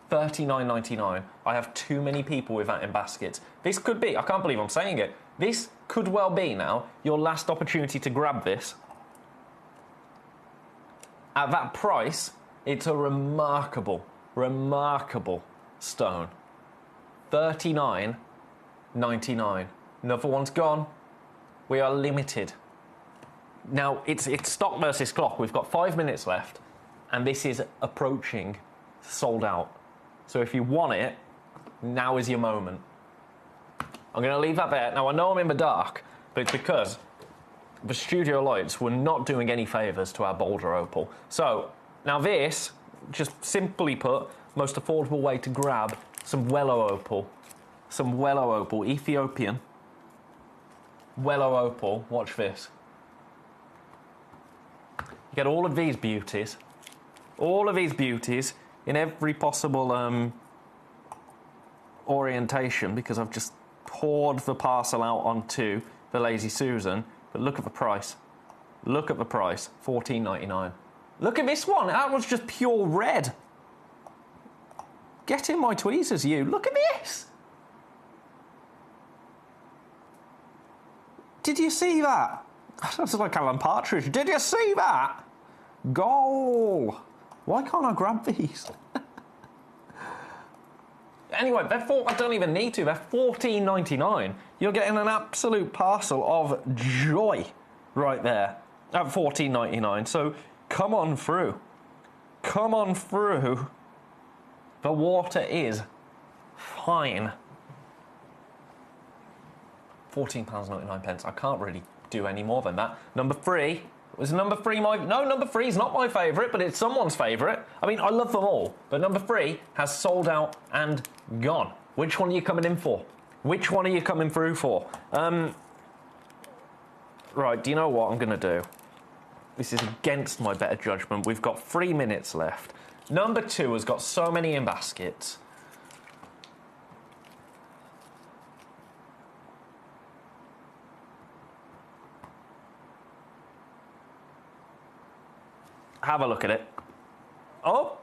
$39.99. I have too many people with that in baskets. This could be, I can't believe I'm saying it, this could well be now your last opportunity to grab this. At that price, it's a remarkable, remarkable stone. $39.99. Another one's gone. We are limited. Now, it's stock versus clock. We've got 5 minutes left, and this is approaching sold out. So if you want it, now is your moment. I'm going to leave that there. Now, I know I'm in the dark, but it's because the studio lights were not doing any favours to our Boulder Opal. So, now this, just simply put, most affordable way to grab some Wellow Opal. Some Wellow Opal, Ethiopian Wellow Opal. Watch this. You get all of these beauties in every possible orientation, because I've just poured the parcel out onto the Lazy Susan. But look at the price. Look at the price, $14.99. Look at this one, that was just pure red. Get in my tweezers, you. Look at this. Did you see that? That's like Alan Partridge. Did you see that? Goal. Why can't I grab these? Anyway, I don't even need to. They're $14.99. You're getting an absolute parcel of joy right there at $14.99. So come on through. Come on through. The water is fine. £14.99. I can't really do any more than that. Number 3. Was number 3 my... No, number 3 is not my favourite, but it's someone's favourite. I mean, I love them all. But number 3 has sold out and gone. Which one are you coming in for? Which one are you coming through for? Right, do you know what I'm going to do? This is against my better judgment. We've got 3 minutes left. Number 2 has got so many in baskets. Have a look at it. Oh!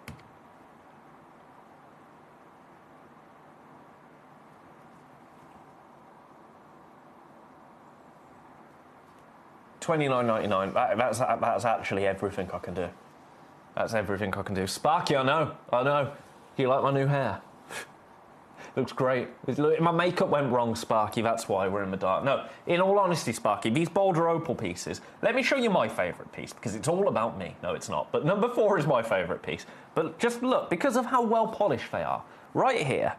$29.99. That's actually everything I can do. That's everything I can do. Sparky, I know. Do you like my new hair? Looks great. My makeup went wrong, Sparky, that's why we're in the dark. No, in all honesty, Sparky, these Boulder Opal pieces, let me show you my favourite piece, because it's all about me. No, it's not. But number 4 is my favourite piece. But just look, because of how well polished they are, right here,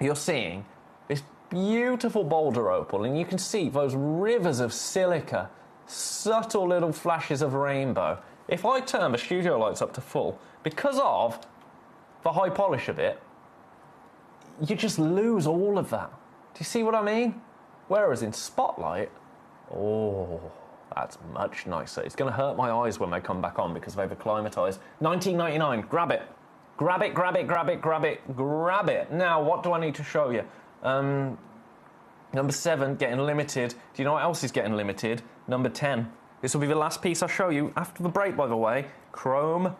you're seeing this beautiful Boulder Opal, and you can see those rivers of silica, subtle little flashes of rainbow. If I turn the studio lights up to full, because of the high polish of it, you just lose all of that. Do you see what I mean? Whereas in Spotlight, oh, that's much nicer. It's going to hurt my eyes when they come back on because they've acclimatized. $19.99, grab it. Grab it, grab it, grab it, grab it, grab it. Now, what do I need to show you? Number 7, getting limited. Do you know what else is getting limited? Number 10. This will be the last piece I show you after the break, by the way. Chrome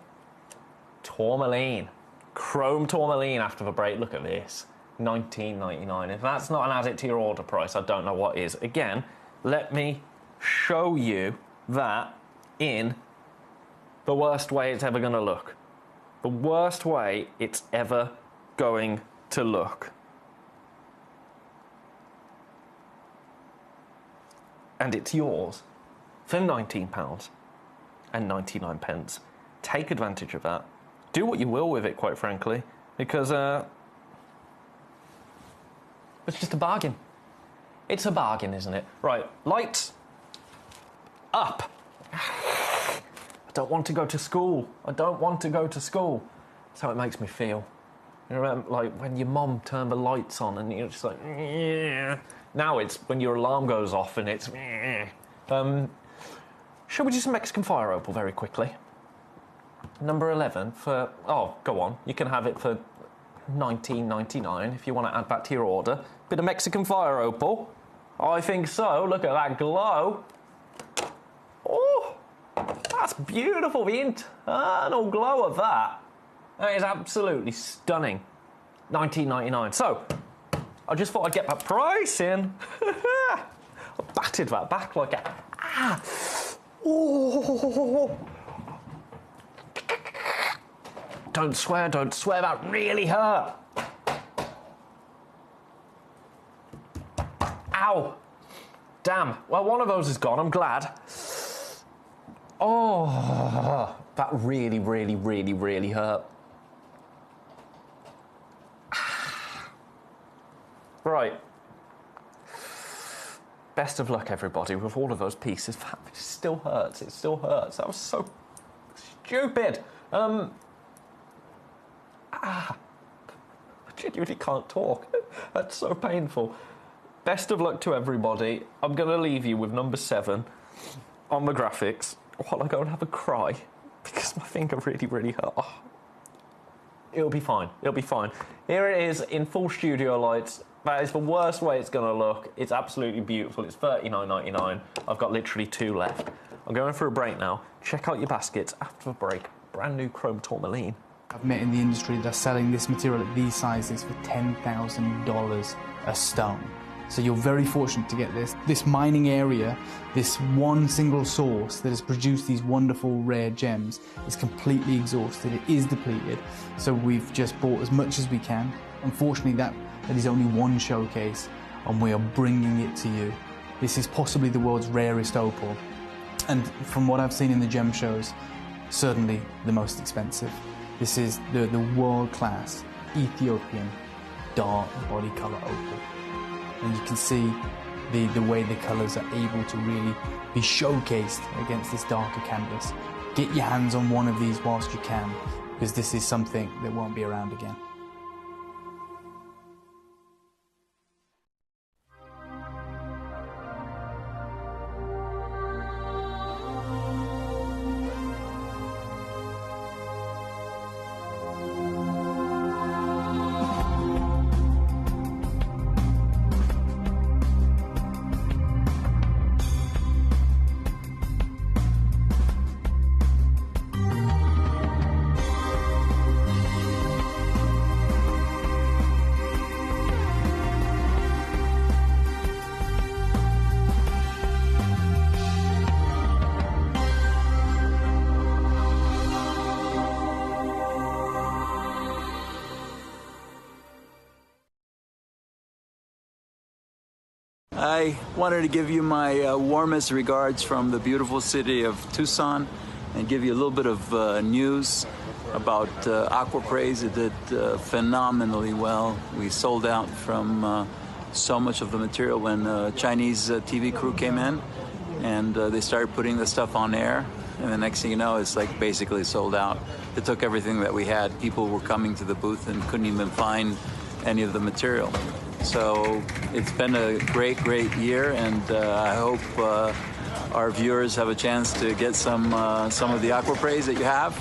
Tourmaline. Chrome Tourmaline after the break. Look at this. $19.99. If that's not an add it to your order price, I don't know what is. Again, let me show you that in the worst way it's ever going to look. The worst way it's ever going to look. And it's yours for £19.99. Take advantage of that. Do what you will with it, quite frankly, because it's just a bargain. It's a bargain, isn't it? Right, lights up. I don't want to go to school. I don't want to go to school. That's how it makes me feel. You remember, like, when your mom turned the lights on and you're just like, yeah. Now it's when your alarm goes off and it's, shall we do some Mexican Fire Opal very quickly? Number 11 for, oh, go on. You can have it for $19.99 if you want to add that to your order. Bit of Mexican Fire Opal. I think so. Look at that glow. Oh, that's beautiful. The internal glow of that. That is absolutely stunning. $19.99. So, I just thought I'd get that price in. I batted that back like a... Ah! Oh! Don't swear, that really hurt. Ow. Damn. Well, one of those is gone, I'm glad. Oh, that really, really, really, really hurt. Right. Best of luck, everybody, with all of those pieces. That still hurts, it still hurts. That was so stupid. I genuinely can't talk. That's so painful. Best of luck to everybody. I'm going to leave you with number 7 on the graphics while I go and have a cry because my finger really, really hurt. Oh. It'll be fine. It'll be fine. Here it is in full studio lights. That is the worst way it's going to look. It's absolutely beautiful. It's $39.99. I've got literally 2 left. I'm going for a break now. Check out your baskets after the break. Brand new chrome tourmaline. I've met in the industry that are selling this material at these sizes for $10,000 a stone. So you're very fortunate to get this. This mining area, this one single source that has produced these wonderful rare gems is completely exhausted. It is depleted. So we've just bought as much as we can. Unfortunately, that is only one showcase, and we are bringing it to you. This is possibly the world's rarest opal. And from what I've seen in the gem shows, certainly the most expensive. This is the world-class Ethiopian dark body color opal. And you can see the way the colours are able to really be showcased against this darker canvas. Get your hands on one of these whilst you can, because this is something that won't be around again. I wanted to give you my warmest regards from the beautiful city of Tucson and give you a little bit of news about Aquapraise. It did phenomenally well. We sold out from so much of the material when Chinese TV crew came in and they started putting the stuff on air. And the next thing you know, it's like basically sold out. They took everything that we had. People were coming to the booth and couldn't even find any of the material. So it's been a great, great year, and I hope our viewers have a chance to get some of the Aquapraise that you have.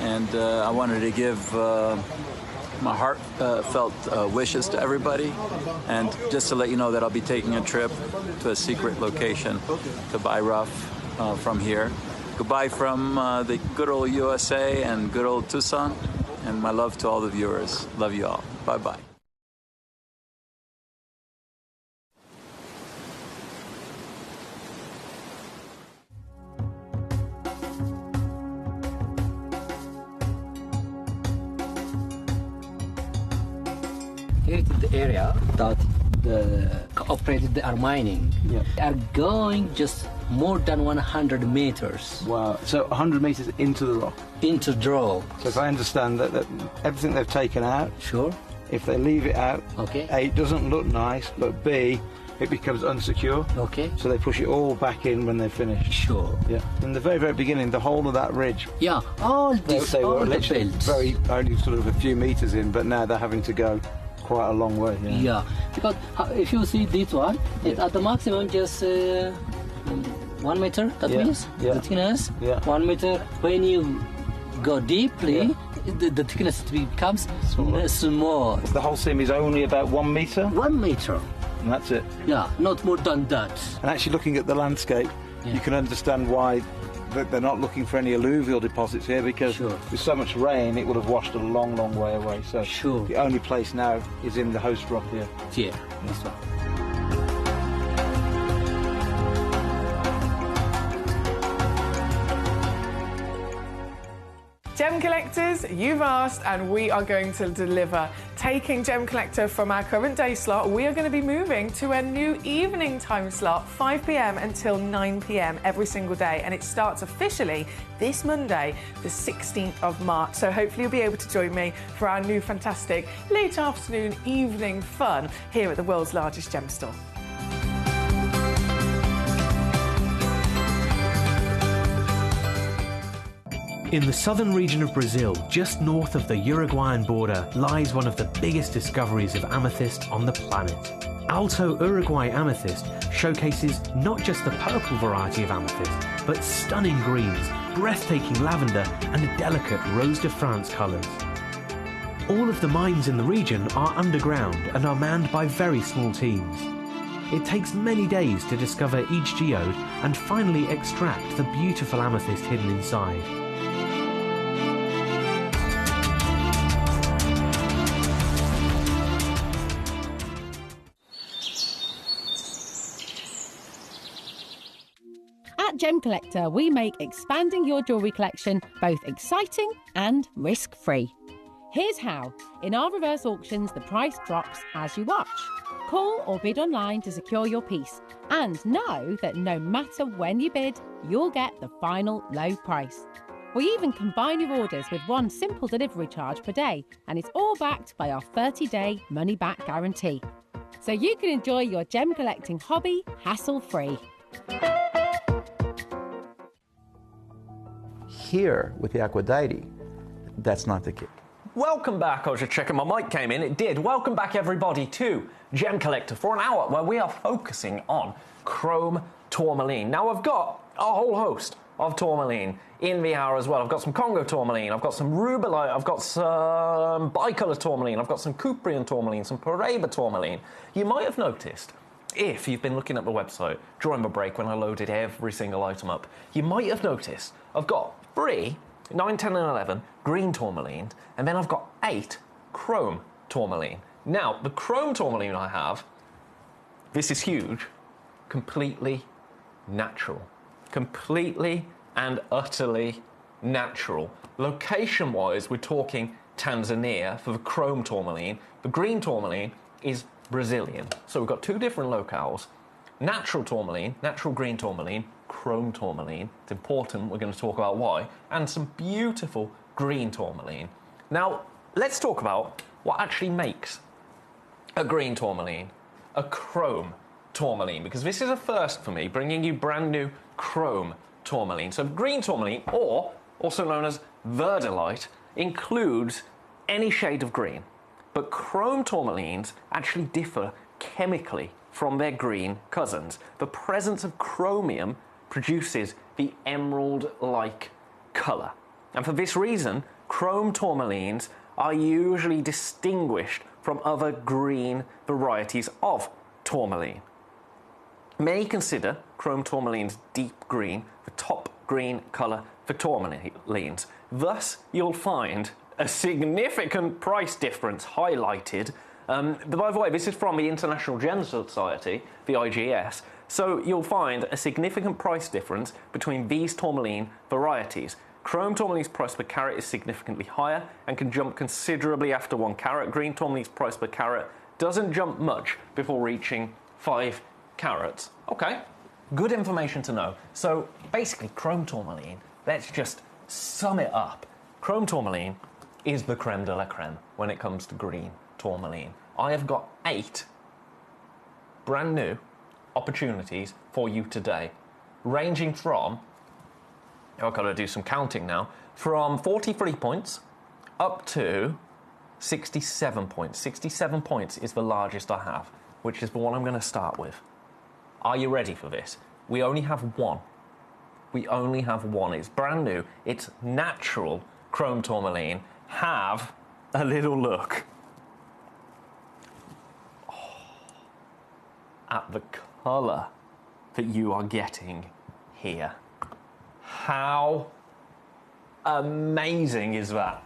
And I wanted to give my heartfelt wishes to everybody, and just to let you know that I'll be taking a trip to a secret location to buy rough from here. Goodbye from the good old USA and good old Tucson, and my love to all the viewers. Love you all. Bye-bye. Here is the area that the operators that are mining are going just more than 100 meters. Wow, so 100 meters into the rock? Into the rock. So if I understand that everything they've taken out, sure. If they leave it out, okay. A, it doesn't look nice, but B, it becomes unsecure. Okay. So they push it all back in when they're finished. Sure. Yeah. In the very, very beginning, the whole of that ridge. Yeah, all this, they all were the literally belts. only sort of a few meters in, but now they're having to go quite a long way. Yeah, because if you see this one, it's at the maximum just 1 meter, that means the thickness, 1 meter. When you go deeply, the thickness becomes small. The whole seam is only about 1 meter? 1 meter. And that's it? Yeah, not more than that. And actually looking at the landscape, you can understand why they're not looking for any alluvial deposits here, because with so much rain it would have washed a long, long way away. So the only place now is in the host rock here. Yeah, this one. Gem collectors, you've asked and we are going to deliver. Taking Gem Collector from our current day slot, we are going to be moving to a new evening time slot, 5 p.m. until 9 p.m. every single day, and it starts officially this Monday, the 16th of March. So hopefully you'll be able to join me for our new fantastic late afternoon evening fun here at the world's largest gem store. In the southern region of Brazil, just north of the Uruguayan border, lies one of the biggest discoveries of amethyst on the planet. Alto Uruguay Amethyst showcases not just the purple variety of amethyst, but stunning greens, breathtaking lavender, and delicate Rose de France colours. All of the mines in the region are underground and are manned by very small teams. It takes many days to discover each geode and finally extract the beautiful amethyst hidden inside. At Gemcollector, we make expanding your jewellery collection both exciting and risk-free. Here's how. In our reverse auctions, the price drops as you watch. Call or bid online to secure your piece, and know that no matter when you bid, you'll get the final low price. We even combine your orders with one simple delivery charge per day, and it's all backed by our 30-day money-back guarantee. So you can enjoy your gem collecting hobby hassle-free. Here, with the Aquadite, that's not the case. Welcome back. I was just checking my mic came in. It did. Welcome back, everybody, to Gemcollector for an hour where we are focusing on chrome tourmaline. Now, I've got a whole host of tourmaline in the hour as well. I've got some Congo tourmaline, I've got some rubellite, I've got some bicolor tourmaline, I've got some Cuprian tourmaline, some Paraiba tourmaline. You might have noticed, if you've been looking at the website during the break when I loaded every single item up, you might have noticed I've got 3 9, 10 and 11 green tourmaline, and then I've got 8 chrome tourmaline. Now, the chrome tourmaline I have, this is huge, completely natural. Completely and utterly natural. Location-wise, we're talking Tanzania for the chrome tourmaline. The green tourmaline is Brazilian. So we've got 2 different locales. Natural tourmaline, natural green tourmaline, chrome tourmaline. It's important, we're going to talk about why. And some beautiful green tourmaline. Now, let's talk about what actually makes a green tourmaline a chrome tourmaline, because this is a first for me, bringing you brand new chrome tourmaline. So green tourmaline, or also known as verdilite, includes any shade of green. But chrome tourmalines actually differ chemically from their green cousins. The presence of chromium produces the emerald-like colour. And for this reason, chrome tourmalines are usually distinguished from other green varieties of tourmaline. Many consider chrome tourmaline's deep green the top green colour for tourmalines. Thus, you'll find a significant price difference highlighted. By the way, this is from the International Gem Society, the IGS, so you'll find a significant price difference between these tourmaline varieties. Chrome tourmaline's price per carat is significantly higher and can jump considerably after 1 carat. Green tourmaline's price per carat doesn't jump much before reaching 5 carats. Okay, good information to know. So basically, chrome tourmaline, let's just sum it up. Chrome tourmaline is the creme de la creme when it comes to green tourmaline. I have got 8 brand new opportunities for you today, ranging from, I've got to do some counting now, from 43 points up to 67 points. 67 points is the largest I have, which is the one I'm going to start with. Are you ready for this? We only have one. We only have one. It's brand new. It's natural chrome tourmaline. Have a little look at the colour that you are getting here. How amazing is that?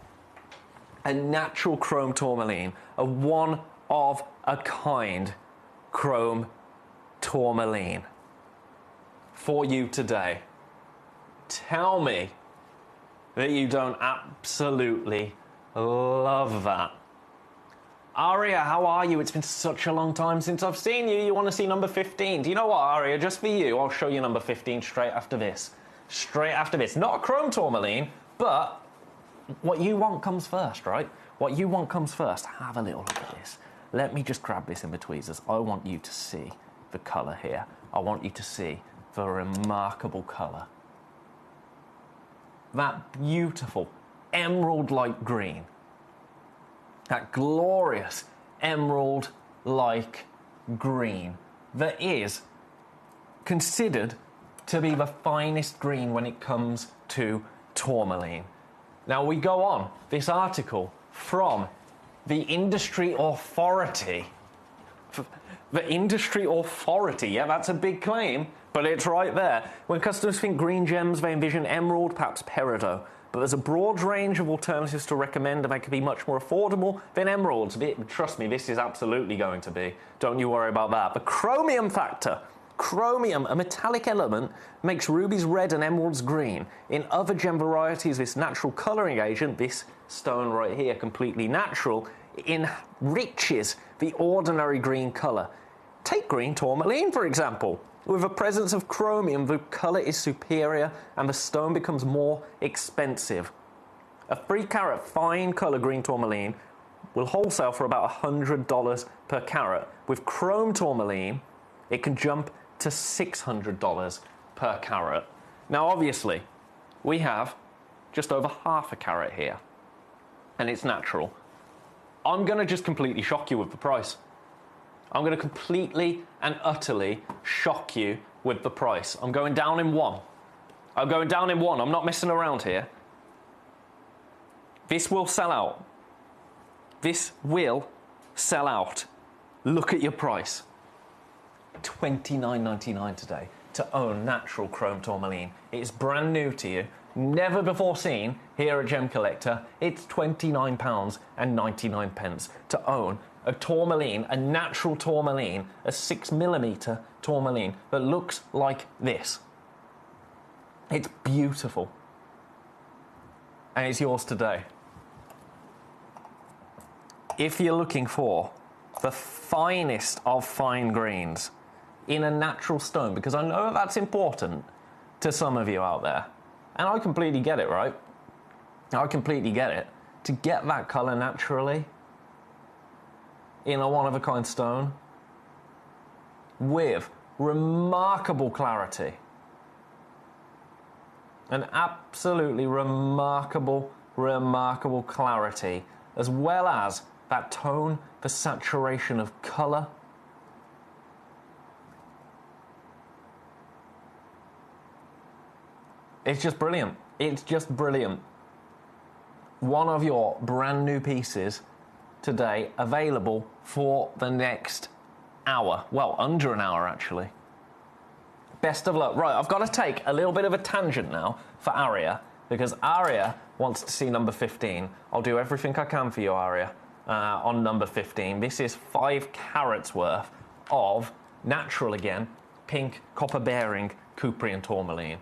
A natural chrome tourmaline, a one-of-a-kind chrome tourmaline for you today. Tell me that you don't absolutely love that. Aria, how are you? It's been such a long time since I've seen you. You want to see number 15? Do you know what, Aria? Just for you, I'll show you number 15 straight after this. Straight after this. Not a chrome tourmaline, but what you want comes first, right? What you want comes first. Have a little look at this. Let me just grab this in the tweezers. I want you to see the colour here. I want you to see the remarkable colour. That beautiful emerald-like green. That glorious emerald-like green that is considered to be the finest green when it comes to tourmaline. Now we go on this article from the industry authority The industry authority, yeah, that's a big claim, but it's right there. When customers think green gems, they envision emerald, perhaps peridot. But there's a broad range of alternatives to recommend, and they can be much more affordable than emeralds. Trust me, this is absolutely going to be. Don't you worry about that. The chromium factor. Chromium, a metallic element, makes rubies red and emeralds green. In other gem varieties, this natural colouring agent, this stone right here, completely natural, enriches the ordinary green colour. Take green tourmaline, for example. With the presence of chromium, the colour is superior and the stone becomes more expensive. A 3-carat fine colour green tourmaline will wholesale for about $100 per carat. With chrome tourmaline, it can jump to $600 per carat. Now, obviously, we have just over half a carat here, and it's natural. I'm going to just completely shock you with the price. I'm going to completely and utterly shock you with the price. I'm going down in one. I'm going down in one. I'm not messing around here. This will sell out. This will sell out. Look at your price. $29.99 today to own natural chrome tourmaline. It is brand new to you. Never before seen here at Gem Collector. It's £29.99 to own a tourmaline, a natural tourmaline, a 6mm tourmaline that looks like this. It's beautiful. And it's yours today. If you're looking for the finest of fine greens in a natural stone, because I know that's important to some of you out there, and I completely get it, right? I completely get it. To get that colour naturally in a one-of-a-kind stone with remarkable clarity, an absolutely remarkable clarity, as well as that tone, the saturation of colour. It's just brilliant. It's just brilliant. One of your brand new pieces today, available for the next hour. Well, under an hour, actually. Best of luck. Right, I've got to take a little bit of a tangent now for Aria, because Aria wants to see number 15. I'll do everything I can for you, Aria, on number 15. This is 5 carats worth of natural, again, pink, copper-bearing Cuprian tourmaline.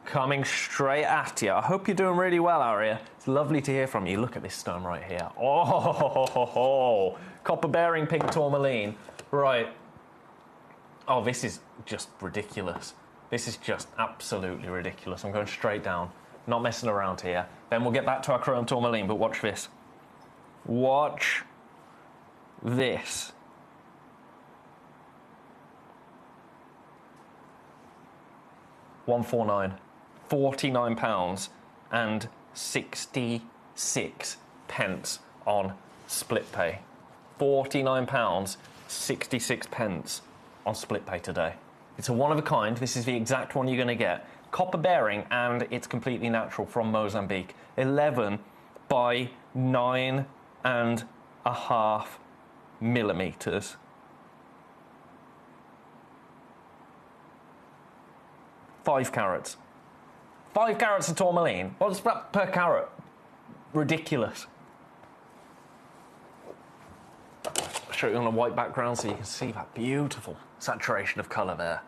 Coming straight at you. I hope you're doing really well, Aria. It's lovely to hear from you. Look at this stone right here. Oh, copper-bearing pink tourmaline. Right. Oh, this is just ridiculous. This is just absolutely ridiculous. I'm going straight down. Not messing around here. Then we'll get back to our chrome tourmaline, but watch this. Watch this. £149. £49 and 66 pence on split pay. £49, 66 pence on split pay today. It's a one of a kind. This is the exact one you're going to get. Copper bearing, and it's completely natural from Mozambique. 11 by 9.5 millimeters. 5 carats. 5 carats of tourmaline. What's that per carat? Ridiculous. I'll show you on a white background so you can see that beautiful saturation of colour there.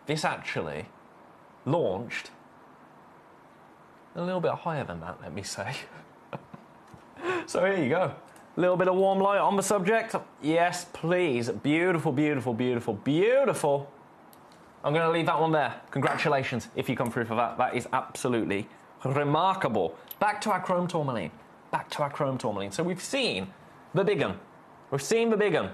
This actually launched a little bit higher than that, let me say. So here you go. A little bit of warm light on the subject. Yes, please. Beautiful, beautiful, beautiful, beautiful. I'm going to leave that one there. Congratulations if you come through for that. That is absolutely remarkable. Back to our chrome tourmaline. Back to our chrome tourmaline. So we've seen the big one. We've seen the big one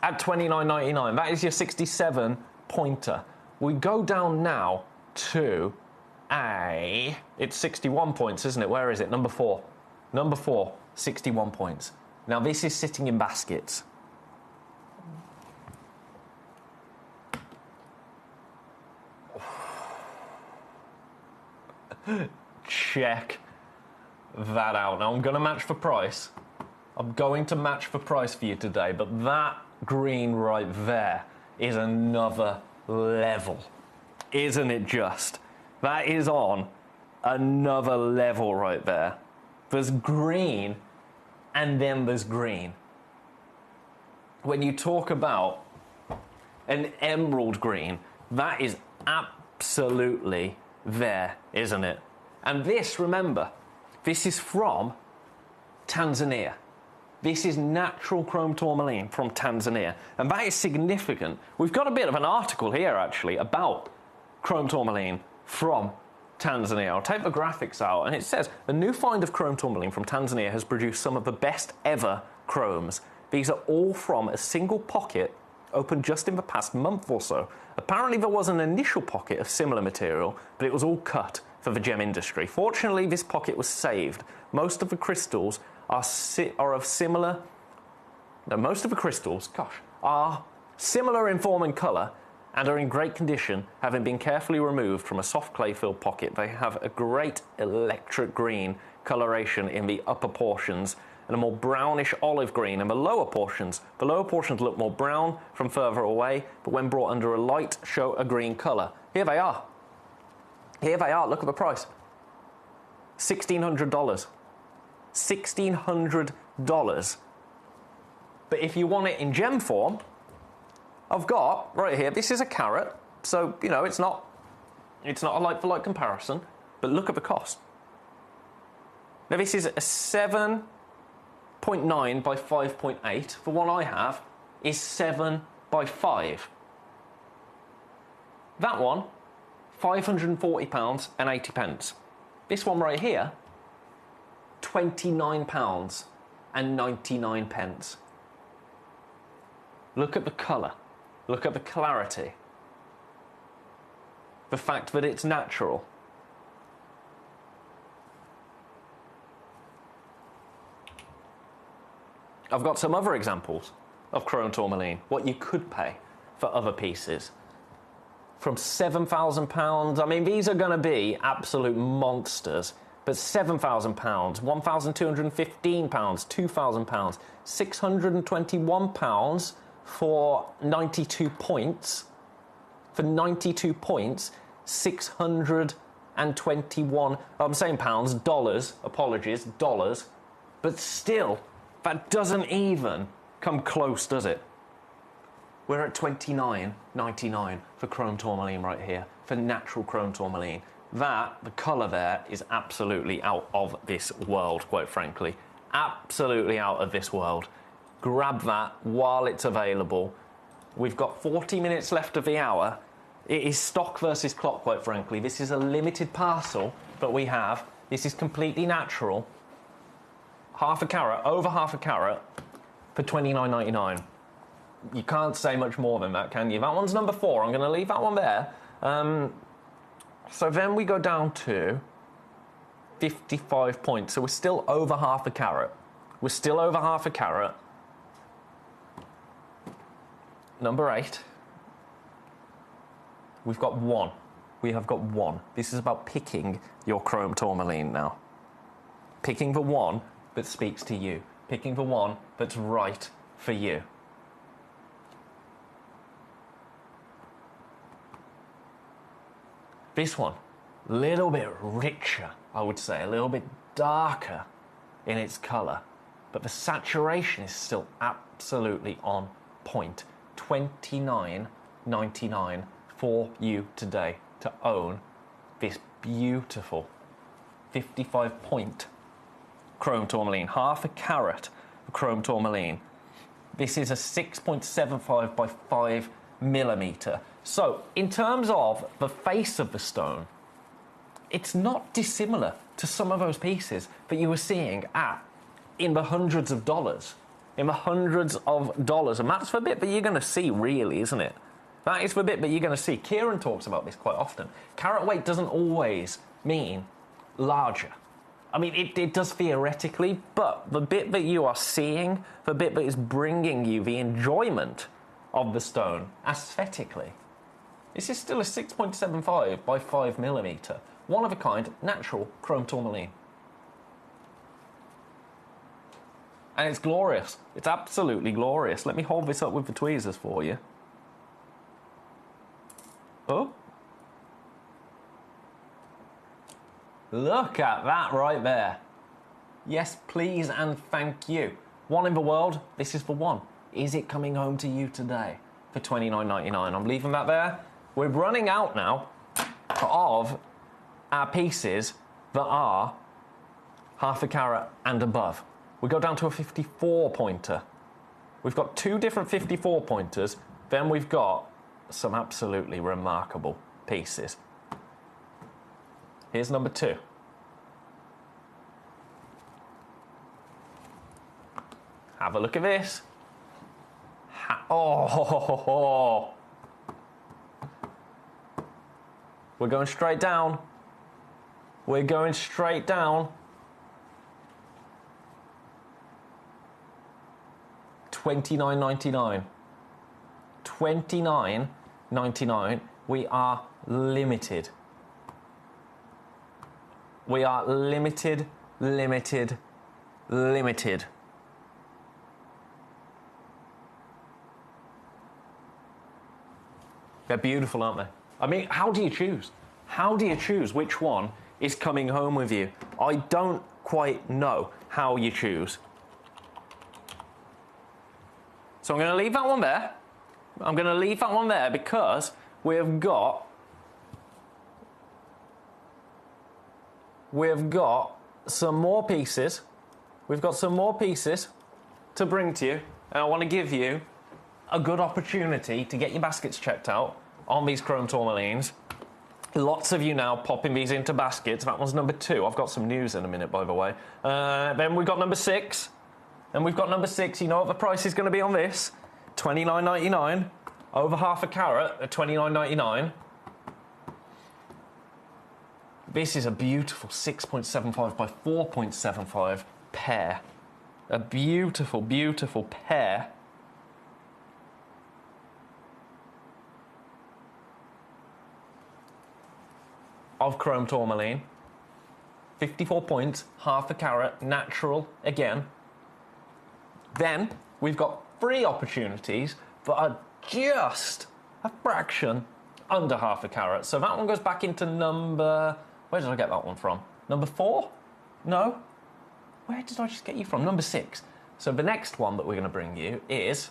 at $29.99. That is your 67 pointer. We go down now to it's 61 points, isn't it? Where is it? Number 4. Number 4, 61 points. Now this is sitting in baskets. Check that out. Now I'm going to match for price. I'm going to match for price for you today, but that green right there is another level. Isn't it just? That is on another level right there. There's green and then there's green. When you talk about an emerald green, that is absolutely there, isn't it? And this, remember, this is from Tanzania. This is natural chrome tourmaline from Tanzania. And that is significant. We've got a bit of an article here, actually, about chrome tourmaline from Tanzania. I'll take the graphics out, and it says, a new find of chrome tourmaline from Tanzania has produced some of the best ever chromes. These are all from a single pocket opened just in the past month or so. Apparently there was an initial pocket of similar material, but it was all cut for the gem industry. Fortunately, this pocket was saved. Most of the crystals are similar in form and colour and are in great condition, having been carefully removed from a soft clay-filled pocket. They have a great electric green coloration in the upper portions and a more brownish olive green in the lower portions. The lower portions look more brown from further away, but when brought under a light, show a green colour. Here they are. Here they are. Look at the price. $1,600. $1,600. But if you want it in gem form, I've got right here, this is a carat, so you know it's not a like-for-like comparison, but look at the cost. Now this is a 7.9 by 5.8. The one I have is 7 by 5. That one, £540 and 80 pence. This one right here, £29 and 99 pence. Look at the colour. Look at the clarity. The fact that it's natural. I've got some other examples of chrome tourmaline, what you could pay for other pieces. From £7,000, I mean, these are going to be absolute monsters, but £7,000, £1,215, £2,000, £621 for 92 points. For 92 points, 621, I'm saying pounds, dollars, apologies, dollars, but still, that doesn't even come close, does it? We're at $29.99 for chrome tourmaline right here, for natural chrome tourmaline. That, the colour there, is absolutely out of this world, quite frankly. Absolutely out of this world. Grab that while it's available. We've got 40 minutes left of the hour. It is stock versus clock, quite frankly. This is a limited parcel that we have. This is completely natural. Half a carat, over half a carat, for $29.99. You can't say much more than that, can you? That one's number 4. I'm going to leave that one there. So then we go down to 55 points. So we're still over half a carat. We're still over half a carat. Number 8. We've got 1. We have got 1. This is about picking your chrome tourmaline now. Picking the one that speaks to you. Picking the one that's right for you. This one, a little bit richer, I would say, a little bit darker in its colour, but the saturation is still absolutely on point. $29.99 for you today to own this beautiful 55-point chrome tourmaline, half a carat of chrome tourmaline. This is a 6.75 by 5 millimetre. So, in terms of the face of the stone, it's not dissimilar to some of those pieces that you were seeing in the hundreds of dollars. In the hundreds of dollars. And that's the bit that you're going to see, really, isn't it? That is the bit that you're going to see. Kieran talks about this quite often. Carat weight doesn't always mean larger. I mean, it does theoretically, but the bit that you are seeing, the bit that is bringing you the enjoyment of the stone aesthetically, this is still a 6.75 by 5 millimetre. One of a kind, natural chrome tourmaline. And it's glorious. It's absolutely glorious. Let me hold this up with the tweezers for you. Oh. Look at that right there. Yes, please and thank you. One in the world, this is for one. Is it coming home to you today for $29.99? I'm leaving that there. We're running out now of our pieces that are half a carat and above. We go down to a 54 pointer. We've got 2 different 54 pointers, then we've got some absolutely remarkable pieces. Here's number 2. Have a look at this. Oh, we're going straight down. We're going straight down. $29.99. $29.99. We are limited. We are limited, limited, limited. They're beautiful, aren't they? I mean, how do you choose? How do you choose which one is coming home with you? I don't quite know how you choose. So I'm going to leave that one there. I'm going to leave that one there because we've got some more pieces. We've got some more pieces to bring to you, and I want to give you a good opportunity to get your baskets checked out on these chrome tourmalines. Lots of you now popping these into baskets. That one's number 2. I've got some news in a minute, by the way. Then we've got number 6. And we've got number 6. You know what the price is going to be on this? $29.99. Over half a carat at $29.99. This is a beautiful 6.75 by 4.75 pair. A beautiful, beautiful pair. Of chrome tourmaline. 54 points, half a carat, natural again. Then we've got 3 opportunities that are just a fraction under half a carat. So that one goes back into number... Where did I get that one from? Number 4? No. Where did I just get you from? Number 6. So the next one that we're going to bring you is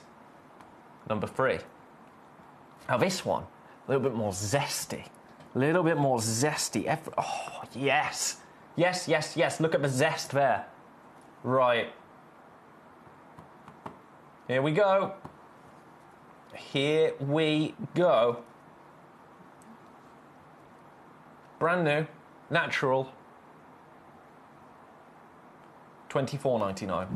number 3. Now this one, a little bit more zesty. A little bit more zesty. Oh, yes. Yes, yes, yes. Look at the zest there. Right. Here we go. Here we go. Brand new, natural. $24.99.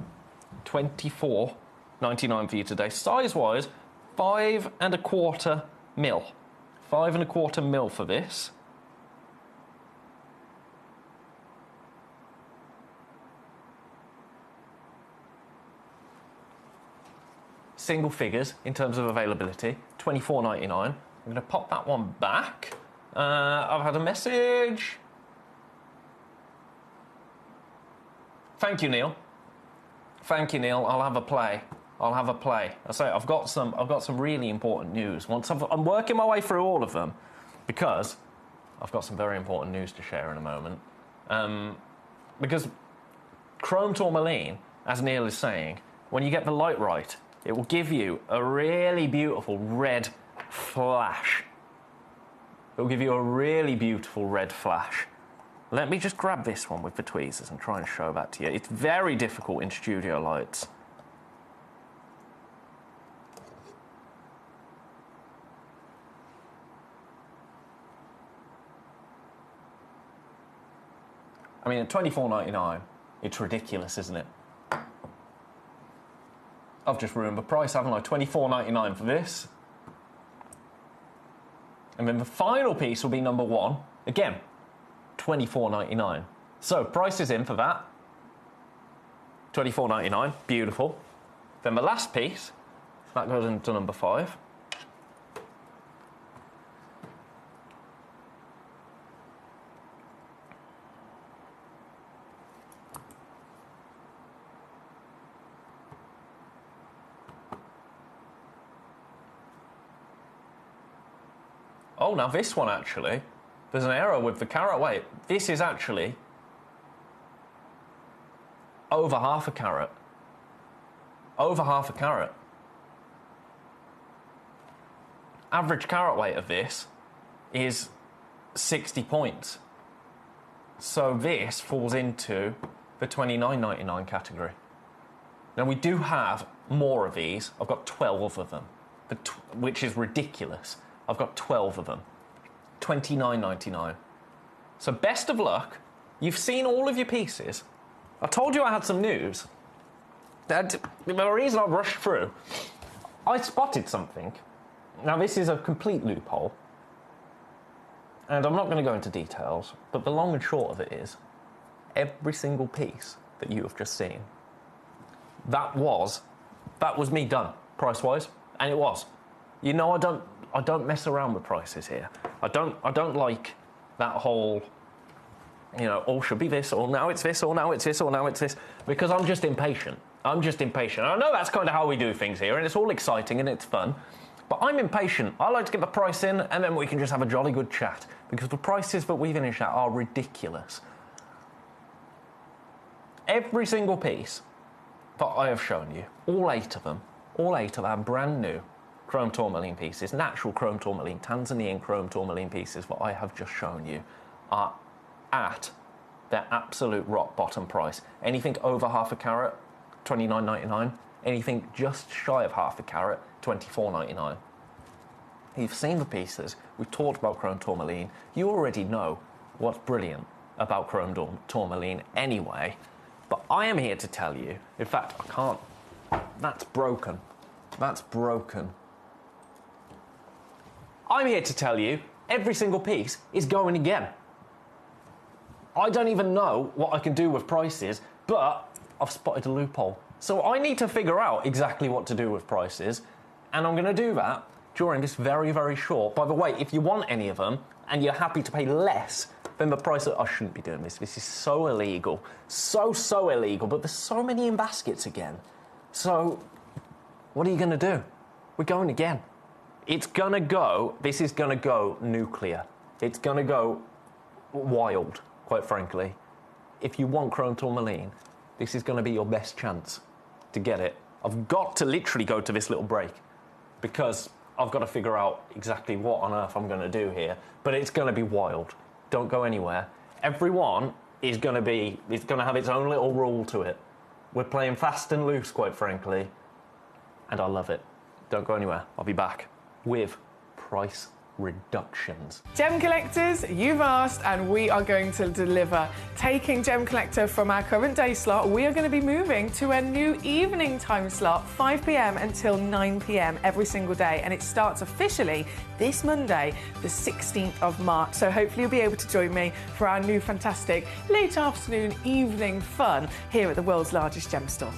$24.99 for you today. Size-wise, 5 1/4 mil. 5 1/4 mil for this. Single figures in terms of availability, $24.99. I'm going to pop that one back. I've had a message. Thank you, Neil. Thank you, Neil. I'll have a play. I'll have a play. I say I've got some really important news. I'm working my way through all of them because I've got some very important news to share in a moment. Because chrome tourmaline, as Neil is saying, when you get the light right, it will give you a really beautiful red flash. It will give you a really beautiful red flash. Let me just grab this one with the tweezers and try and show that to you. It's very difficult in studio lights. I mean, at $24.99, it's ridiculous, isn't it? I've just ruined the price, haven't I? $24.99 for this. And then the final piece will be number 1. Again, $24.99. So, price is in for that. $24.99, beautiful. Then the last piece, that goes into number 5. Oh, now this one actually, there's an error with the carat weight. This is actually over half a carat. Over half a carat. Average carat weight of this is 60 points. So this falls into the $29.99 category. Now we do have more of these. I've got 12 of them, which is ridiculous. I've got 12 of them. $29.99. So best of luck. You've seen all of your pieces. I told you I had some news. The reason I rushed through, I spotted something. Now this is a complete loophole. And I'm not going to go into details, but the long and short of it is, every single piece that you have just seen, that was me done, price-wise, and it was. You know, I don't mess around with prices here. I don't like that whole, you know, oh, should be this, or now it's this, or now it's this, or now it's this, because I'm just impatient. I'm just impatient. I know that's kind of how we do things here, and it's all exciting and it's fun, but I'm impatient. I like to get the price in, and then we can just have a jolly good chat, because the prices that we finish at are ridiculous. Every single piece that I have shown you, all 8 of them are brand new chrome tourmaline pieces, natural chrome tourmaline, Tanzanian chrome tourmaline pieces that I have just shown you are at their absolute rock bottom price. Anything over half a carat, $29.99. Anything just shy of half a carat, $24.99. You've seen the pieces. We've talked about chrome tourmaline. You already know what's brilliant about chrome tourmaline anyway. But I am here to tell you, in fact, I can't. That's broken. That's broken. I'm here to tell you, every single piece is going again. I don't even know what I can do with prices, but I've spotted a loophole. So I need to figure out exactly what to do with prices, and I'm going to do that during this very, very short. By the way, if you want any of them, and you're happy to pay less than the price I shouldn't be doing this. This is so illegal. So illegal, but there's so many in baskets again. So, what are you going to do? We're going again. It's going to go, this is going to go nuclear. It's going to go wild, quite frankly. If you want chrome tourmaline, this is going to be your best chance to get it. I've got to literally go to this little break because I've got to figure out exactly what on earth I'm going to do here, but it's going to be wild. Don't go anywhere. Everyone is going to have its own little rule to it. We're playing fast and loose, quite frankly, and I love it. Don't go anywhere. I'll be back with price reductions. Gem collectors, you've asked and we are going to deliver. Taking Gem Collector from our current day slot, we are going to be moving to a new evening time slot, 5 p.m. until 9 p.m. every single day, and it starts officially this Monday, the 16th of March. So hopefully you'll be able to join me for our new fantastic late afternoon evening fun here at the world's largest gem store.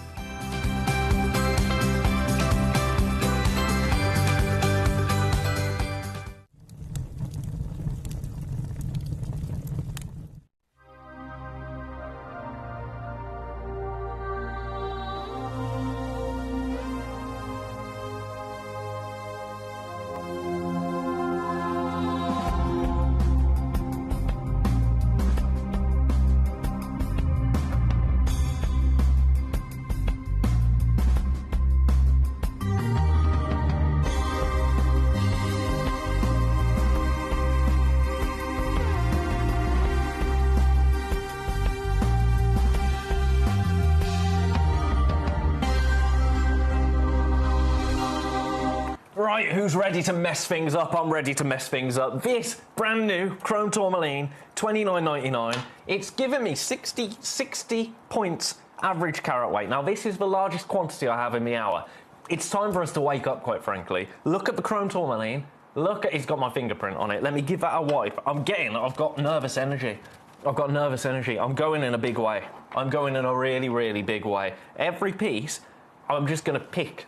Right, who's ready to mess things up? I'm ready to mess things up. This brand new chrome tourmaline, $29.99. It's given me 60 points average carat weight. Now, this is the largest quantity I have in the hour. It's time for us to wake up, quite frankly. Look at the chrome tourmaline. Look at, it's got my fingerprint on it. Let me give that a wipe. I've got nervous energy. I've got nervous energy. I'm going in a big way. I'm going in a really, really big way. Every piece, I'm just going to pick.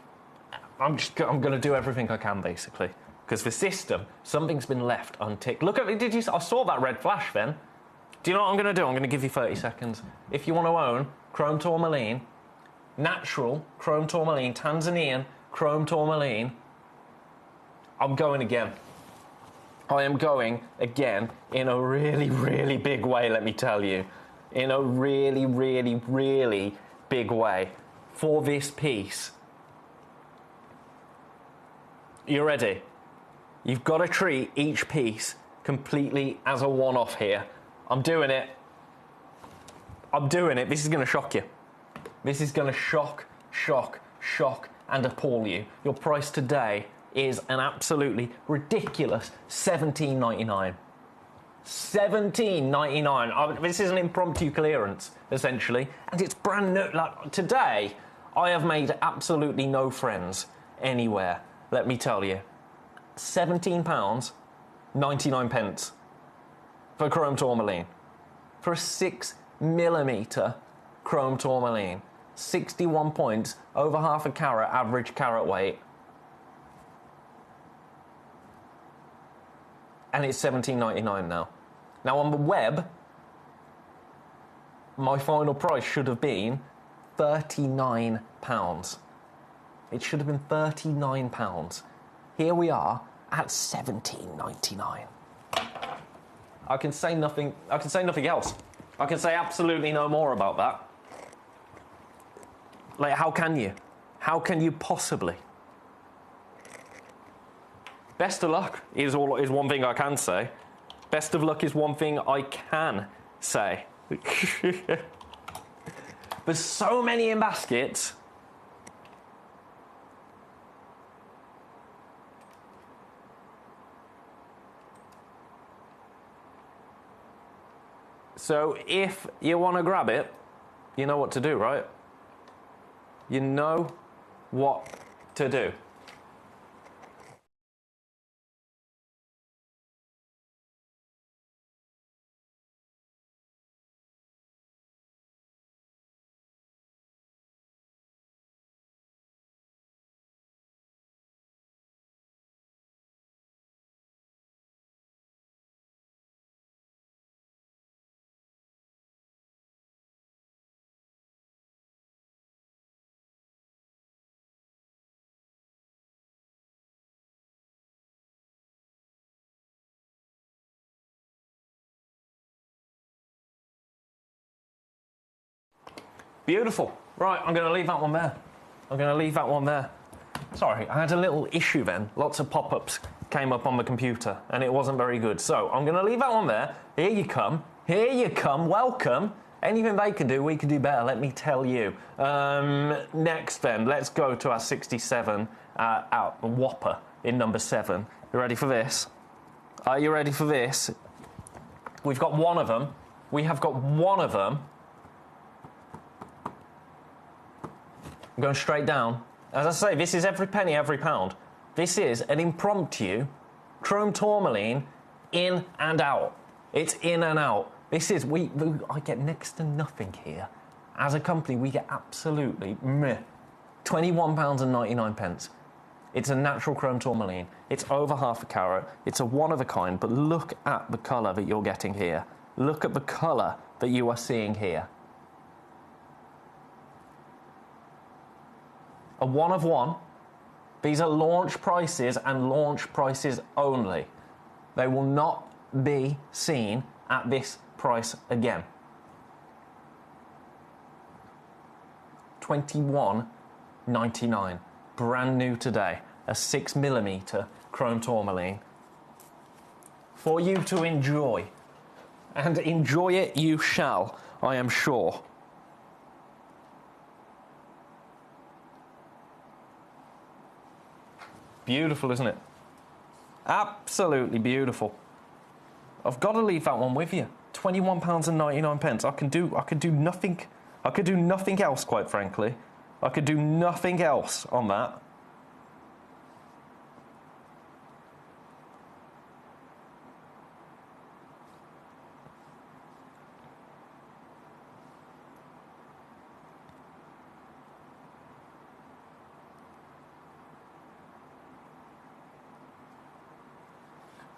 I'm going to do everything I can, basically. Because the system, something's been left unticked. Look at it. I saw that red flash then. Do you know what I'm going to do? I'm going to give you 30 seconds. If you want to own chrome tourmaline, natural chrome tourmaline, Tanzanian chrome tourmaline, I'm going again. I am going again in a really, really big way, let me tell you. In a really, really, really big way for this piece. You ready? You've got to treat each piece completely as a one-off here. I'm doing it. I'm doing it. This is going to shock you. This is going to shock, and appall you. Your price today is an absolutely ridiculous $17.99. $17.99. This is an impromptu clearance, essentially, and it's brand new. Like, today, I have made absolutely no friends anywhere, let me tell you. £17.99 for chrome tourmaline. For a 6mm chrome tourmaline. 61 points, over half a carat average carat weight. And it's $17.99 now. Now on the web, my final price should have been £39. It should have been £39. Here we are at $17.99. I can say nothing else. I can say absolutely no more about that. Like, how can you? How can you possibly? Best of luck is one thing I can say. Best of luck is one thing I can say. There's so many in baskets. So if you want to grab it, you know what to do, right? You know what to do. Beautiful. Right, I'm going to leave that one there. Sorry, I had a little issue then. Lots of pop-ups came up on the computer, and it wasn't very good. So I'm going to leave that one there. Here you come. Welcome. Anything they can do, we can do better, let me tell you. Next then, let's go to our 67 out the Whopper in number 7. You ready for this? Are you ready for this? We've got one of them. We have got one of them. I'm going straight down. As I say, this is every penny, every pound. This is an impromptu chrome tourmaline in and out. It's in and out. This is, I get next to nothing here. As a company, we get absolutely meh. £21.99. It's a natural chrome tourmaline. It's over half a carat. It's a one of a kind, but look at the colour that you're getting here. Look at the colour that you are seeing here. A one of one. These are launch prices and launch prices only. They will not be seen at this price again. $21.99. Brand new today. A 6mm chrome tourmaline. For you to enjoy. And enjoy it you shall, I am sure. Beautiful, isn't it? Absolutely beautiful. I've got to leave that one with you. £21.99. I could do nothing. I could do nothing else, quite frankly. I could do nothing else on that.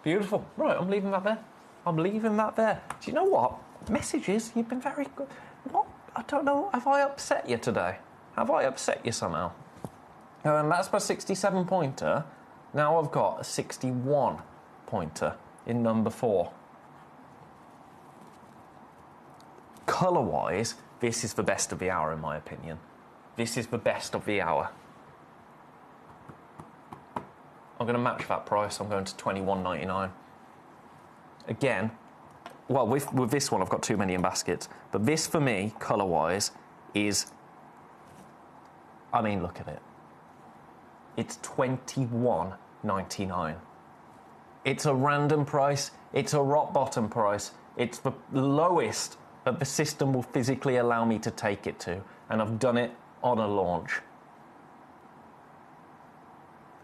Beautiful. Right, I'm leaving that there. I'm leaving that there. Do you know what? Messages, you've been very good. What? I don't know. Have I upset you today? Have I upset you somehow? That's my 67 pointer. Now I've got a 61 pointer. in number 4. Colour-wise, this is the best of the hour in my opinion. This is the best of the hour. I'm going to match that price. I'm going to $21.99. Again, well, with this one I've got too many in baskets, but this for me, colour-wise, is, I mean, look at it. It's $21.99. It's a random price. It's a rock bottom price. It's the lowest that the system will physically allow me to take it to, and I've done it on a launch.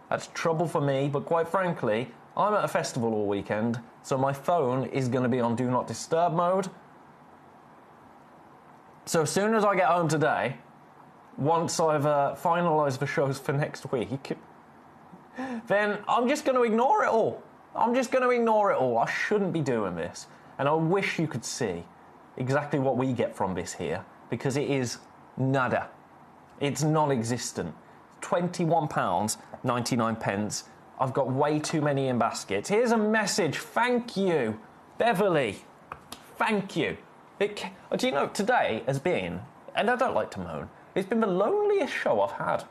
That's trouble for me, but quite frankly, I'm at a festival all weekend, so my phone is going to be on Do Not Disturb mode. So as soon as I get home today, once I've finalised the shows for next week, then I'm just going to ignore it all. I'm just going to ignore it all. I shouldn't be doing this. And I wish you could see exactly what we get from this here, because it is nada. It's non-existent. £21.99. I've got way too many in baskets. Here's a message. Thank you, Beverly. Thank you. Do you know, today has been, and I don't like to moan, it's been the loneliest show I've had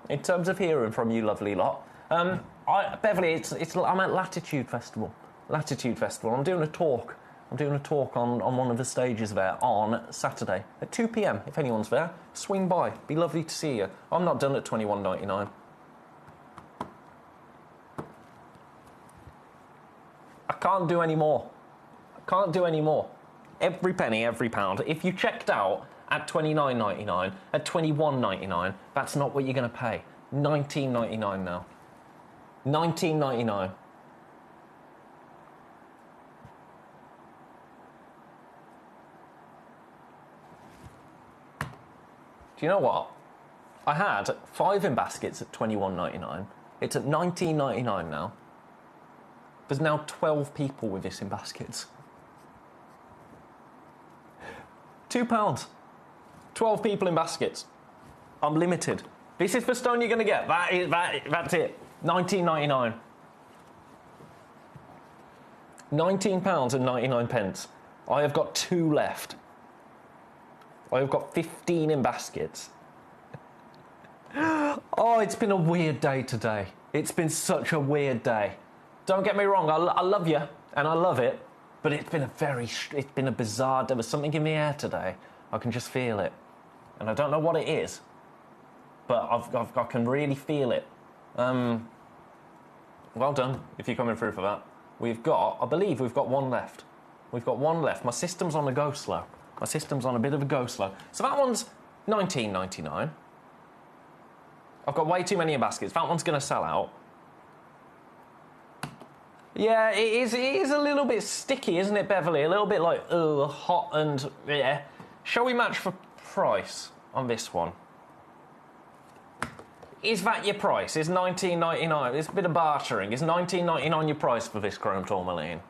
in terms of hearing from you lovely lot. Beverly, I'm at Latitude Festival. Latitude Festival. I'm doing a talk. I'm doing a talk on one of the stages there on Saturday at 2 p.m. If anyone's there, swing by. Be lovely to see you. I'm not done at $21.99. I can't do any more. I can't do any more. Every penny, every pound. If you checked out at $29.99, at $21.99, that's not what you're going to pay. $19.99 now. $19.99. Do you know what? I had 5 in baskets at $21.99. It's at $19.99 now. There's now 12 people with this in baskets. £2. 12 people in baskets. Unlimited. This is the stone you're going to get. That's it. $19.99. £19.99. I have got 2 left. I have got 15 in baskets. Oh, it's been a weird day today. It's been such a weird day. Don't get me wrong, I love you, and I love it, but it's been a bizarre, there was something in the air today. I can just feel it. And I don't know what it is, but I can really feel it. Well done, if you're coming through for that. I believe we've got 1 left. We've got 1 left. My system's on a go slow. My system's on a bit of a go slow. So that one's $19.99. I've got way too many in baskets. That one's going to sell out. Yeah, it is a little bit sticky, isn't it, Beverly? A little bit like, hot and, yeah. Shall we match for price on this one? Is that your price? Is $19.99? It's a bit of bartering. Is $19.99 your price for this chrome tourmaline?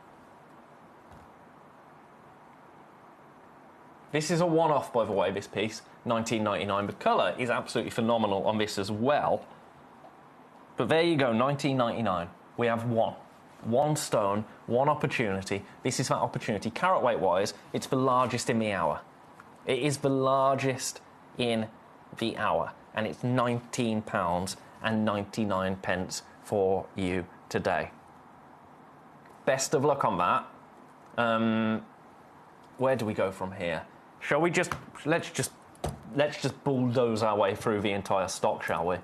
This is a one-off, by the way, this piece. $19.99. The colour is absolutely phenomenal on this as well. But there you go, $19.99. We have 1. 1 stone, 1 opportunity. This is that opportunity. Carat weight-wise, it's the largest in the hour. It is the largest in the hour. And it's £19.99 for you today. Best of luck on that. Where do we go from here? Shall we let's just bulldoze our way through the entire stock, shall we?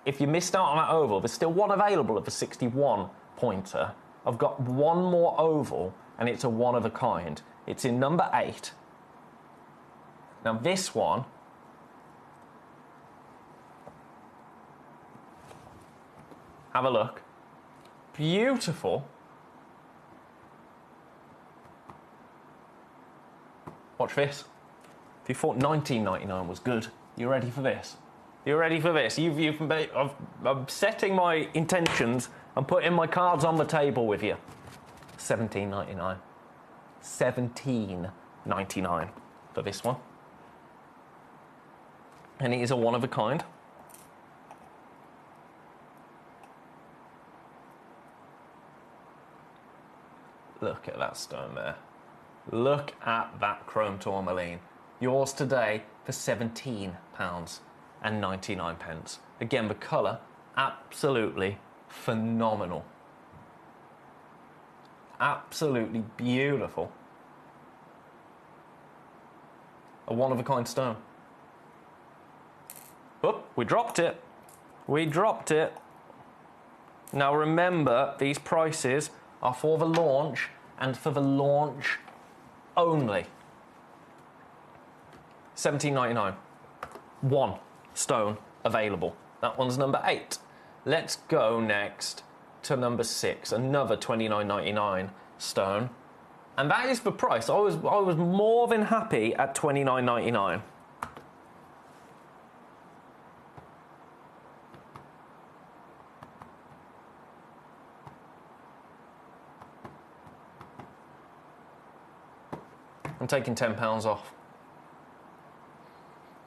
If you missed out on that oval, there's still 1 available of the 61 pointer. I've got 1 more oval, and it's a one of a kind. It's in number 8. Now this one, have a look. Beautiful. Watch this. If you thought $19.99 was good, you ready for this? You're ready for this? I'm setting my intentions. I'm putting my cards on the table with you. $17.99. $17.99 for this one. And it is a one of a kind. Look at that stone there. Look at that chrome tourmaline. Yours today for £17.99. Again, the colour, absolutely phenomenal. Absolutely beautiful. A one-of-a-kind stone. Oh, we dropped it. We dropped it. Now remember, these prices are for the launch and for the launch only. £17.99. One stone available. That one's number 8. Let's go next to number 6, another £29.99 stone. And that is the price. I was more than happy at £29.99. I'm taking £10 off.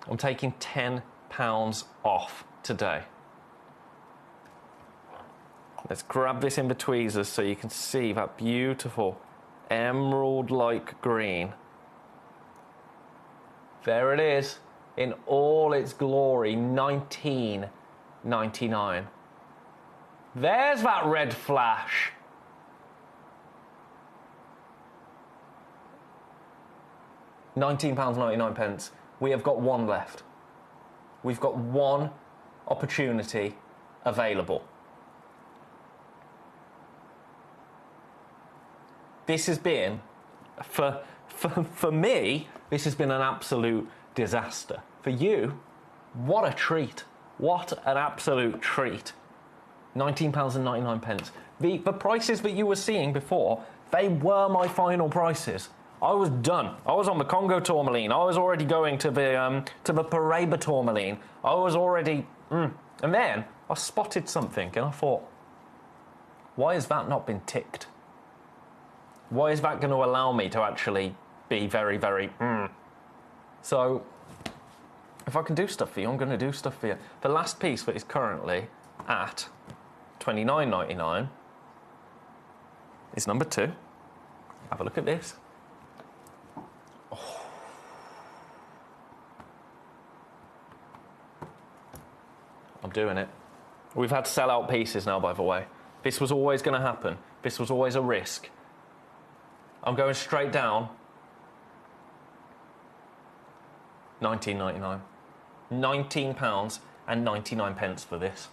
I'm taking £10 off today. Let's grab this in the tweezers so you can see that beautiful emerald-like green. There it is, in all its glory, $19.99. There's that red flash. £19.99. We have got one left. We've got one opportunity available. This has been, for me, this has been an absolute disaster. For you, what a treat. What an absolute treat. £19.99. The prices that you were seeing before, they were my final prices. I was done. I was on the Congo tourmaline. I was already going to the Paraiba tourmaline. I was already... And then I spotted something and I thought, why has that not been ticked? Why is that going to allow me to actually be very, very... So, if I can do stuff for you, I'm going to do stuff for you. The last piece that is currently at $29.99 is number 2. Have a look at this. Oh. I'm doing it. We've had sell-out pieces now, by the way. This was always going to happen. This was always a risk. I'm going straight down. £19.99. £19.99 for this.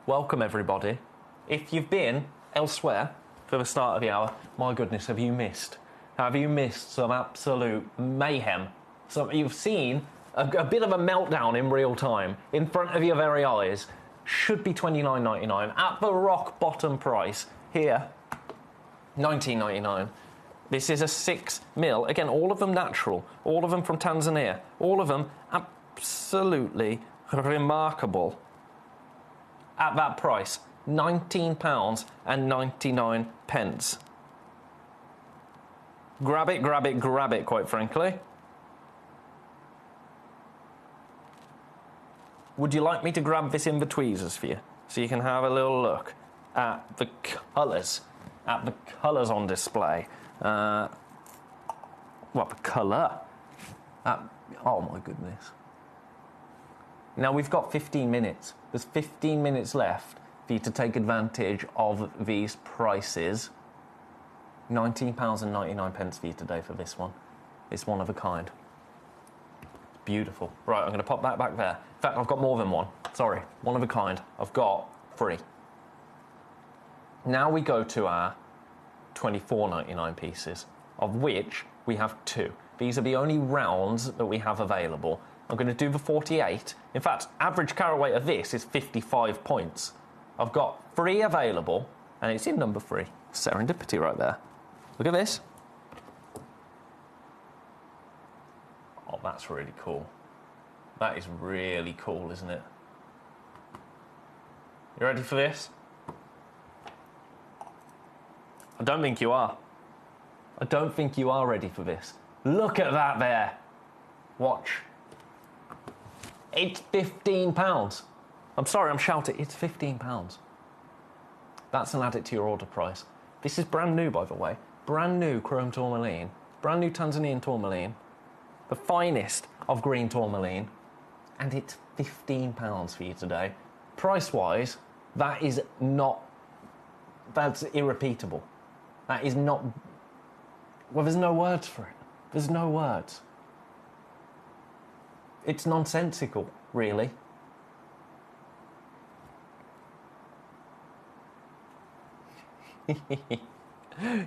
Welcome, everybody. If you've been elsewhere for the start of the hour, my goodness, have you missed? Have you missed some absolute mayhem? You've seen a bit of a meltdown in real time, in front of your very eyes. Should be $29.99 at the rock bottom price. Here, $19.99. This is a 6mm. Again, all of them natural. All of them from Tanzania. All of them absolutely remarkable. At that price, £19.99. Grab it, grab it, grab it, quite frankly. Would you like me to grab this in the tweezers for you? So you can have a little look at the colours. At the colours on display. What, the colour? Oh my goodness. Now we've got 15 minutes. There's 15 minutes left for you to take advantage of these prices. £19.99 for you today for this one. It's one of a kind. Beautiful. Right, I'm going to pop that back there. In fact, I've got more than one. Sorry, one of a kind. I've got 3. Now we go to our $24.99 pieces, of which we have 2. These are the only rounds that we have available. I'm going to do the 48. In fact, average carat weight of this is 55 points. I've got 3 available, and it's in number 3. Serendipity right there. Look at this. Oh, that's really cool. That is really cool, isn't it? You ready for this? I don't think you are. I don't think you are ready for this. Look at that there. Watch. It's £15. I'm sorry, I'm shouting. It's £15. That's an add it to your order price. This is brand new, by the way. Brand new chrome tourmaline. Brand new Tanzanian tourmaline. The finest of green tourmaline. And it's £15 for you today. Price-wise, that is not... That's irrepeatable. That is not... Well, there's no words for it. There's no words. It's nonsensical, really.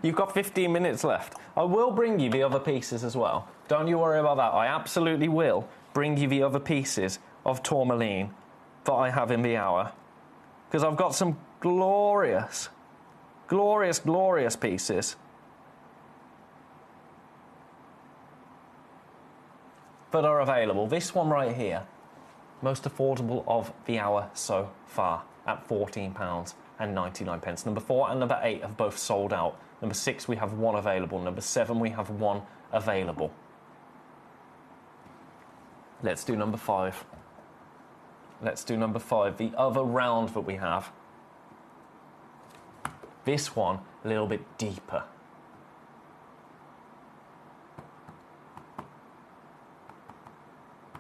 You've got 15 minutes left. I will bring you the other pieces as well. Don't you worry about that. I absolutely will bring you the other pieces of tourmaline that I have in the hour. Because I've got some glorious, glorious, glorious pieces that are available. This one right here, most affordable of the hour so far, at £14.99. Number 4 and number 8 have both sold out. Number 6 we have one available. Number 7 we have one available. Let's do number 5. Let's do number 5, the other round that we have. This one a little bit deeper.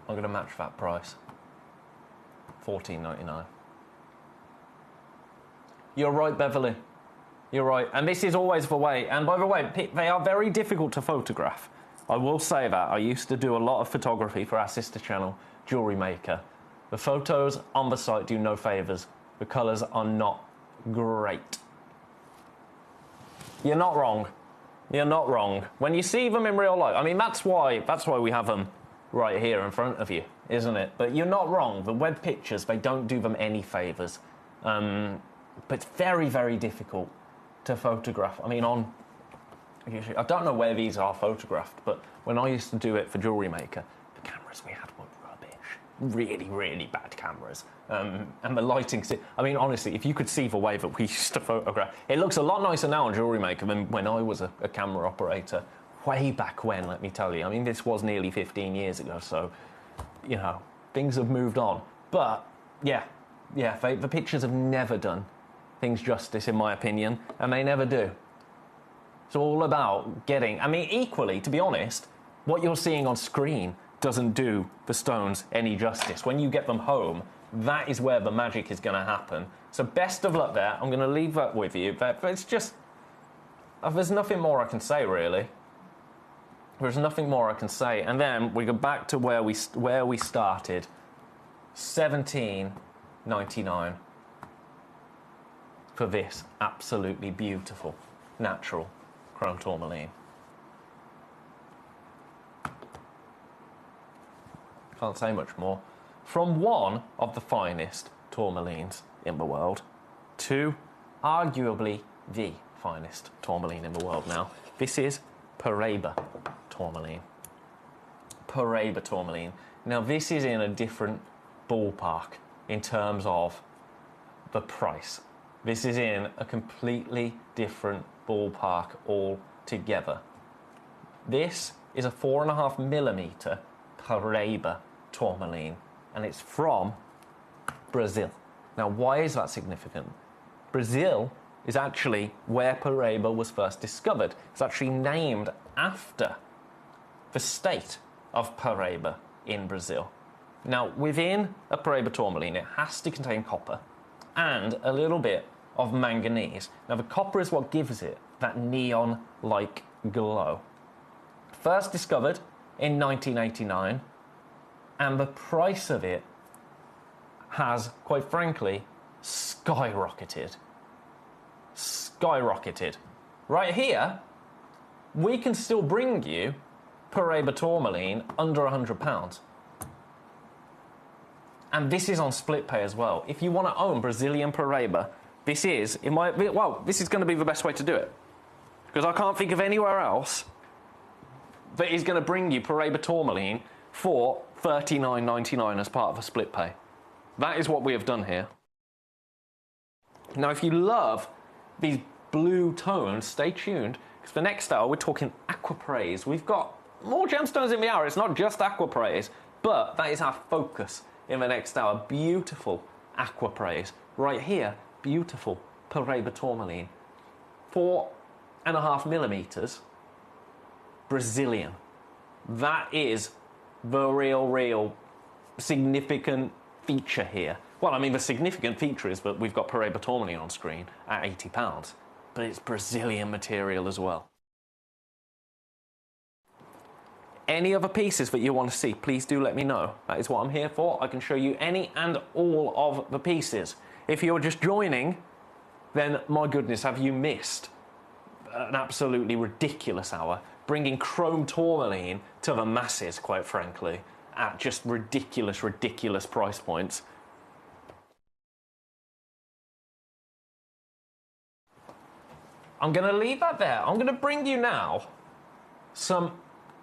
I'm going to match that price. $14.99. You're right, Beverly. You're right. And this is always the way. And by the way, they are very difficult to photograph. I will say that. I used to do a lot of photography for our sister channel, Jewelry Maker. The photos on the site do no favours. The colours are not great. You're not wrong. You're not wrong. When you see them in real life, I mean, that's why we have them right here in front of you, isn't it? But you're not wrong. The web pictures, they don't do them any favours. But it's very, very difficult to photograph. I mean, I don't know where these are photographed, but when I used to do it for Jewelry Maker, the cameras we had were rubbish. Really, really bad cameras. And the lighting, I mean, honestly, if you could see the way that we used to photograph, it looks a lot nicer now on Jewelry Maker than when I was a camera operator. Way back when, let me tell you. I mean, this was nearly 15 years ago, so, you know, things have moved on. But, yeah, the pictures have never done things justice, in my opinion, and they never do. It's all about getting... I mean, equally, to be honest, what you're seeing on screen doesn't do the stones any justice. When you get them home, that is where the magic is going to happen. So best of luck there. I'm going to leave that with you. But it's just... There's nothing more I can say, really. There's nothing more I can say. And then we go back to where we started. $17.99 for this absolutely beautiful, natural chrome tourmaline. Can't say much more. From one of the finest tourmalines in the world to arguably the finest tourmaline in the world now. This is Paraiba tourmaline. Paraiba tourmaline. Now this is in a different ballpark in terms of the price. This is in a completely different ballpark altogether. This is a 4.5mm Paraiba tourmaline, and it's from Brazil. Now, why is that significant? Brazil is actually where Paraiba was first discovered. It's actually named after the state of Paraiba in Brazil. Now, within a Paraiba tourmaline, it has to contain copper and a little bit of manganese. Now, the copper is what gives it that neon-like glow. First discovered in 1989, and the price of it has, quite frankly, skyrocketed. Skyrocketed. Right here, we can still bring you Paraiba tourmaline under £100. And this is on split pay as well. If you want to own Brazilian Paraiba, this is, this is going to be the best way to do it. Because I can't think of anywhere else that is going to bring you Paraiba tourmaline for $39.99 as part of a split pay. That is what we have done here. Now, if you love these blue tones, stay tuned, because the next hour we're talking aquapraise. We've got more gemstones in the hour. It's not just aquapraise, but that is our focus in the next hour. Beautiful aquapraise. Right here, beautiful Paraiba tourmaline. 4.5 millimeters. Brazilian. That is the real significant feature here. Well, I mean, the significant feature is that we've got Paraiba tourmaline on screen at £80, but it's Brazilian material as well. Any other pieces that you want to see, please do let me know. That is what I'm here for. I can show you any and all of the pieces. If you're just joining, then my goodness, have you missed an absolutely ridiculous hour, bringing chrome tourmaline to the masses, quite frankly, at just ridiculous price points. I'm going to leave that there. I'm going to bring you now some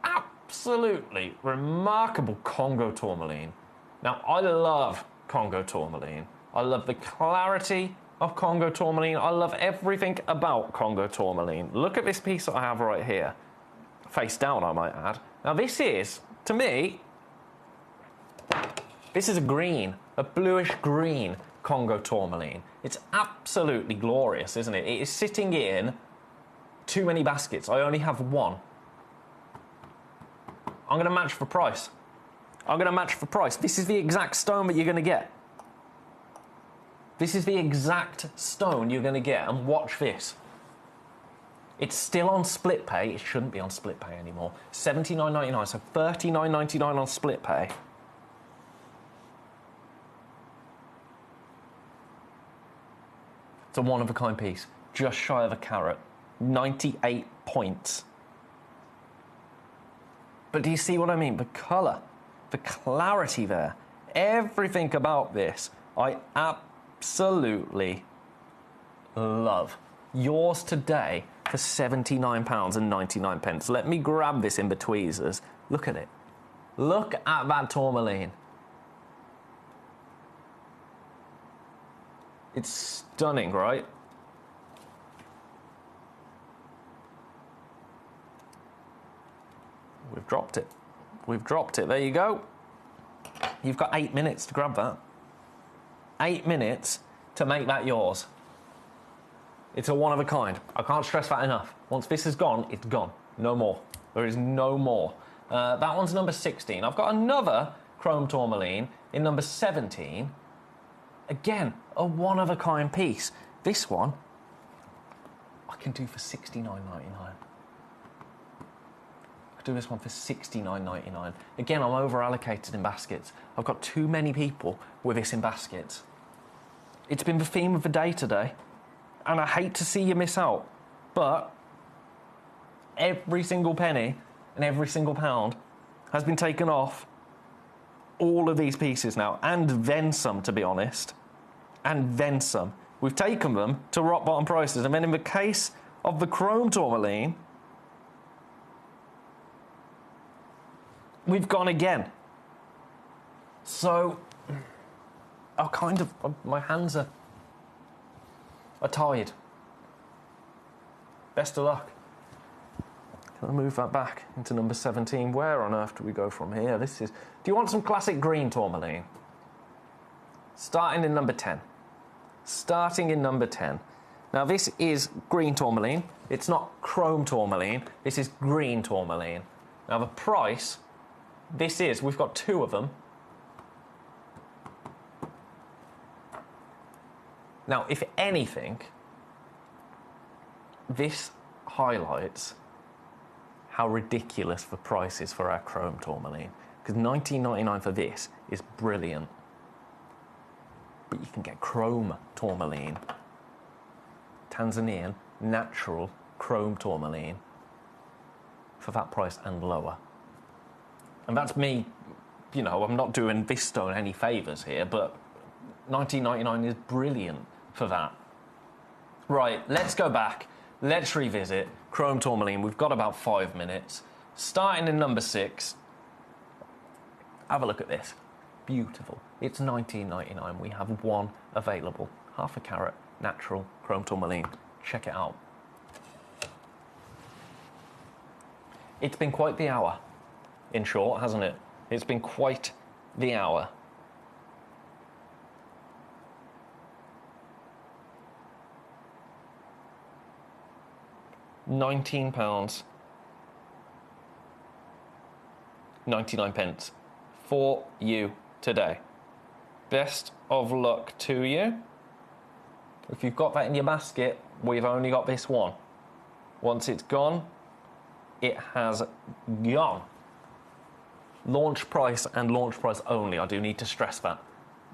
absolutely remarkable Congo tourmaline. Now, I love Congo tourmaline. I love the clarity of Congo tourmaline. I love everything about Congo tourmaline. Look at this piece that I have right here. Face down, I might add. Now, this is, to me, this is a green, a bluish green Congo tourmaline. It's absolutely glorious, isn't it? It is sitting in too many baskets. I only have one. I'm going to match for price. I'm going to match for price. This is the exact stone that you're going to get. This is the exact stone you're going to get, and watch this. It's still on split pay. It shouldn't be on split pay anymore. $79.99, so $39.99 on split pay. It's a one-of-a-kind piece, just shy of a carat, 98 points. But do you see what I mean? The colour, the clarity there, everything about this, I absolutely love. Yours today for £79.99. Let me grab this in the tweezers. Look at it. Look at that tourmaline. It's stunning, right? We've dropped it. We've dropped it. There you go. You've got 8 minutes to grab that. 8 minutes to make that yours. It's a one-of-a-kind. I can't stress that enough. Once this is gone, it's gone. No more. There is no more. That one's number 16. I've got another chrome tourmaline in number 17. Again, a one-of-a-kind piece. This one, I can do for $69.99. I could do this one for $69.99. Again, I'm over-allocated in baskets. I've got too many people with this in baskets. It's been the theme of the day today, and I hate to see you miss out, but every single penny and every single pound has been taken off all of these pieces now, and then some, to be honest, and then some. We've taken them to rock bottom prices, and then in the case of the chrome tourmaline, we've gone again. So, my hands are tired. Best of luck. Can I move that back into number 17? Where on earth do we go from here? Do you want some classic green tourmaline? Starting in number 10. Starting in number 10. Now this is green tourmaline. It's not chrome tourmaline. This is green tourmaline. Now the price, we've got two of them. Now, if anything, this highlights how ridiculous the price is for our chrome tourmaline. Because $19.99 for this is brilliant. But you can get chrome tourmaline, Tanzanian natural chrome tourmaline, for that price and lower. And that's me, I'm not doing this stone any favours here, but $19.99 is brilliant for that. Right, let's go back. Let's revisit chrome tourmaline. We've got about 5 minutes. Starting in number 6. Have a look at this. Beautiful. It's $19.99. We have one available. Half a carat, natural chrome tourmaline. Check it out. It's been quite the hour, in short, hasn't it? It's been quite the hour. £19, 99 pence for you today. Best of luck to you. If you've got that in your basket, we've only got this one. Once it's gone, it has gone. Launch price and launch price only. I do need to stress that.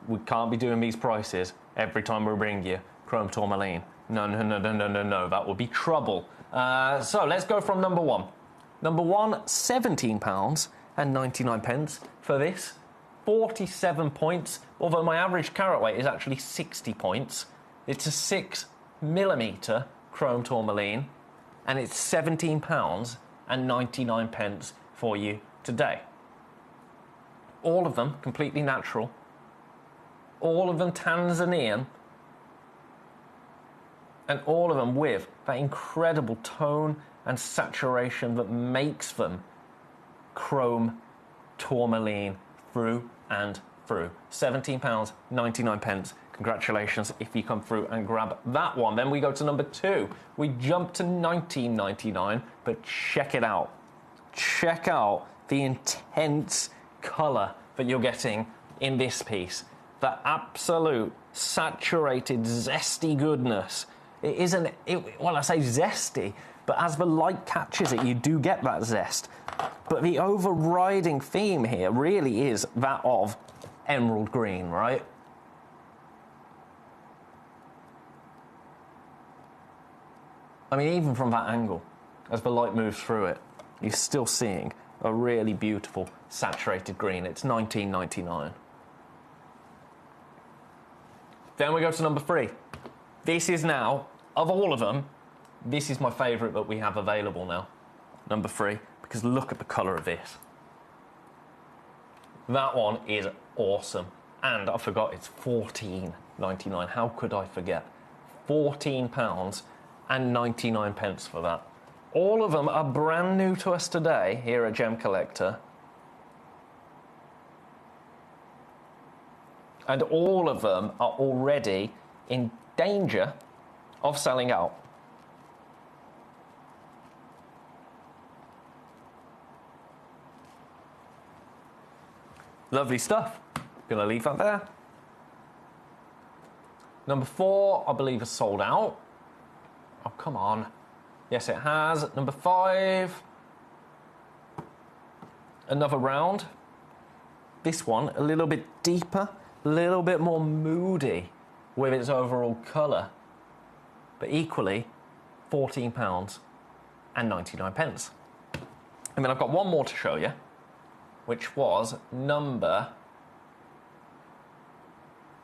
We can't be doing these prices every time we bring you chrome tourmaline. No. That would be trouble. So let's go from number one. Number one, £17 and 99 pence for this. 47 points, although my average carat weight is actually 60 points. It's a 6mm chrome tourmaline, and it's £17 and 99 pence for you today. All of them completely natural. All of them Tanzanian. And all of them with that incredible tone and saturation that makes them chrome tourmaline through and through. £17, 99 pence. Congratulations if you come through and grab that one. Then we go to number two. We jump to $19.99, but check it out. Check out the intense colour that you're getting in this piece. The absolute saturated, zesty goodness. It isn't, well, I say zesty, but as the light catches it, you do get that zest. But the overriding theme here really is that of emerald green, right? I mean, even from that angle, as the light moves through it, you're still seeing a really beautiful saturated green. It's $19.99. Then we go to number three. This is now, of all of them, this is my favourite that we have available now. Number three, because look at the colour of this. That one is awesome. And I forgot it's $14.99. How could I forget? £14 and 99 pence for that. All of them are brand new to us today here at Gemcollector. And all of them are already in danger of selling out. Lovely stuff. Gonna leave that there. Number four, I believe, is sold out. Oh, come on. Yes, it has. Number five. Another round. This one, a little bit deeper, a little bit more moody with its overall colour. But equally, £14 and 99 pence. And then I've got one more to show you, which was number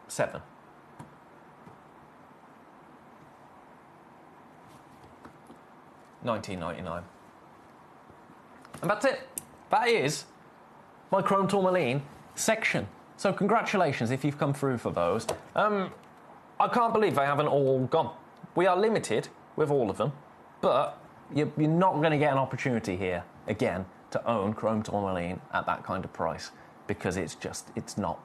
7. $19.99. And that's it. That is my chrome tourmaline section. So congratulations if you've come through for those. I can't believe they haven't all gone. We are limited with all of them, but you're not going to get an opportunity here again to own chrome tourmaline at that kind of price, because it's not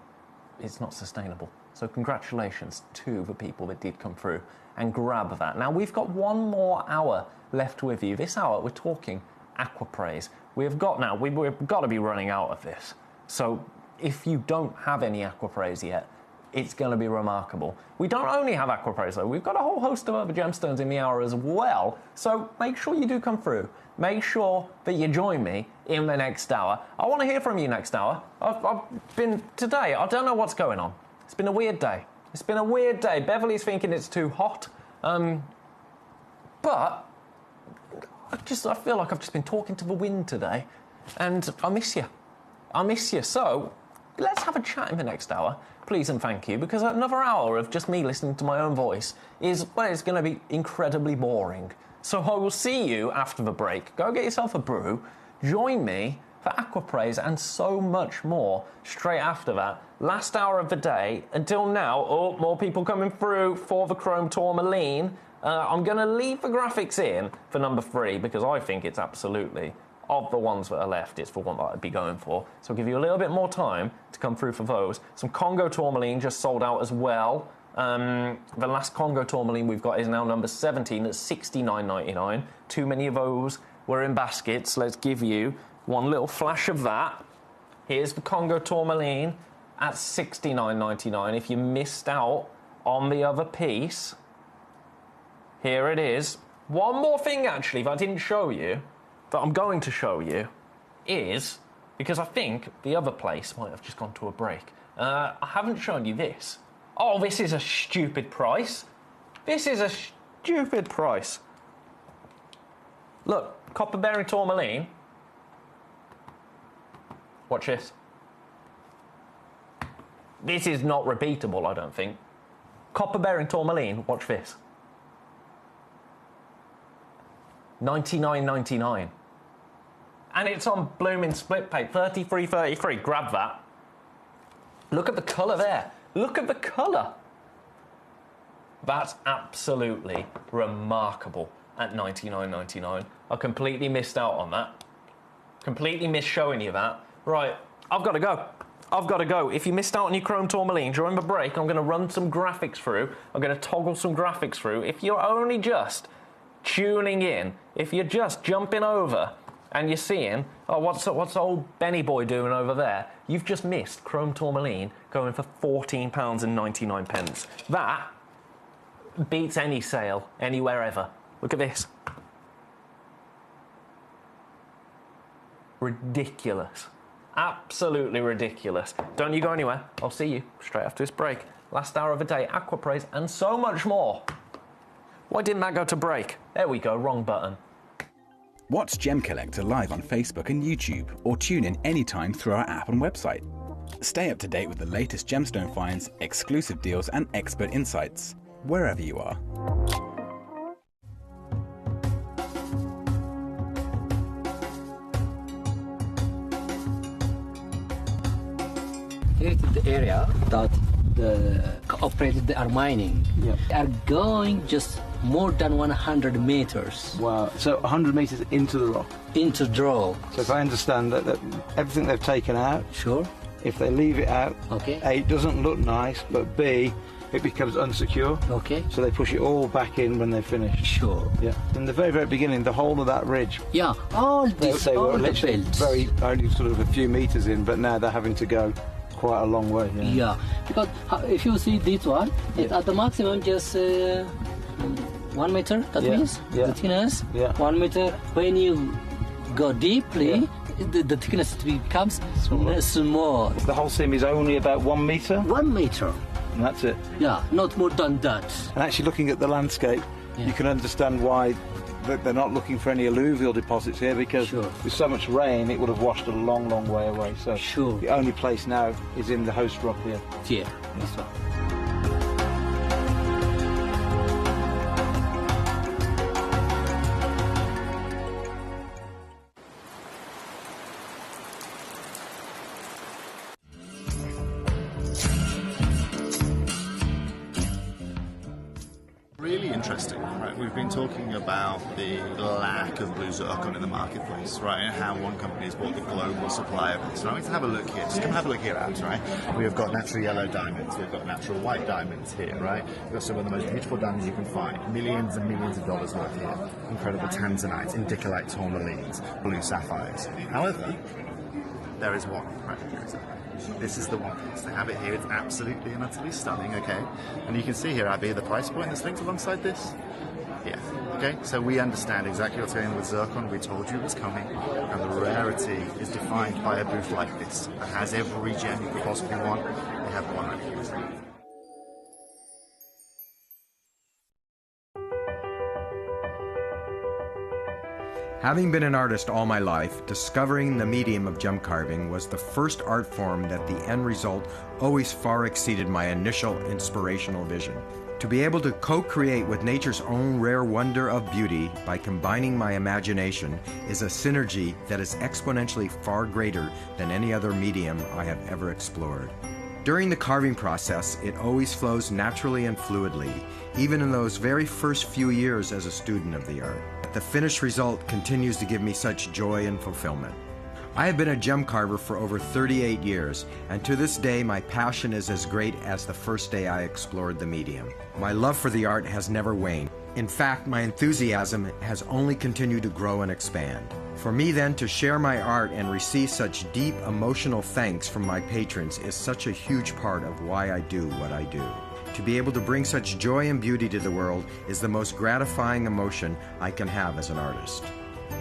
sustainable. So congratulations to the people that did come through and grab that. Now we've got one more hour left with you. This hour we're talking aquapraise. We've got to be running out of this. So if you don't have any aquapraise yet, it's going to be remarkable. We don't only have aquapraise though, we've got a whole host of other gemstones in the hour as well. So make sure you do come through. Make sure that you join me in the next hour. I want to hear from you next hour. I've been today, I don't know what's going on. It's been a weird day. Beverly's thinking it's too hot. But I feel like I've just been talking to the wind today, and I miss you. So let's have a chat in the next hour, please and thank you, because another hour of just me listening to my own voice is, well, it's going to be incredibly boring. So I will see you after the break. Go get yourself a brew, join me for aquapraise and so much more straight after that. Last hour of the day. Until now, more people coming through for the chrome tourmaline. I'm going to leave the graphics in for number 3 because I think it's absolutely, of the ones that are left, it's the one that I'd be going for. So I'll give you a little bit more time to come through for those. Some Congo tourmaline just sold out as well. The last Congo tourmaline we've got is now number 17 at $69.99. Too many of those were in baskets. Let's give you one little flash of that. Here's the Congo tourmaline at $69.99. If you missed out on the other piece, here it is. One more thing, actually, if I didn't show you, that I'm going to show you, is, because I think the other place might have just gone to a break, I haven't shown you this. Oh, this is a stupid price. This is a stupid price. Look, copper-bearing tourmaline. Watch this. This is not repeatable, I don't think. Copper-bearing tourmaline, watch this. $99.99. And it's on blooming split pay, $33.33. Grab that. Look at the colour there. Look at the colour. That's absolutely remarkable at $99.99. I completely missed out on that. Completely missed showing you that. Right, I've got to go. I've got to go. If you missed out on your chrome tourmaline during the break, I'm going to run some graphics through. I'm going to toggle some graphics through. If you're only just tuning in, if you're just jumping over and you're seeing, oh, what's old Benny boy doing over there? You've just missed chrome tourmaline going for £14.99. That beats any sale anywhere ever. Look at this. Ridiculous. Absolutely ridiculous. Don't you go anywhere. I'll see you straight after this break. Last hour of the day, Aquapraise, and so much more. Why didn't that go to break? There we go, wrong button. Watch Gemcollector live on Facebook and YouTube, or tune in anytime through our app and website. Stay up to date with the latest gemstone finds, exclusive deals and expert insights, wherever you are. Here is the area that the operators they are mining. Yeah. They are going just more than 100 meters. Wow. So 100 meters into the rock? Into the rock. So if I understand that everything they've taken out, sure. If they leave it out, okay. A, it doesn't look nice, but B, it becomes unsecure. Okay. So they push it all back in when they finish. Sure. Yeah. In the very, very beginning, the whole of that ridge. Yeah. All this, they all were the literally belts. very only sort of a few meters in, but now they're having to go quite a long way. Yeah. Yeah. Because if you see this one, it's at the maximum just 1 meter. That means the thickness. Yeah. 1 meter. When you go deeply, the thickness becomes small. The whole seam is only about 1 meter? 1 meter. And that's it? Yeah, not more than that. And actually looking at the landscape, you can understand why they're not looking for any alluvial deposits here, because with so much rain it would have washed a long, long way away. So the only place now is in the host rock here. Yeah, this one. Really interesting, right? We've been talking about the lack of blue zircon in the marketplace, right? And how one company has bought the global supply of it. So I'm going to have a look here. Just come have a look here, Abs, right? We've got natural yellow diamonds. We've got natural white diamonds here, right? We've got some of the most beautiful diamonds you can find. Millions and millions of dollars worth here. Incredible tanzanites, indicolite tourmalines, blue sapphires. However, there is one, right? Here is it. This is the one piece. They have it here. It's absolutely and utterly stunning, okay? And you can see here, Abby, the price point that's linked alongside this. Yeah, okay? So we understand exactly what's going on with zircon. We told you it was coming. And the rarity is defined by a booth like this that has every gem you could possibly want. They have one right here. Having been an artist all my life, discovering the medium of gem carving was the first art form that the end result always far exceeded my initial inspirational vision. To be able to co-create with nature's own rare wonder of beauty by combining my imagination is a synergy that is exponentially far greater than any other medium I have ever explored. During the carving process, it always flows naturally and fluidly, even in those very first few years as a student of the art. The finished result continues to give me such joy and fulfillment. I have been a gem carver for over 38 years, and to this day my passion is as great as the first day I explored the medium. My love for the art has never waned. In fact, my enthusiasm has only continued to grow and expand. For me then to share my art and receive such deep emotional thanks from my patrons is such a huge part of why I do what I do. To be able to bring such joy and beauty to the world is the most gratifying emotion I can have as an artist.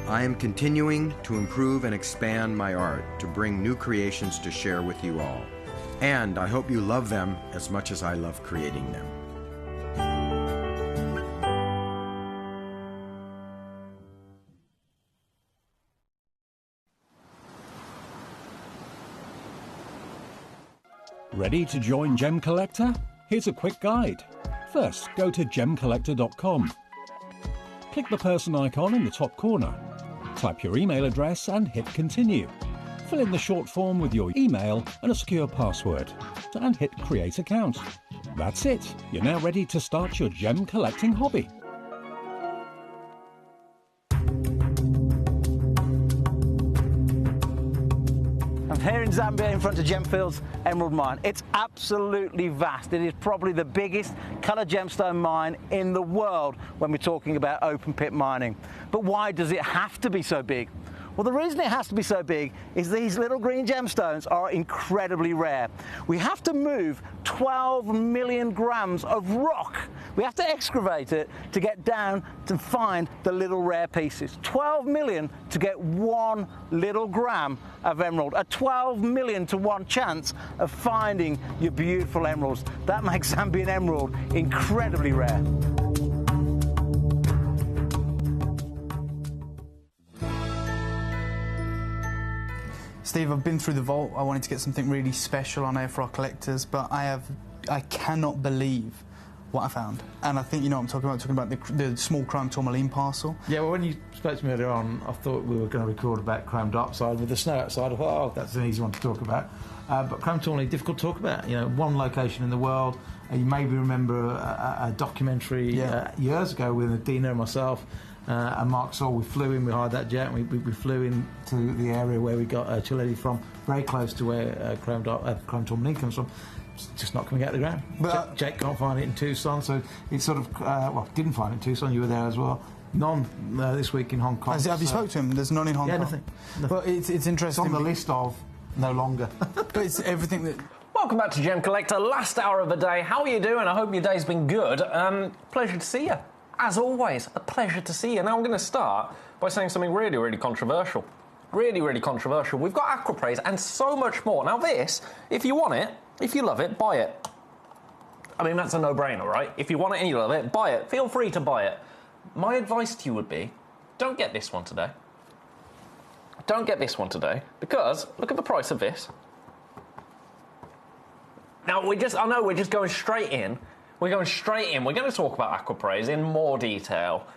I am continuing to improve and expand my art to bring new creations to share with you all. And I hope you love them as much as I love creating them. Ready to join Gemcollector? Here's a quick guide. First, go to gemcollector.com. Click the person icon in the top corner. Type your email address and hit continue. Fill in the short form with your email and a secure password, and hit create account. That's it. You're now ready to start your gem collecting hobby. I'm here in Zambia in front of Gemfield's Emerald Mine. It's absolutely vast. It is probably the biggest colour gemstone mine in the world when we're talking about open pit mining. But why does it have to be so big? Well, the reason it has to be so big is these little green gemstones are incredibly rare. We have to move 12 million grams of rock. We have to excavate it to get down to find the little rare pieces. 12 million to get 1 little gram of emerald. A 12 million to 1 chance of finding your beautiful emeralds. That makes Zambian emerald incredibly rare. Steve, I've been through the vault. I wanted to get something really special on air for our collectors, but I cannot believe what I found. And I think you know what I'm talking about the small chrome tourmaline parcel. Yeah, well, when you spoke to me earlier on, I thought we were going to record about chrome dioxide with the snow outside. I thought, oh, that's an easy one to talk about. But chrome tourmaline, difficult to talk about. You know, one location in the world. You maybe remember a documentary years ago with Dina and myself. And Mark Saul, we flew in, we hired that jet, and we flew into the area where we got Chiledi from, very close to where chrome tourmaline comes from. It's just not coming out of the ground. But Jake can't find it in Tucson, so it sort of, didn't find it in Tucson, you were there as well. None this week in Hong Kong. Have you spoke to him? There's none in Hong Kong? Nothing. But it's interesting. It's on the list of no longer. But it's everything that... Welcome back to Gem Collector, last hour of the day. How are you doing? I hope your day's been good. Pleasure to see you. As always, a pleasure to see you. Now I'm going to start by saying something really, really controversial. Really, really controversial. We've got aquapraise and so much more. Now this, if you want it, if you love it, buy it. I mean, that's a no-brainer, right? If you want it and you love it, buy it. Feel free to buy it. My advice to you would be, don't get this one today. Don't get this one today, because look at the price of this. Now, I know we're just going straight in. We're going straight in. We're going to talk about aquapraise in more detail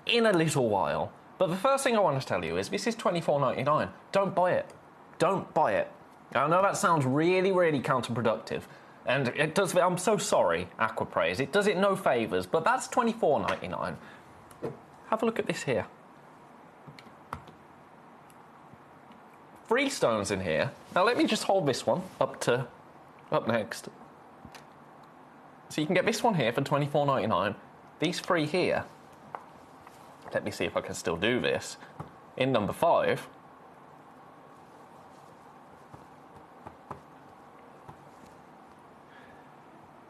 in a little while. But the first thing I want to tell you is this is $24.99. Don't buy it. Don't buy it. I know that sounds really, really counterproductive. And it does. I'm so sorry, aquapraise. It does it no favours, but that's $24.99. Have a look at this here. 3 stones in here. Now let me just hold this one up next. So you can get this one here for $24.99. These 3 here, let me see if I can still do this, in number 5.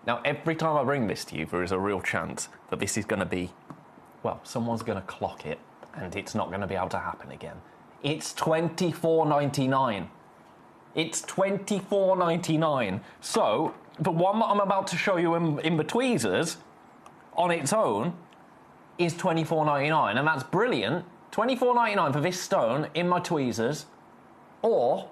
Now, every time I bring this to you, there is a real chance that this is going to be, well, someone's going to clock it, and it's not going to be able to happen again. It's $24.99. It's $24.99. So, the one that I'm about to show you in the tweezers, on its own, is $24.99, and that's brilliant. $24.99 for this stone in my tweezers, or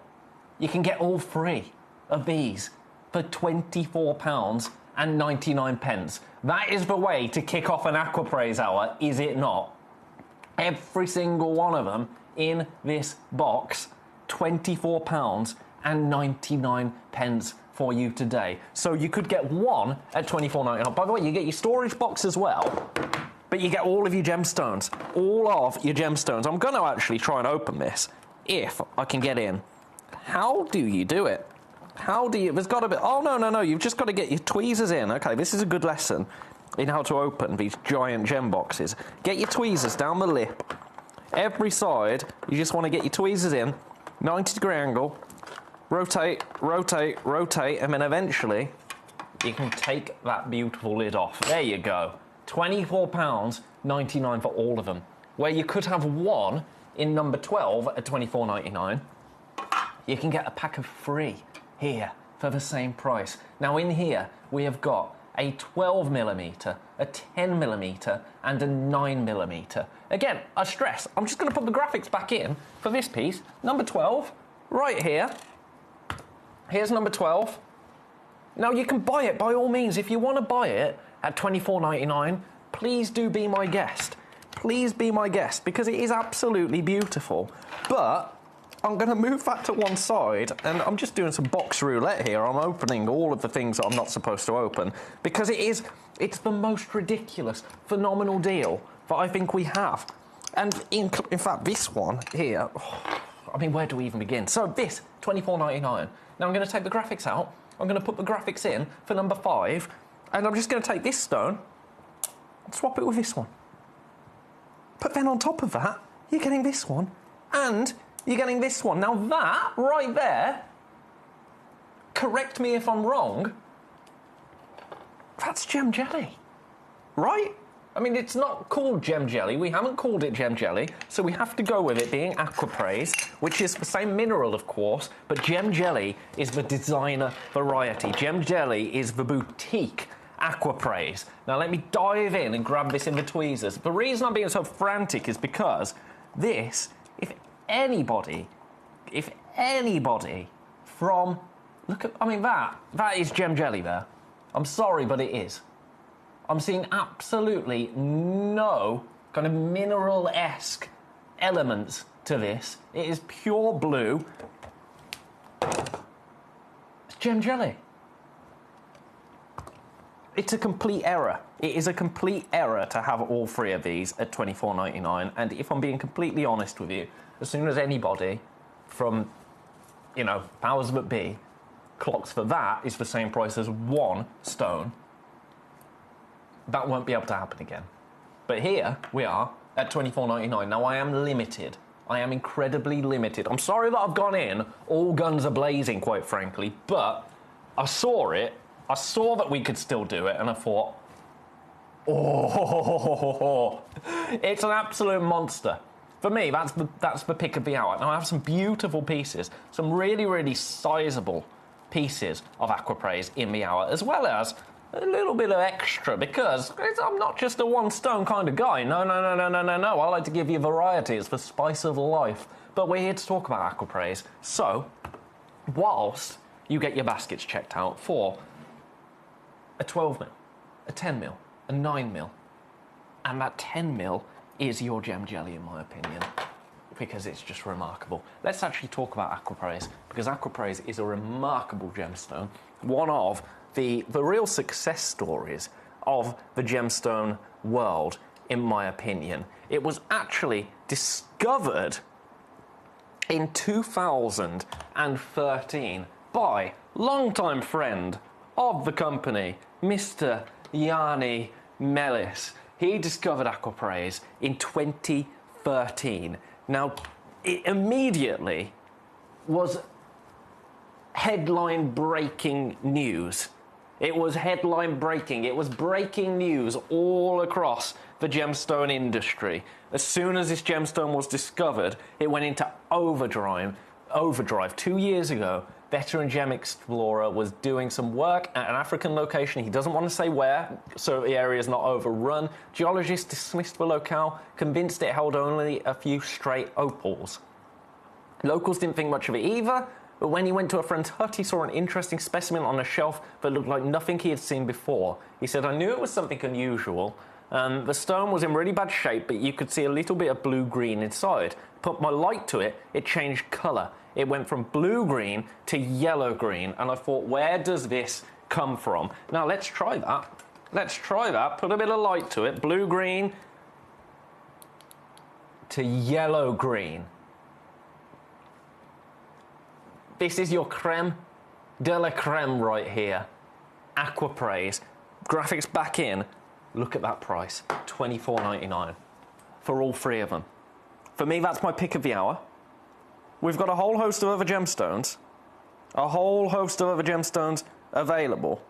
you can get all 3 of these for £24.99. That is the way to kick off an aquapraise hour, is it not? Every single one of them in this box, £24.99 for you today. So you could get one at $24.99. By the way, you get your storage box as well, but you get all of your gemstones. All of your gemstones. I'm going to actually try and open this if I can get in. How do you do it? How do you... There's got to be... Oh, no. You've just got to get your tweezers in. Okay, this is a good lesson in how to open these giant gem boxes. Get your tweezers down the lip. Every side, you just want to get your tweezers in. 90-degree angle. Rotate, and then eventually you can take that beautiful lid off. There you go. £24.99 for all of them. Where you could have one in number 12 at £24.99, you can get a pack of 3 here for the same price. Now in here, we have got a 12mm, a 10mm, and a 9mm. Again, I stress, I'm just going to put the graphics back in for this piece. Number 12, right here. Here's number 12. Now, you can buy it by all means. If you want to buy it at £24.99, please do be my guest. Please be my guest, because it is absolutely beautiful. But I'm going to move that to one side, and I'm just doing some box roulette here. I'm opening all of the things that I'm not supposed to open, because it's the most ridiculous, phenomenal deal that I think we have. And in fact, this one here, I mean, where do we even begin? So this, £24.99. Now I'm going to take the graphics out. I'm going to put the graphics in for number 5, and I'm just going to take this stone and swap it with this one. But then on top of that, you're getting this one, and you're getting this one. Now that, right there, correct me if I'm wrong, that's gem jelly, right? I mean, it's not called gem jelly. We haven't called it gem jelly, so we have to go with it being aquapraise, which is the same mineral, of course, but gem jelly is the designer variety. Gem jelly is the boutique aquapraise. Now, let me dive in and grab this in the tweezers. The reason I'm being so frantic is because this, if anybody from... Look at... I mean, that is gem jelly there. I'm sorry, but it is. I'm seeing absolutely no kind of mineral-esque elements to this. It is pure blue. It's gem jelly. It's a complete error. It is a complete error to have all 3 of these at £24.99. And if I'm being completely honest with you, as soon as anybody from, you know, powers that be clocks for that is the same price as 1 stone, that won't be able to happen again. But here we are at £24.99. Now, I am limited. I am incredibly limited. I'm sorry that I've gone in all guns are blazing, quite frankly, but I saw it. I saw that we could still do it, and I thought, oh, it's an absolute monster. For me, that's the pick of the hour. Now, I have some beautiful pieces, some really, really sizable pieces of aquapraise in the hour, as well as a little bit of extra, because I'm not just a 1 stone kind of guy. No. I like to give you variety. It's the spice of life. But we're here to talk about aquapraise. So, whilst you get your baskets checked out for a 12mm, a 10mm, a 9mm, and that 10mm is your gem jelly, in my opinion, because it's just remarkable. Let's actually talk about aquapraise, because aquapraise is a remarkable gemstone, one of the real success stories of the gemstone world, in my opinion. It was actually discovered in 2013 by longtime friend of the company, Mr. Yanni Melis. He discovered aquapraise in 2013. Now, it immediately was headline-breaking news. It was headline-breaking. It was breaking news all across the gemstone industry. As soon as this gemstone was discovered, it went into overdrive. 2 years ago, veteran gem explorer was doing some work at an African location. He doesn't want to say where, so the area is not overrun. Geologists dismissed the locale, convinced it held only a few straight opals. Locals didn't think much of it either, but when he went to a friend's hut, he saw an interesting specimen on a shelf that looked like nothing he had seen before. He said, I knew it was something unusual. The stone was in really bad shape, but you could see a little bit of blue-green inside. Put my light to it, it changed colour. It went from blue-green to yellow-green, and I thought, where does this come from? Now, let's try that. Let's try that. Put a bit of light to it. Blue-green to yellow-green. This is your creme de la creme right here. Aquapraise. Graphics back in. Look at that price. $24.99 for all three of them. For me, that's my pick of the hour. We've got a whole host of other gemstones. A whole host of other gemstones available.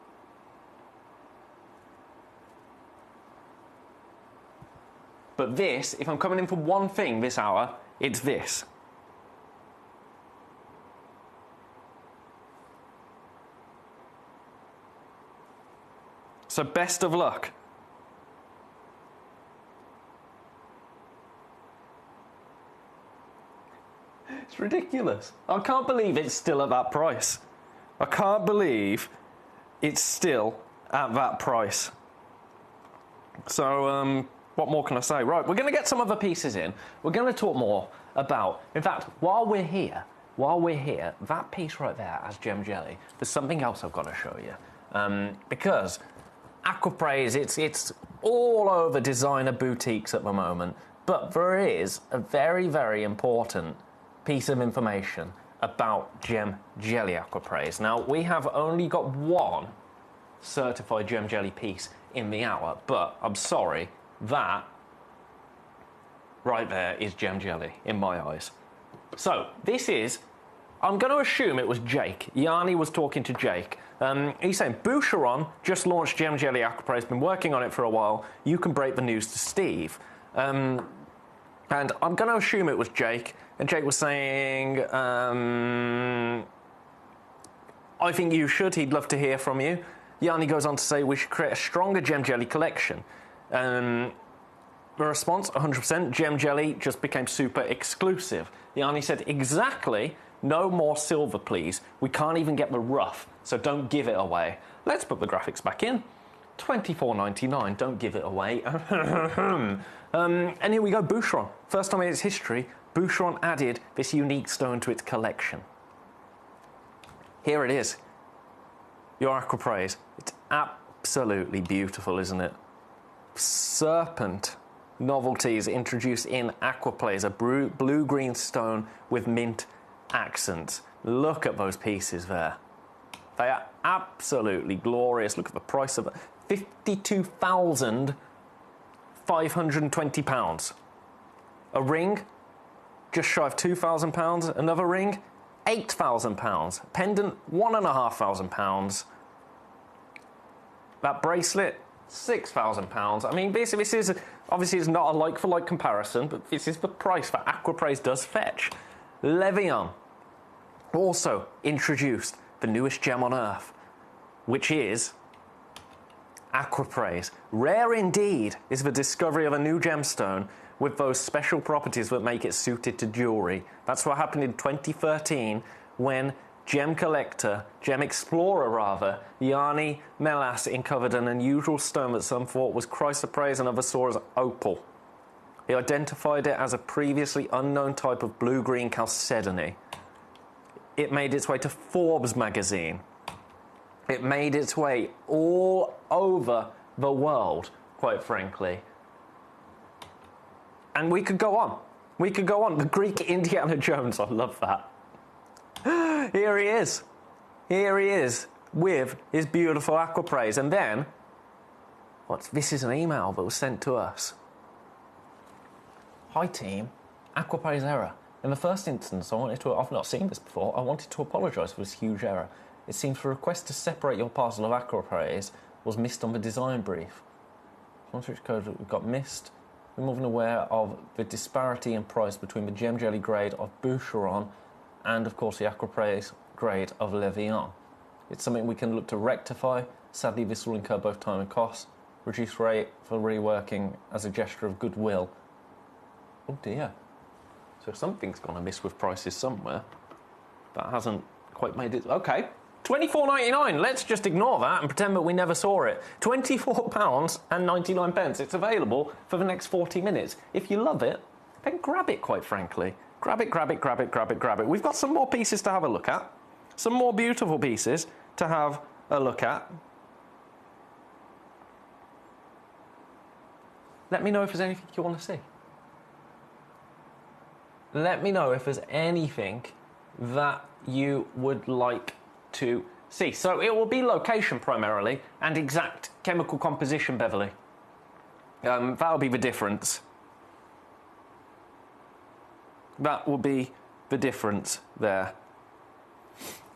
But this, if I'm coming in for one thing this hour, it's this. So best of luck. It's ridiculous. I can't believe it's still at that price. I can't believe it's still at that price. So, what more can I say? Right, we're going to get some other pieces in. We're going to talk more about... In fact, while we're here, that piece right there as gem jelly, there's something else I've got to show you. Because Aquapraise, it's all over designer boutiques at the moment, but there is a very, very important piece of information about gem jelly Aquapraise. Now, we have only got one certified gem jelly piece in the hour, but I'm sorry, that right there is gem jelly in my eyes. So this is, I'm going to assume it was Jake. Yanni was talking to Jake. He's saying, Boucheron just launched gem jelly Aquapraise, been working on it for a while. You can break the news to Steve. And I'm going to assume it was Jake. And Jake was saying, I think you should. He'd love to hear from you. Yanni goes on to say we should create a stronger gem jelly collection. The response, 100%, gem jelly just became super exclusive. Yanni said, exactly, no more silver, please. We can't even get the rough, so don't give it away. Let's put the graphics back in. $24.99, don't give it away. And here we go, Boucheron. First time in its history, Boucheron added this unique stone to its collection. Here it is. Your Aquapraise. It's absolutely beautiful, isn't it? Serpent novelties introduced in Aquapraise, a blue-green stone with mint accents. Look at those pieces there. They are absolutely glorious. Look at the price of it. £52,520. A ring, just shy of £2,000. Another ring, £8,000. Pendant, £1,500. That bracelet, £6,000. I mean, this is obviously it's not a like-for-like comparison, but this is the price that Aquapraise does fetch. Levion also introduced the newest gem on Earth, which is Aquapraise. Rare indeed is the discovery of a new gemstone with those special properties that make it suited to jewellery. That's what happened in 2013 when Gemcollector, Gem Explorer rather, Yanni Melas uncovered an unusual stone that some thought was chrysoprase and others saw as opal. He identified it as a previously unknown type of blue-green chalcedony. It made its way to Forbes magazine. It made its way all over the world, quite frankly. And we could go on. We could go on. The Greek Indiana Jones, I love that. Here he is. Here he is with his beautiful Aquapraise. And then, this is an email that was sent to us. Hi team, Aquapraise error. In the first instance, I've not seen this before, I wanted to apologise for this huge error. It seems the request to separate your parcel of Aquapraise was missed on the design brief. Which code got missed. We're more than aware of the disparity in price between the gem jelly grade of Boucheron and, of course, the Aquapraise grade of Levion. It's something we can look to rectify. Sadly, this will incur both time and cost. Reduce rate for reworking as a gesture of goodwill. Oh dear. So something's gone amiss with prices somewhere. That hasn't quite made it... Okay. $24.99. Let's just ignore that and pretend that we never saw it. £24.99. It's available for the next 40 minutes. If you love it, then grab it, quite frankly. Grab it, grab it, grab it, grab it, grab it. We've got some more pieces to have a look at. Some more beautiful pieces to have a look at. Let me know if there's anything you want to see. Let me know if there's anything that you would like to see. So it will be location primarily and exact chemical composition, Beverly. That'll be the difference. That will be the difference there.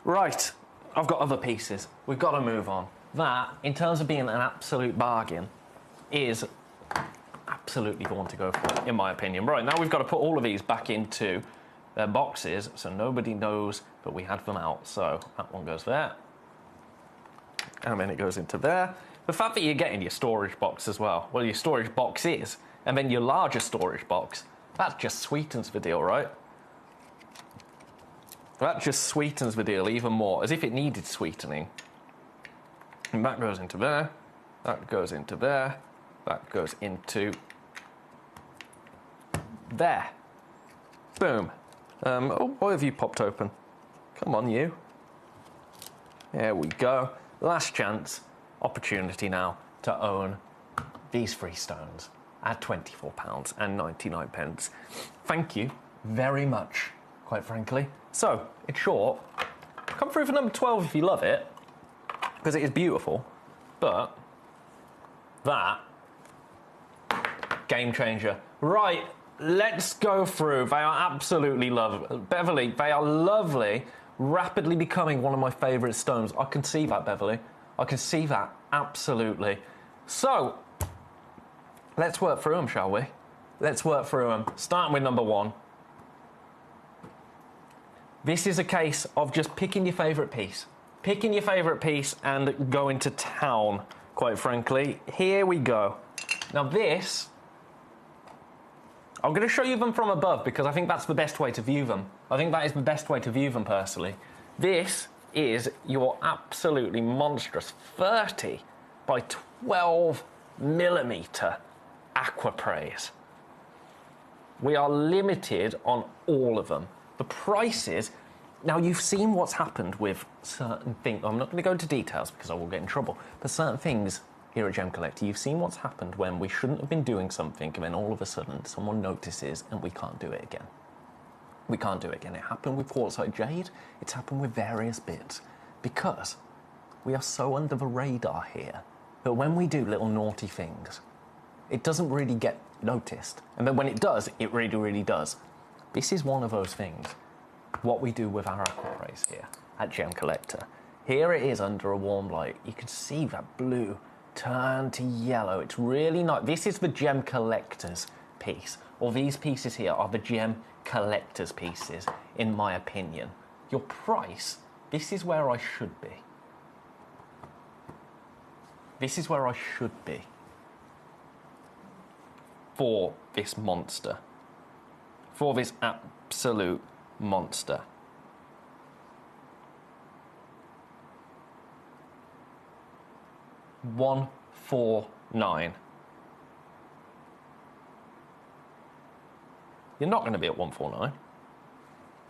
Right, I've got other pieces. We've got to move on. That, in terms of being an absolute bargain, is absolutely the one to go for, in my opinion. Right, now we've got to put all of these back into their boxes so nobody knows that we had them out. So that one goes there. And then it goes into there. The fact that you're getting your storage box as well, well, your storage box is, and then your larger storage box, that just sweetens the deal, right? That just sweetens the deal even more, as if it needed sweetening. And that goes into there, that goes into there, that goes into there. Boom. Oh, why have you popped open? Come on, you. There we go. Last chance, opportunity now to own these Freestones at £24.99. Thank you very much, quite frankly. So, in short, come through for number 12 if you love it, because it is beautiful, but that, game changer. Right, let's go through. They are absolutely lovely. Beverly, they are lovely, rapidly becoming one of my favourite stones. I can see that, Beverly. I can see that, absolutely. So, let's work through them, shall we? Let's work through them. Starting with number 1. This is a case of just picking your favourite piece. Picking your favourite piece and going to town, quite frankly. Here we go. Now this, I'm going to show you them from above because I think that's the best way to view them. I think that is the best way to view them personally. This is your absolutely monstrous 30 by 12 millimetre aquapraise. We are limited on all of them. The prices, now you've seen what's happened with certain things. I'm not going to go into details because I will get in trouble, but certain things here at Gemcollector, you've seen what's happened when we shouldn't have been doing something and then all of a sudden someone notices and we can't do it again. We can't do it again. It happened with quartzite jade, it's happened with various bits because we are so under the radar here that when we do little naughty things, it doesn't really get noticed. And then when it does, it really, really does. This is one of those things, what we do with our aquapraise here at Gemcollector. Here it is under a warm light. You can see that blue turn to yellow. It's really nice. This is the Gemcollector's piece, or these pieces here are the Gemcollector's pieces, in my opinion. Your price, this is where I should be. This is where I should be for this monster. For this absolute monster. $149. You're not going to be at 149.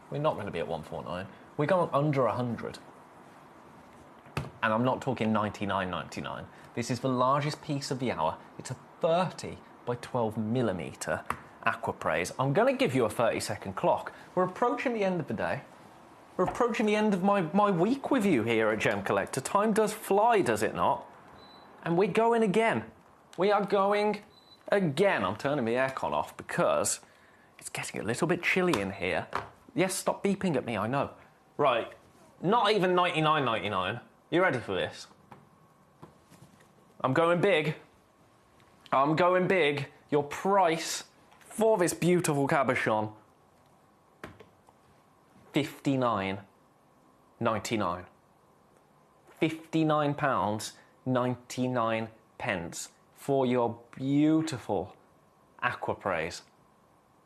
We're not going to be at 149. We're going under 100. And I'm not talking 99.99. This is the largest piece of the hour. It's a 30 by 12 millimetre aquapraise. I'm going to give you a 30-second clock. We're approaching the end of the day. We're approaching the end of my week with you here at Gemcollector. Time does fly, does it not? And we're going again. We are going again. I'm turning the aircon off because it's getting a little bit chilly in here. Yes, stop beeping at me, I know. Right, not even 99.99. You ready for this? I'm going big. I'm going big. Your price for this beautiful cabochon, £59.99. £59.99 for your beautiful aquapraise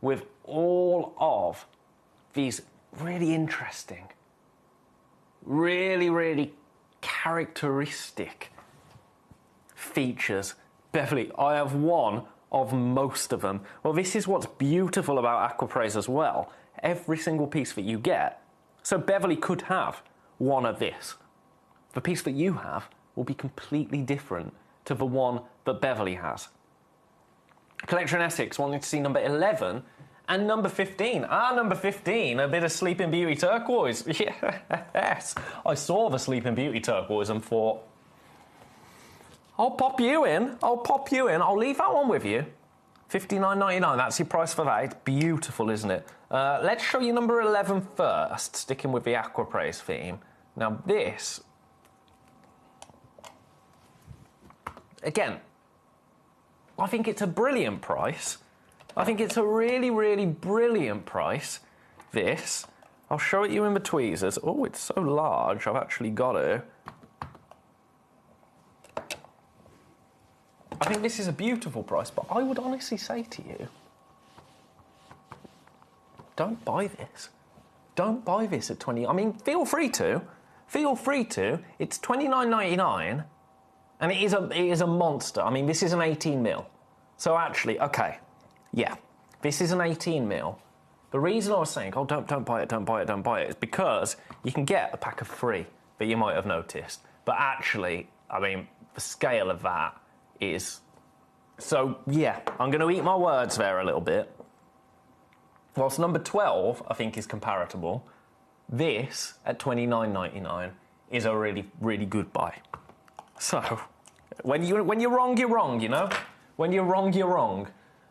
with all of these really interesting, really, really characteristic features. Beverly, I have one of most of them. Well, this is what's beautiful about aquapraise as well. Every single piece that you get. So Beverly could have one of this. The piece that you have will be completely different to the one that Beverly has. Collector in Essex wanting to see number 11 And number 15, number 15, a bit of Sleeping Beauty turquoise. Yes, I saw the Sleeping Beauty turquoise and thought, I'll pop you in. I'll leave that one with you. $59.99, that's your price for that. It's beautiful, isn't it? Let's show you number 11 first, sticking with the Aquapraise theme. Now this, again, I think it's a brilliant price. I think it's a really, really brilliant price. This, I'll show it you in the tweezers. Oh, it's so large, I've actually got it. I think this is a beautiful price, but I would honestly say to you, don't buy this. Don't buy this at 20. I mean, feel free to. Feel free to. It's $29.99, and it is a monster. I mean, this is an 18mm. So actually, okay, yeah, this is an 18mm. The reason I was saying, oh, don't buy it, is because you can get a pack of 3 that you might have noticed. But actually, I mean, the scale of that is... So, yeah, I'm going to eat my words there a little bit. Whilst number 12, I think, is comparable, this, at $29.99, is a really, really good buy. So, when you're wrong, you're wrong, you know? When you're wrong, you're wrong.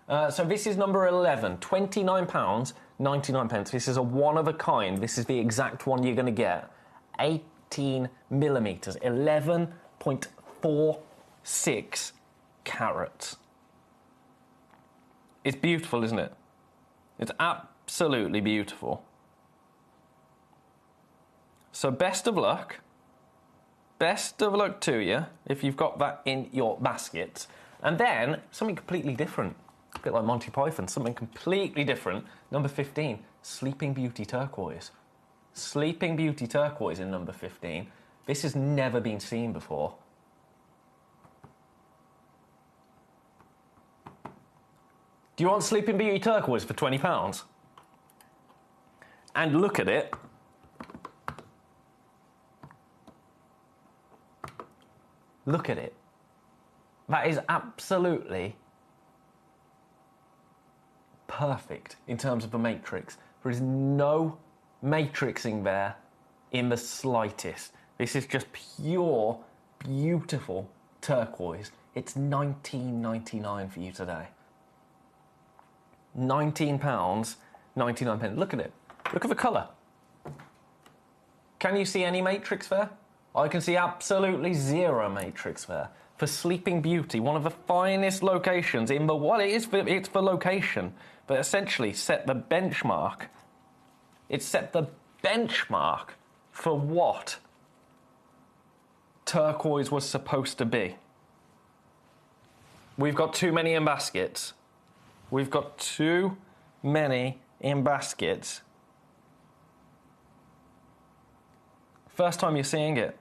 So this is number 11, £29.99. This is a one-of-a-kind. This is the exact one you're going to get. 18mm, 11.46 carats. It's beautiful, isn't it? It's absolutely beautiful. So best of luck. Best of luck to you if you've got that in your basket. And then something completely different. A bit like Monty Python, something completely different. Number 15, Sleeping Beauty turquoise. Sleeping Beauty turquoise in number 15. This has never been seen before. Do you want Sleeping Beauty turquoise for £20? And look at it. Look at it. That is absolutely perfect in terms of the matrix. There is no matrixing there in the slightest. This is just pure, beautiful turquoise. It's £19.99 for you today. £19.99. Look at it. Look at the colour. Can you see any matrix there? I can see absolutely zero matrix there. For Sleeping Beauty, one of the finest locations in the world. It's for location, but essentially set the benchmark. It set the benchmark for what turquoise was supposed to be. We've got too many in baskets. We've got too many in baskets. First time you're seeing it.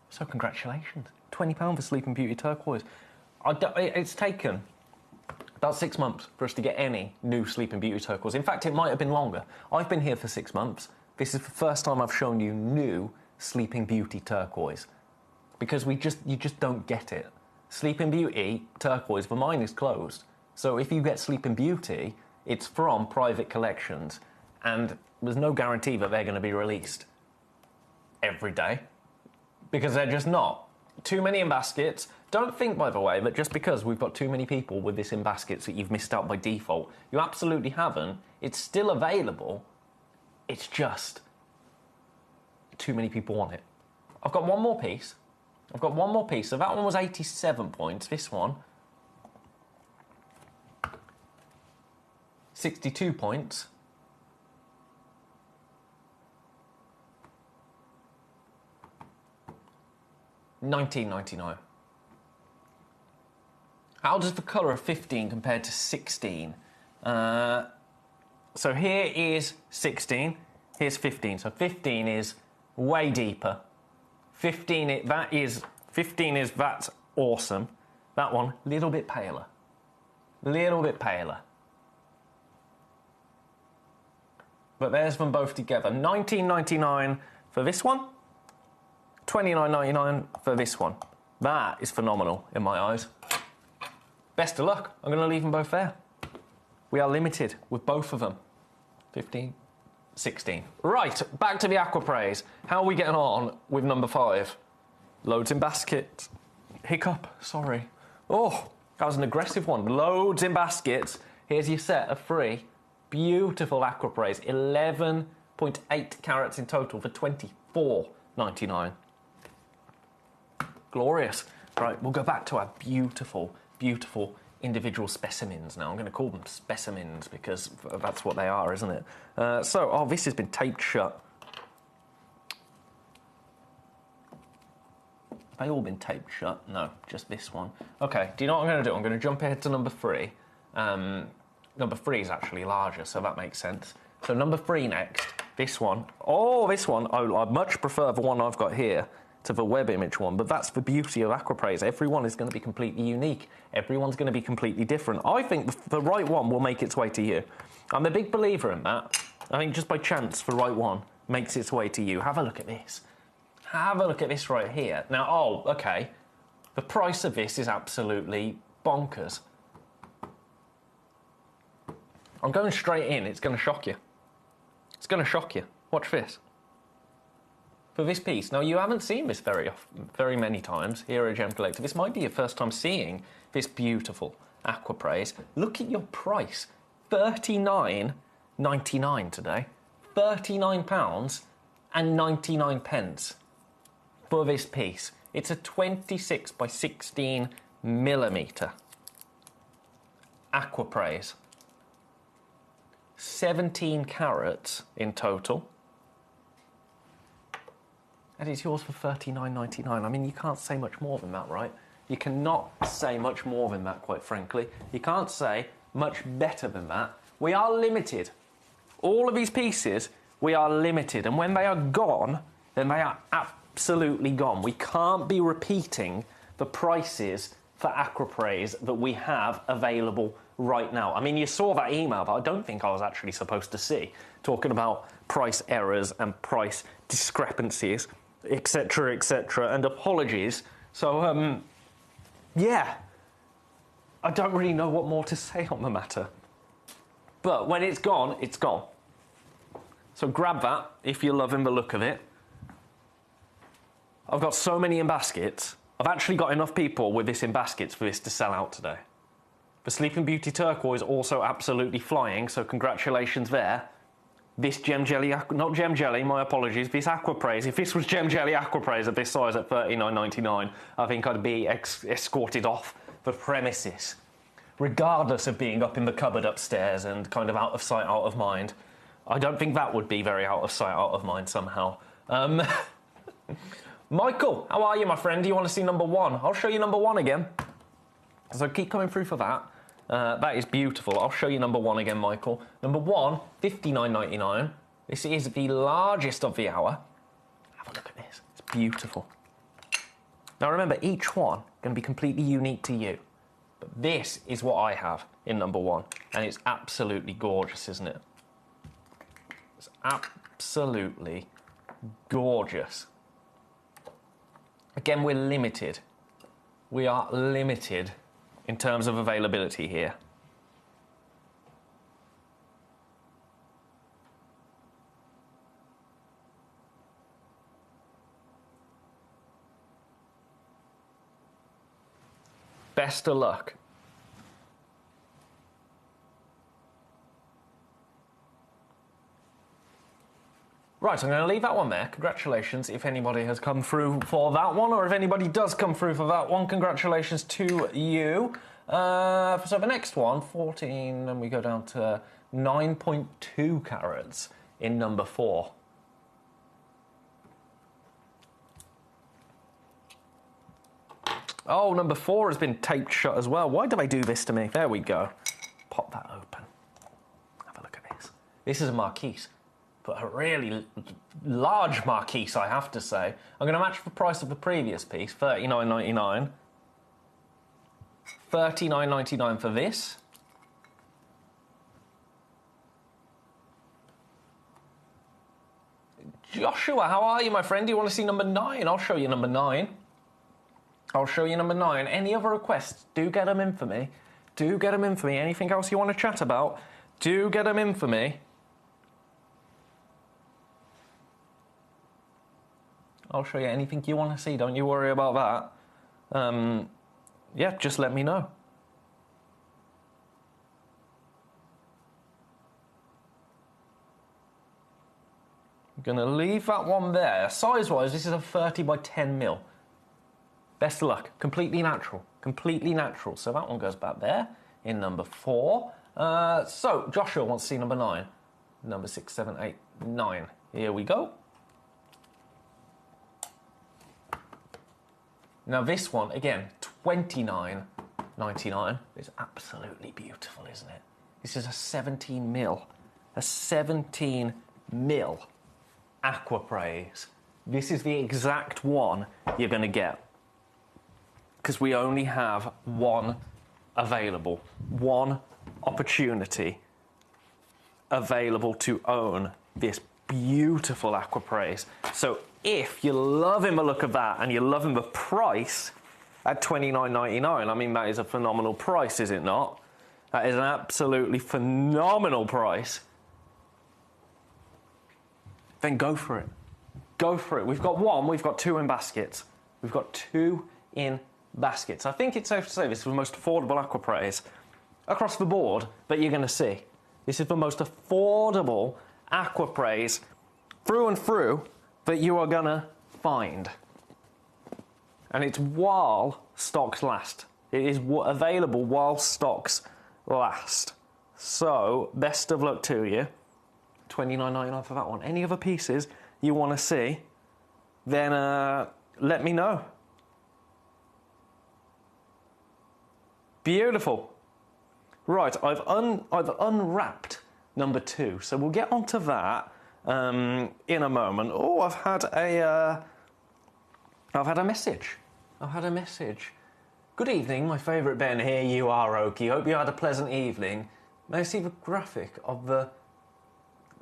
So congratulations. £20 for Sleeping Beauty turquoise. It's taken about 6 months for us to get any new Sleeping Beauty turquoise. In fact, it might have been longer. I've been here for 6 months. This is the first time I've shown you new Sleeping Beauty turquoise. Because you just don't get it. Sleeping Beauty turquoise, the mine is closed. So if you get Sleeping Beauty, it's from private collections. And there's no guarantee that they're going to be released every day. Because they're just not. Too many in baskets. Don't think, by the way, that just because we've got too many people with this in baskets that you've missed out by default. You absolutely haven't. It's still available. It's just too many people want it. I've got one more piece. So that one was 87 points. This one, 62 points. $19.99. How does the colour of 15 compare to 16? So here is 16, here's 15. So 15 is way deeper. 15, that's awesome. That one, a little bit paler. But there's them both together. $19.99 for this one. $29.99 for this one. That is phenomenal in my eyes. Best of luck. I'm going to leave them both there. We are limited with both of them. 15, 16. Right, back to the Aquapraise. How are we getting on with number 5? Loads in baskets. Hiccup, sorry. Oh, that was an aggressive one. Loads in baskets. Here's your set of 3. Beautiful Aquapraise. 11.8 carats in total for $24.99. Glorious. Right, we'll go back to our beautiful, beautiful individual specimens now. I'm going to call them specimens because that's what they are, isn't it? Oh, this has been taped shut. Have they all been taped shut? No, just this one. Okay, do you know what I'm going to do? I'm going to jump ahead to number 3. Number 3 is actually larger, so that makes sense. So number 3 next. This one. Oh, this one. Oh, I much prefer the one I've got here to the web image one, but that's the beauty of Aquapraise. Everyone is going to be completely unique. Everyone's going to be completely different. I think the right one will make its way to you. I'm a big believer in that. I think just by chance, the right one makes its way to you. Have a look at this. Have a look at this right here. Now, oh, okay. The price of this is absolutely bonkers. I'm going straight in. It's going to shock you. It's going to shock you. Watch this. For this piece, now you haven't seen this very many times here at Gemcollector. This might be your first time seeing this beautiful Aquapraise. Look at your price, £39.99 today. £39.99 for this piece. It's a 26 by 16 millimetre Aquapraise. 17 carats in total. And it's yours for $39.99. I mean, you can't say much more than that, right? You cannot say much more than that, quite frankly. You can't say much better than that. We are limited. All of these pieces, we are limited. And when they are gone, then they are absolutely gone. We can't be repeating the prices for Aquapraise that we have available right now. I mean, you saw that email that I don't think I was actually supposed to see, talking about price errors and price discrepancies, etc., and apologies. So, yeah, I don't really know what more to say on the matter. But when it's gone, it's gone. So grab that if you're loving the look of it. I've got so many in baskets. I've actually got enough people with this in baskets for this to sell out today. The Sleeping Beauty Turquoise also absolutely flying, so congratulations there. This Gem Jelly, not Gem Jelly, my apologies, this Aquapraise, if this was Gem Jelly Aquapraise at this size at $39.99, I think I'd be escorted off the premises, regardless of being up in the cupboard upstairs and kind of out of sight, out of mind. I don't think that would be very out of sight, out of mind somehow. Michael, how are you, my friend? Do you want to see number 1? I'll show you number 1 again. So keep coming through for that. That is beautiful. I'll show you number 1 again, Michael. Number 1, $59.99. This is the largest of the hour. Have a look at this. It's beautiful. Now remember, each one going to be completely unique to you. But this is what I have in number 1. And it's absolutely gorgeous, isn't it? It's absolutely gorgeous. Again, we're limited. We are limited in terms of availability here. Best of luck. Right, I'm going to leave that one there. Congratulations if anybody has come through for that one, or if anybody does come through for that one, congratulations to you. So the next one, 14, and we go down to 9.2 carats in number 4. Oh, number 4 has been taped shut as well. Why do they do this to me? There we go. Pop that open. Have a look at this. This is a marquise. But a really large marquise, I have to say. I'm going to match the price of the previous piece, $39.99. $39.99 for this. Joshua, how are you, my friend? Do you want to see number 9? I'll show you number 9. I'll show you number 9. Any other requests, do get them in for me. Do get them in for me. Anything else you want to chat about, do get them in for me. I'll show you anything you want to see. Don't you worry about that. Yeah, just let me know. I'm going to leave that one there. Size-wise, this is a 30 by 10 mil. Best of luck. Completely natural. Completely natural. So that one goes back there in number 4. So, Joshua wants to see number 9. Number 6, 7, 8, 9. Here we go. Now this one, again, $29.99. It's absolutely beautiful, isn't it? This is a 17 mil. A 17 mil Aquapraise. This is the exact one you're going to get. Because we only have one available. One opportunity available to own this beautiful Aquapraise. So if you're loving the look of that and you're loving the price at $29.99, I mean, that is a phenomenal price, is it not? That is an absolutely phenomenal price. Then go for it. Go for it. We've got one, we've got 2 in baskets. We've got 2 in baskets. I think it's safe to say this is the most affordable Aquapraise across the board that you're going to see. This is the most affordable Aquapraise through and through that you are going to find. And it's while stocks last. It is available while stocks last. So, best of luck to you. $29.99 for that one. Any other pieces you want to see, then let me know. Beautiful. Right, I've unwrapped number 2, so we'll get onto that in a moment. Oh, I've had a message. I've had a message. Good evening, my favourite Ben. Here you are, Oki. Hope you had a pleasant evening. May I see the graphic of the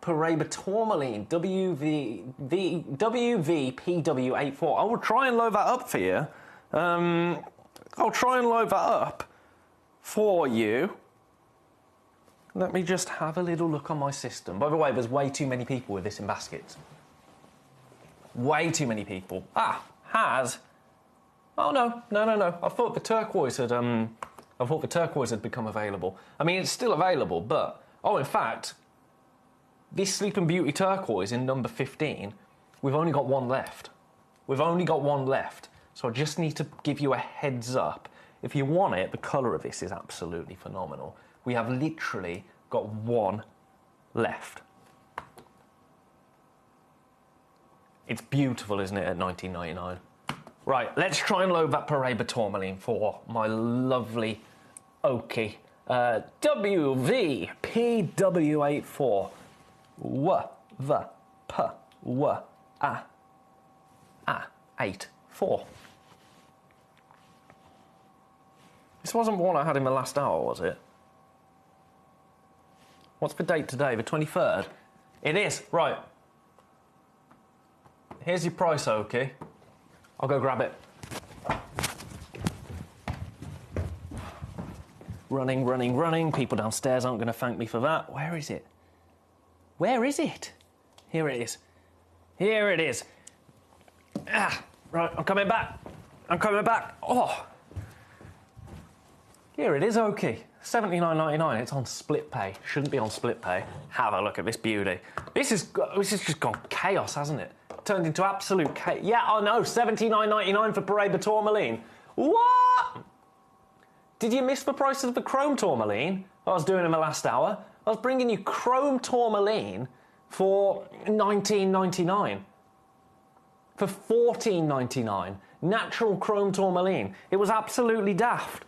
Paraiba tourmaline WVPW84? I will try and load that up for you. I'll try and load that up for you. Let me just have a little look on my system. By the way, there's way too many people with this in baskets. Way too many people. Has. Oh no. I thought the turquoise had become available. I mean, it's still available, but in fact, this Sleeping Beauty turquoise in number 15, we've only got one left. So I just need to give you a heads up. If you want it, the colour of this is absolutely phenomenal. We have literally got one left. It's beautiful, isn't it, at $19.99? Right, let's try and load that Paraiba tourmaline for my lovely Oki. WVPW84. WVPW84. This wasn't one I had in the last hour, was it? What's the date today? The 23rd? It is, right. Here's your price, Oki. I'll go grab it. Running. People downstairs aren't going to thank me for that. Where is it? Where is it? Here it is. Right, I'm coming back. Oh. Here it is, Oki. $79.99. It's on split pay. Shouldn't be on split pay. Have a look at this beauty. This has just gone chaos, hasn't it? Turned into absolute chaos. Yeah, I know. $79.99 for Paraiba tourmaline. What? Did you miss the price of the chrome tourmaline I was doing in the last hour? I was bringing you chrome tourmaline for $19.99. For $14.99. Natural chrome tourmaline. It was absolutely daft.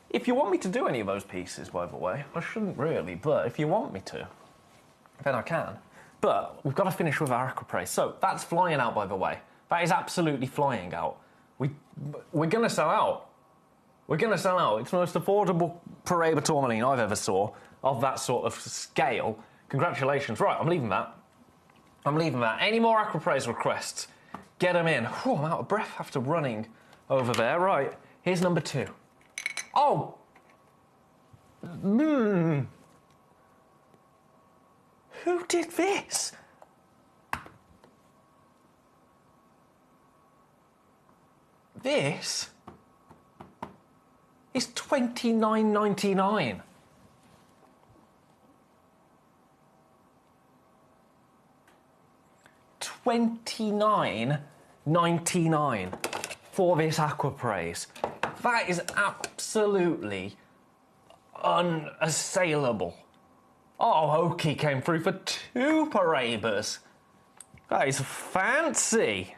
If you want me to do any of those pieces, by the way, I shouldn't really, but if you want me to, then I can. But we've got to finish with our Aquapraise. So that's flying out, by the way. That is absolutely flying out. We're going to sell out. We're going to sell out. It's the most affordable Paraiba tourmaline I've ever saw of that sort of scale. Congratulations. Right, I'm leaving that. Any more Aquapraise requests? Get them in. Whew, I'm out of breath after running over there. Right, here's number 2. Oh! Who did this? This is $29.99. $29.99 for this Aquapraise. That is absolutely unassailable. Oh, Oki came through for 2 Paraibas. That is fancy.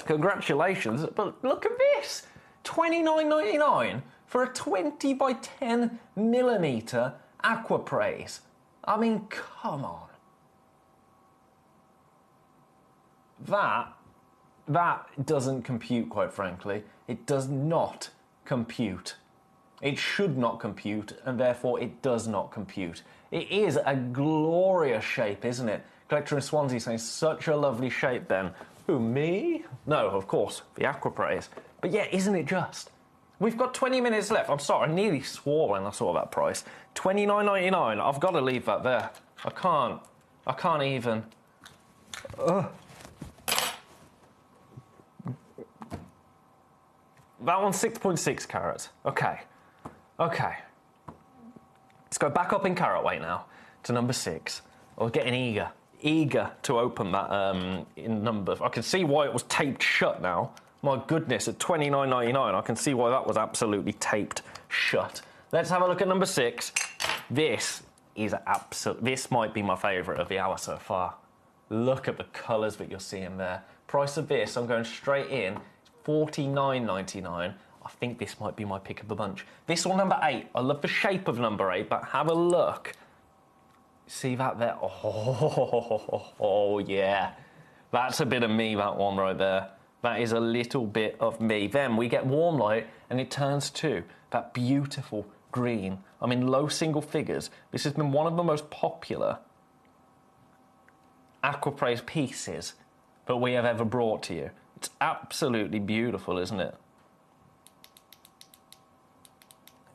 Congratulations, but look at this. $29.99 for a 20 by 10 millimeter Aquapraise. I mean, come on. That doesn't compute, quite frankly. It does not compute. It should not compute, and therefore it does not compute. It is a glorious shape, isn't it? Collector in Swansea saying, such a lovely shape, Ben. Who, me? No, of course, the Aquapraise. But yeah, isn't it just? We've got 20 minutes left. I'm sorry, I nearly swore when I saw that price. $29.99. I've got to leave that there. I can't even. Ugh. That one's 6.6 carats. Okay. Let's go back up in carat weight now to number 6. I was getting eager to open that in number. I can see why it was taped shut now. My goodness, at $29.99, I can see why that was absolutely taped shut. Let's have a look at number 6. This might be my favourite of the hour so far. Look at the colours that you're seeing there. Price of this, I'm going straight in. $49.99. I think this might be my pick of the bunch. This one, number 8. I love the shape of number 8, but have a look. See that there? Oh, yeah. That's a bit of me, that one right there. That is a little bit of me. Then we get warm light, and it turns to that beautiful green. I'm in low single figures. This has been one of the most popular Aquapraise pieces that we have ever brought to you. It's absolutely beautiful, isn't it?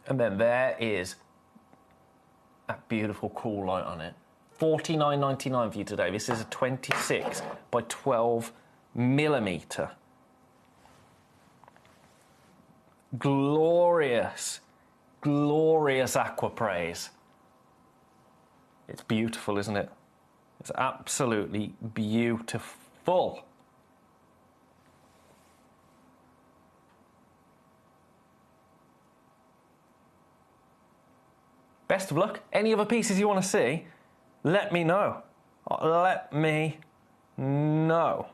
And then there is that beautiful cool light on it. $49.99 for you today. This is a 26 by 12 millimeter. Glorious, glorious Aquapraise. It's beautiful, isn't it? It's absolutely beautiful. Best of luck. Any other pieces you want to see, let me know. Let me know.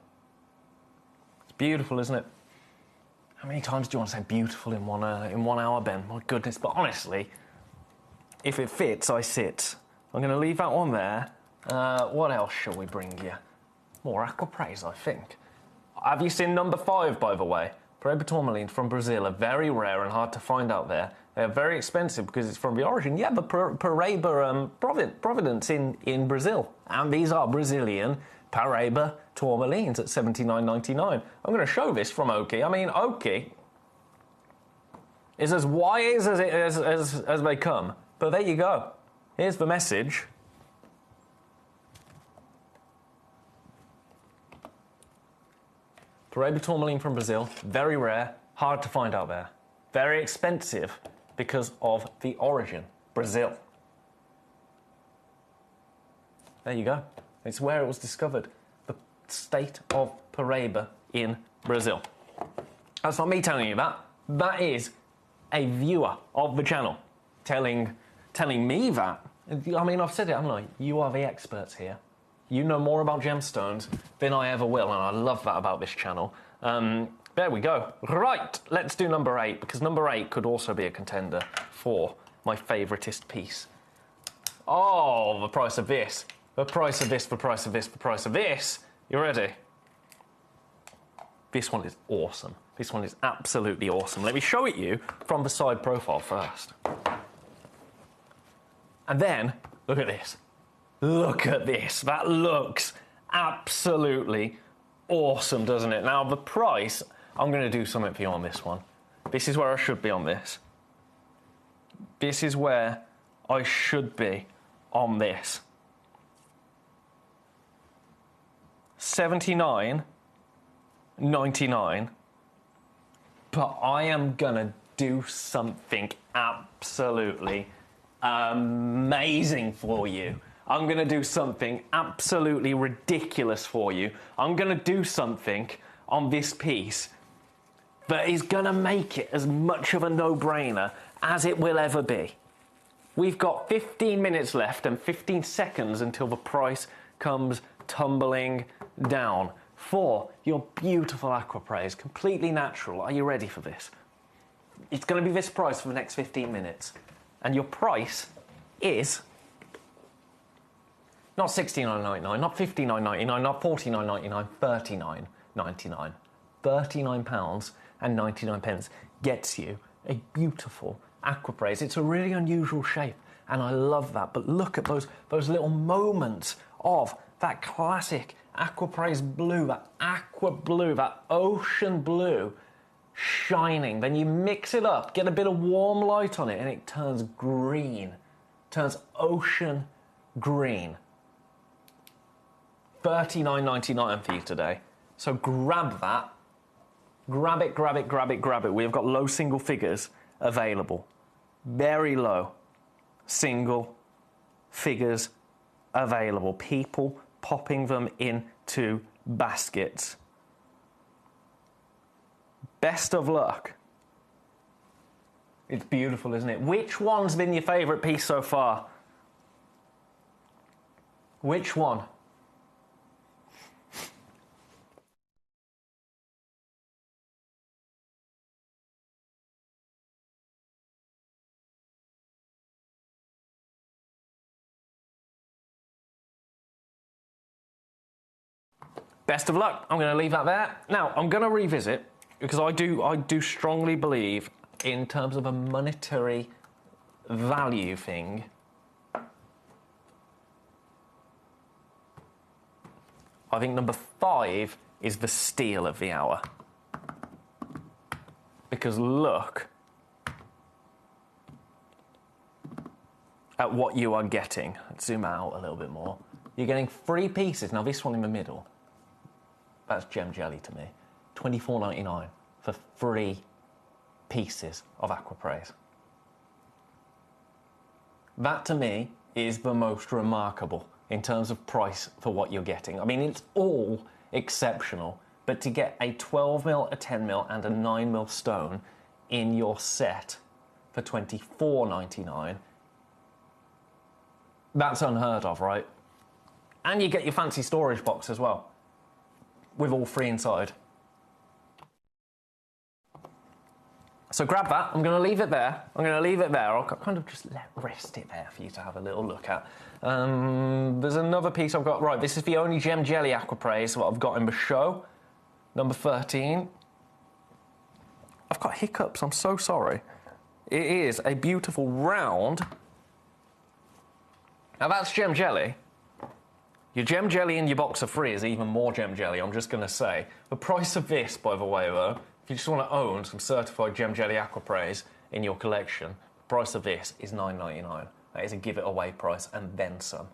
It's beautiful, isn't it? How many times do you want to say beautiful in 1 hour, Ben? My goodness. But honestly, if it fits, I sit. I'm going to leave that one there. What else shall we bring you? More Aquapraise, I think. Have you seen number 5, by the way? Paraiba tourmaline from Brazil are very rare and hard to find out there. They're very expensive because it's from the origin. Yeah, but Paraiba provenance in Brazil. And these are Brazilian Paraiba tourmalines at $79.99. I'm going to show this from Oki. I mean, Oki is as wise as they come. But there you go. Here's the message. Paraiba tourmaline from Brazil, very rare, hard to find out there. Very expensive because of the origin, Brazil. There you go. It's where it was discovered. The state of Paraiba in Brazil. That's not me telling you that. That is a viewer of the channel telling me that. I mean, I've said it, haven't I? You are the experts here. You know more about gemstones than I ever will, and I love that about this channel. There we go. Right, let's do number 8, because number 8 could also be a contender for my favoritist piece. Oh, the price of this. The price of this, the price of this, the price of this. You ready? This one is awesome. This one is absolutely awesome. Let me show it you from the side profile first. And then, look at this. Look at this. That looks absolutely awesome, doesn't it? Now, the price I'm going to do something for you on this one. This is where I should be on this. This is where I should be on this. $79.99. But I am going to do something absolutely amazing for you. I'm going to do something absolutely ridiculous for you. I'm going to do something on this piece that is going to make it as much of a no-brainer as it will ever be. We've got 15 minutes left and 15 seconds until the price comes tumbling down for your beautiful aquapraise, completely natural. Are you ready for this? It's going to be this price for the next 15 minutes. And your price is not $69.99, not $59.99, not $49.99, $39.99. £39.99 gets you a beautiful aquapraise. It's a really unusual shape, and I love that. But look at those little moments of that classic aquapraise blue, that aqua blue, that ocean blue shining. Then you mix it up, get a bit of warm light on it, and it turns green, turns ocean green. $39.99 for you today. So grab that. Grab it, grab it, grab it, grab it. We've got low single figures available. Very low single figures available. People popping them into baskets. Best of luck. It's beautiful, isn't it? Which one's been your favourite piece so far? Which one? Best of luck. I'm going to leave that there. Now, I'm going to revisit, because I do strongly believe in terms of a monetary value thing. I think number 5 is the steal of the hour. Because look at what you are getting. Let's zoom out a little bit more. You're getting 3 pieces. Now, this one in the middle, that's gem jelly to me. $24.99 for 3 pieces of aquapraise. That to me is the most remarkable in terms of price for what you're getting. I mean, it's all exceptional, but to get a 12mm, a 10mm, and a 9mm stone in your set for $24.99, that's unheard of, right? And you get your fancy storage box as well, with all 3 inside. So grab that. I'm going to leave it there. I'll kind of just rest it there for you to have a little look at. There's another piece I've got. Right, this is the only gem jelly aquapraise that I've got in the show. Number 13. I've got hiccups. I'm so sorry. It is a beautiful round. Now that's gem jelly. Your gem jelly in your box of 3 is even more gem jelly, I'm just going to say. The price of this, by the way, though, if you just want to own some certified gem jelly aquapraise in your collection, the price of this is $9.99. That is a give it away price and then some.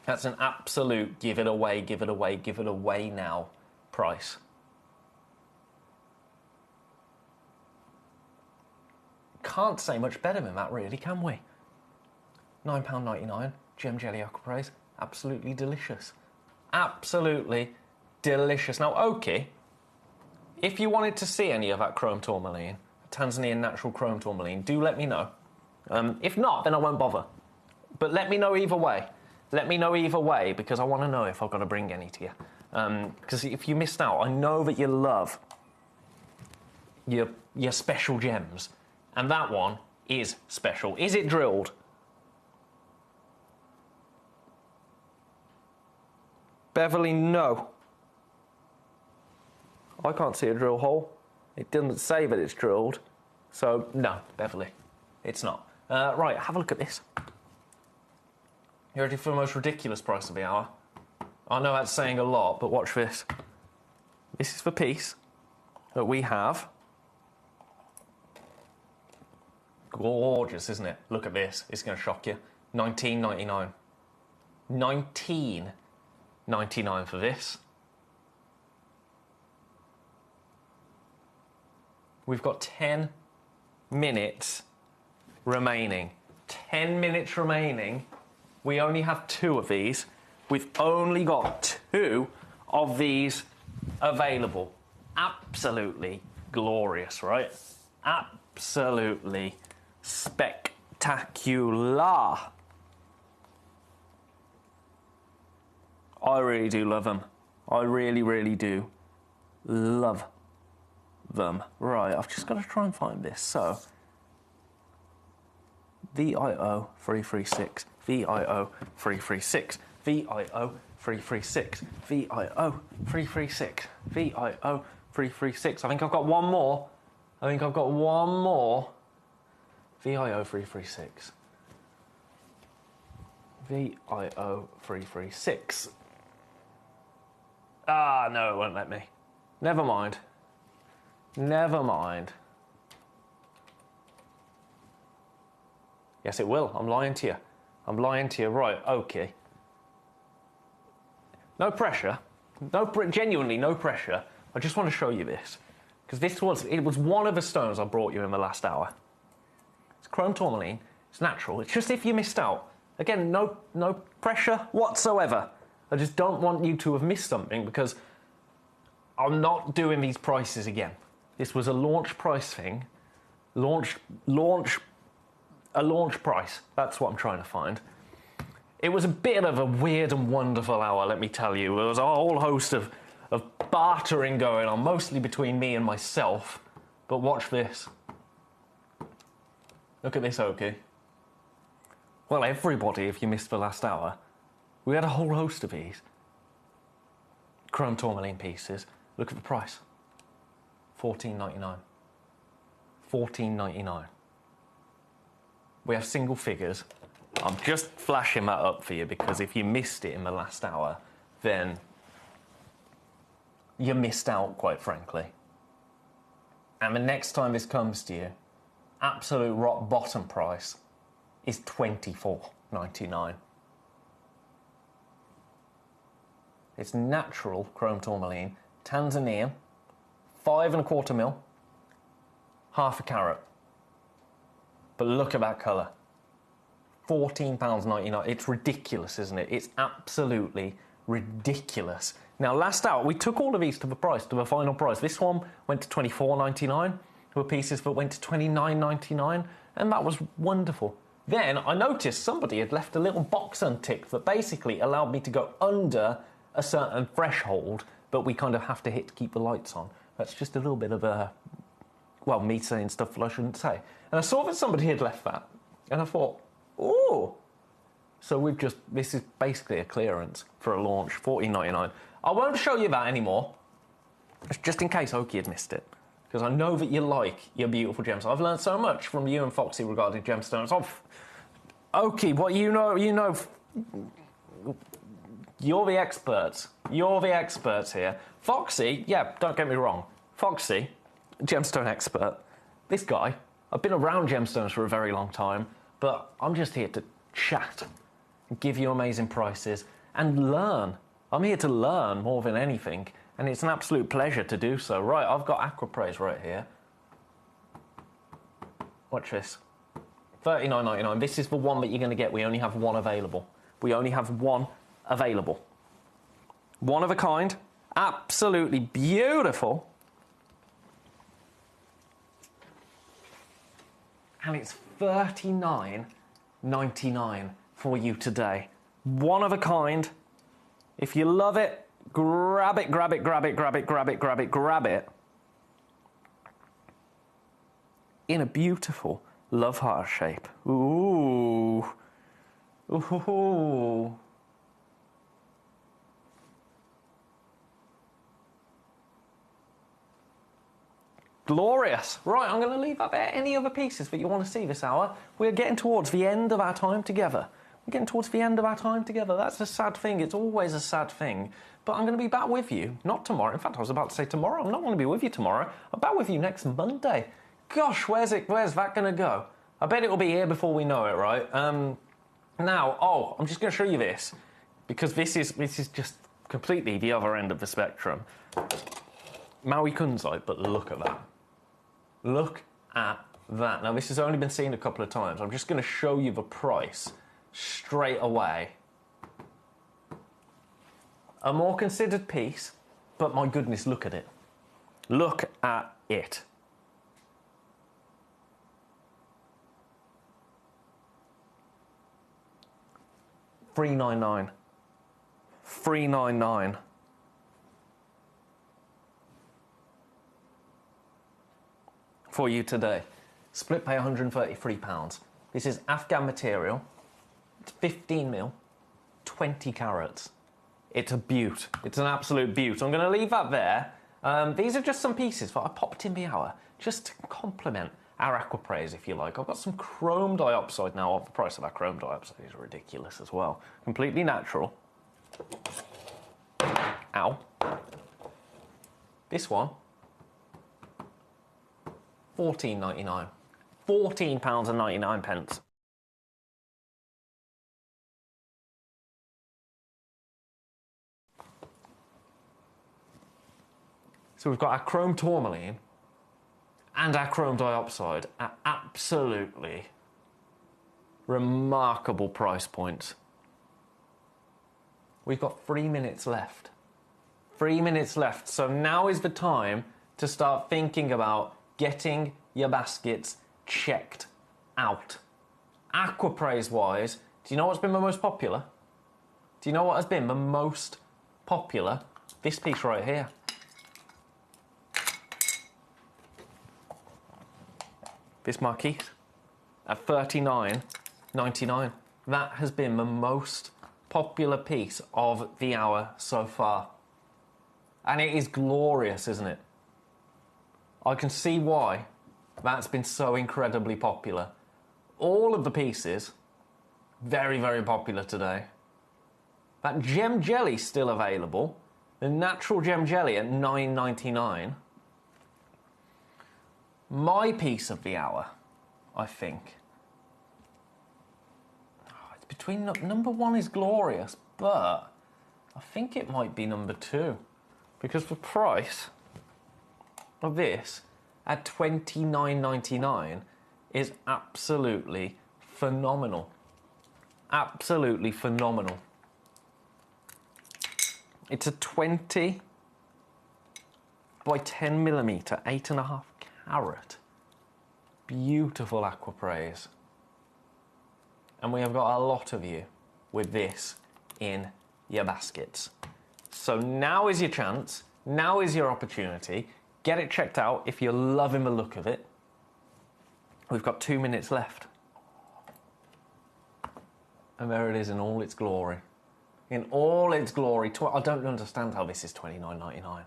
That's an absolute give it away, give it away, give it away now price. Can't say much better than that, really, can we? £9.99, gem jelly aquapraise, absolutely delicious. Absolutely delicious. Now, okay, if you wanted to see any of that chrome tourmaline, Tanzanian natural chrome tourmaline, do let me know. If not, then I won't bother. But let me know either way. Let me know either way, because I want to know if I've got to bring any to you. Because if you missed out, I know that you love your special gems. And that one is special. Is it drilled? Beverly, no. I can't see a drill hole. It doesn't say that it's drilled. So, no, Beverly, it's not. Right, have a look at this. You ready for the most ridiculous price of the hour? I know that's saying a lot, but watch this. This is the piece that we have. Gorgeous, isn't it? Look at this. It's going to shock you. $19.99. $19.99 for this. We've got 10 minutes remaining. 10 minutes remaining. We only have 2 of these. We've only got 2 of these available. Absolutely glorious, right? Absolutely spectacular. I really do love them. I really, really do love them. Right, I've just got to try and find this. So, VIO 336, VIO 336, VIO 336, VIO 336, VIO 336. I think I've got one more. VIO 336. VIO 336. Ah, no, it won't let me. Never mind. Never mind. Yes, it will. I'm lying to you. I'm lying to you. Right, okay. No pressure. Genuinely, no pressure. I just want to show you this. Because it was one of the stones I brought you in the last hour. It's chrome tourmaline. It's natural. It's just if you missed out. Again, no pressure whatsoever. I just don't want you to have missed something because I'm not doing these prices again. This was a launch price thing. A launch price. That's what I'm trying to find. It was a bit of a weird and wonderful hour, let me tell you. There was a whole host of bartering going on, mostly between me and myself. But watch this. Look at this, Oki. Well, everybody, if you missed the last hour, we had a whole host of these. Chrome tourmaline pieces. Look at the price. $14.99. $14.99. We have single figures. I'm just flashing that up for you because if you missed it in the last hour, then you missed out, quite frankly. And the next time this comes to you, absolute rock bottom price is $24.99. It's natural chrome tourmaline, Tanzanian, 5¼ mil, half a carat. But look at that colour. £14.99. It's ridiculous, isn't it? It's absolutely ridiculous. Now, last hour, we took all of these to the final price. This one went to $24.99. There were pieces that went to $29.99, and that was wonderful. Then I noticed somebody had left a little box unticked that basically allowed me to go under a certain threshold, but we kind of have to hit to keep the lights on. That's just a little bit of me saying stuff that I shouldn't say. And I saw that somebody had left that, and I thought, ooh. So this is basically a clearance for a launch, $14.99. I won't show you that anymore, just in case Oki had missed it, because I know that you like your beautiful gems. I've learned so much from you and Foxy regarding gemstones. Oki, what you know, you're the experts. You're the experts here. Foxy, yeah, don't get me wrong. Foxy, gemstone expert. This guy, I've been around gemstones for a very long time, but I'm just here to chat and give you amazing prices and learn. I'm here to learn more than anything, and it's an absolute pleasure to do so. Right, I've got Aquapraise right here. Watch this. $39.99. This is the one that you're going to get. We only have one available. We only have one available. One of a kind. Absolutely beautiful. And it's $39.99 for you today. One of a kind. If you love it, grab it, grab it, grab it, grab it, grab it, grab it, grab it. In a beautiful love heart shape. Ooh. Ooh. Glorious. Right, I'm going to leave up there any other pieces that you want to see this hour. We're getting towards the end of our time together. We're getting towards the end of our time together. That's a sad thing. It's always a sad thing. But I'm going to be back with you, not tomorrow. In fact, I was about to say tomorrow. I'm not going to be with you tomorrow. I'm back with you next Monday. Gosh, where's that going to go? I bet it will be here before we know it, right? Now, I'm just going to show you this, because this is just completely the other end of the spectrum. Maui kunzite, but look at that. Look at that. Now, this has only been seen a couple of times. I'm just going to show you the price straight away. A more considered piece, but my goodness, look at it. Look at it. $399. $399. For you today. Split pay £133. This is Afghan material. It's 15 mil, 20 carats. It's a beaut. It's an absolute beaut. I'm going to leave that there. These are just some pieces that I popped in the hour, just to complement our aquapraise, if you like. I've got some chrome dioxide now. The price of our chrome dioxide is ridiculous as well. Completely natural. Ow. This one, £14.99. £14.99. So we've got our chrome tourmaline and our chrome dioxide at absolutely remarkable price points. We've got 3 minutes left. 3 minutes left. So now is the time to start thinking about getting your baskets checked out. Aquapraise wise, do you know what's been the most popular? Do you know what has been the most popular? This piece right here. This marquise at $39.99. That has been the most popular piece of the hour so far. And it is glorious, isn't it? I can see why that's been so incredibly popular. All of the pieces, very, very popular today. That gem jelly still available. The natural gem jelly at $9.99. My piece of the hour, I think. It's between number one is glorious, but I think it might be number two, because the price of this at $29.99 is absolutely phenomenal. Absolutely phenomenal. It's a 20 by 10 millimeter, 8.5 carat. Beautiful aquapraise. And we have got a lot of you with this in your baskets. So now is your chance, now is your opportunity. Get it checked out if you're loving the look of it. We've got 2 minutes left. And there it is in all its glory. In all its glory. I don't understand how this is $29.99.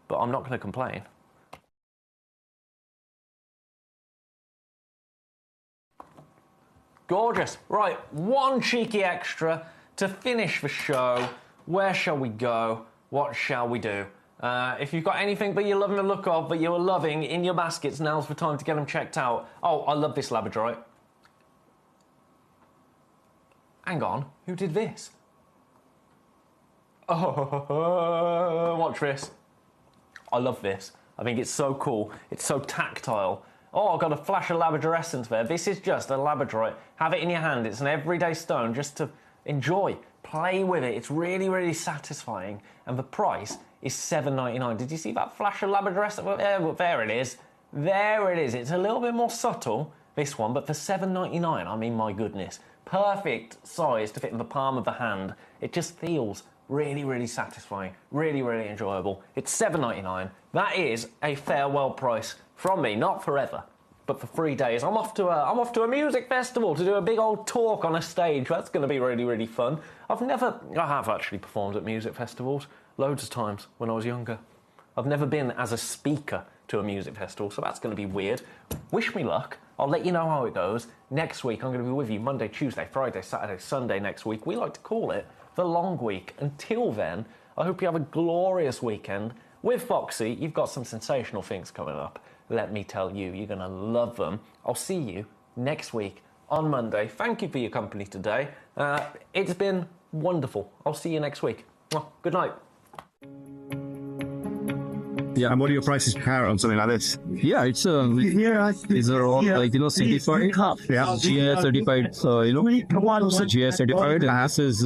But I'm not going to complain. Gorgeous. Right, one cheeky extra to finish the show. Where shall we go? What shall we do? If you've got anything that you're loving the look of, that you're loving in your baskets, now's the time to get them checked out. Oh, I love this labradorite. Hang on, who did this? Oh, watch this. I love this. I think it's so cool. It's so tactile. Oh, I've got a flash of Labrador essence there. This is just a labradorite. Have it in your hand. It's an everyday stone just to enjoy. Play with it. It's really, really satisfying. And the price is $7.99. Did you see that flash of Labrador essence? Well, there it is. There it is. It's a little bit more subtle, this one, but for $7.99, I mean, my goodness. Perfect size to fit in the palm of the hand. It just feels really, really satisfying, really, really enjoyable. It's $7.99. That is a farewell price from me, not forever, but for 3 days. I'm off to a music festival to do a big old talk on a stage. That's going to be really, really fun. I have actually performed at music festivals loads of times when I was younger. I've never been as a speaker to a music festival, so that's going to be weird. Wish me luck. I'll let you know how it goes. Next week, I'm going to be with you Monday, Tuesday, Friday, Saturday, Sunday next week. We like to call it the long week. Until then, I hope you have a glorious weekend. With Foxy, you've got some sensational things coming up. Let me tell you, you're going to love them. I'll see you next week on Monday. Thank you for your company today. It's been wonderful. I'll see you next week. Good night. Yeah, and what are your prices per carat on something like this? Yeah, it's these are all like certified. Yeah, GI certified. GI certified. This is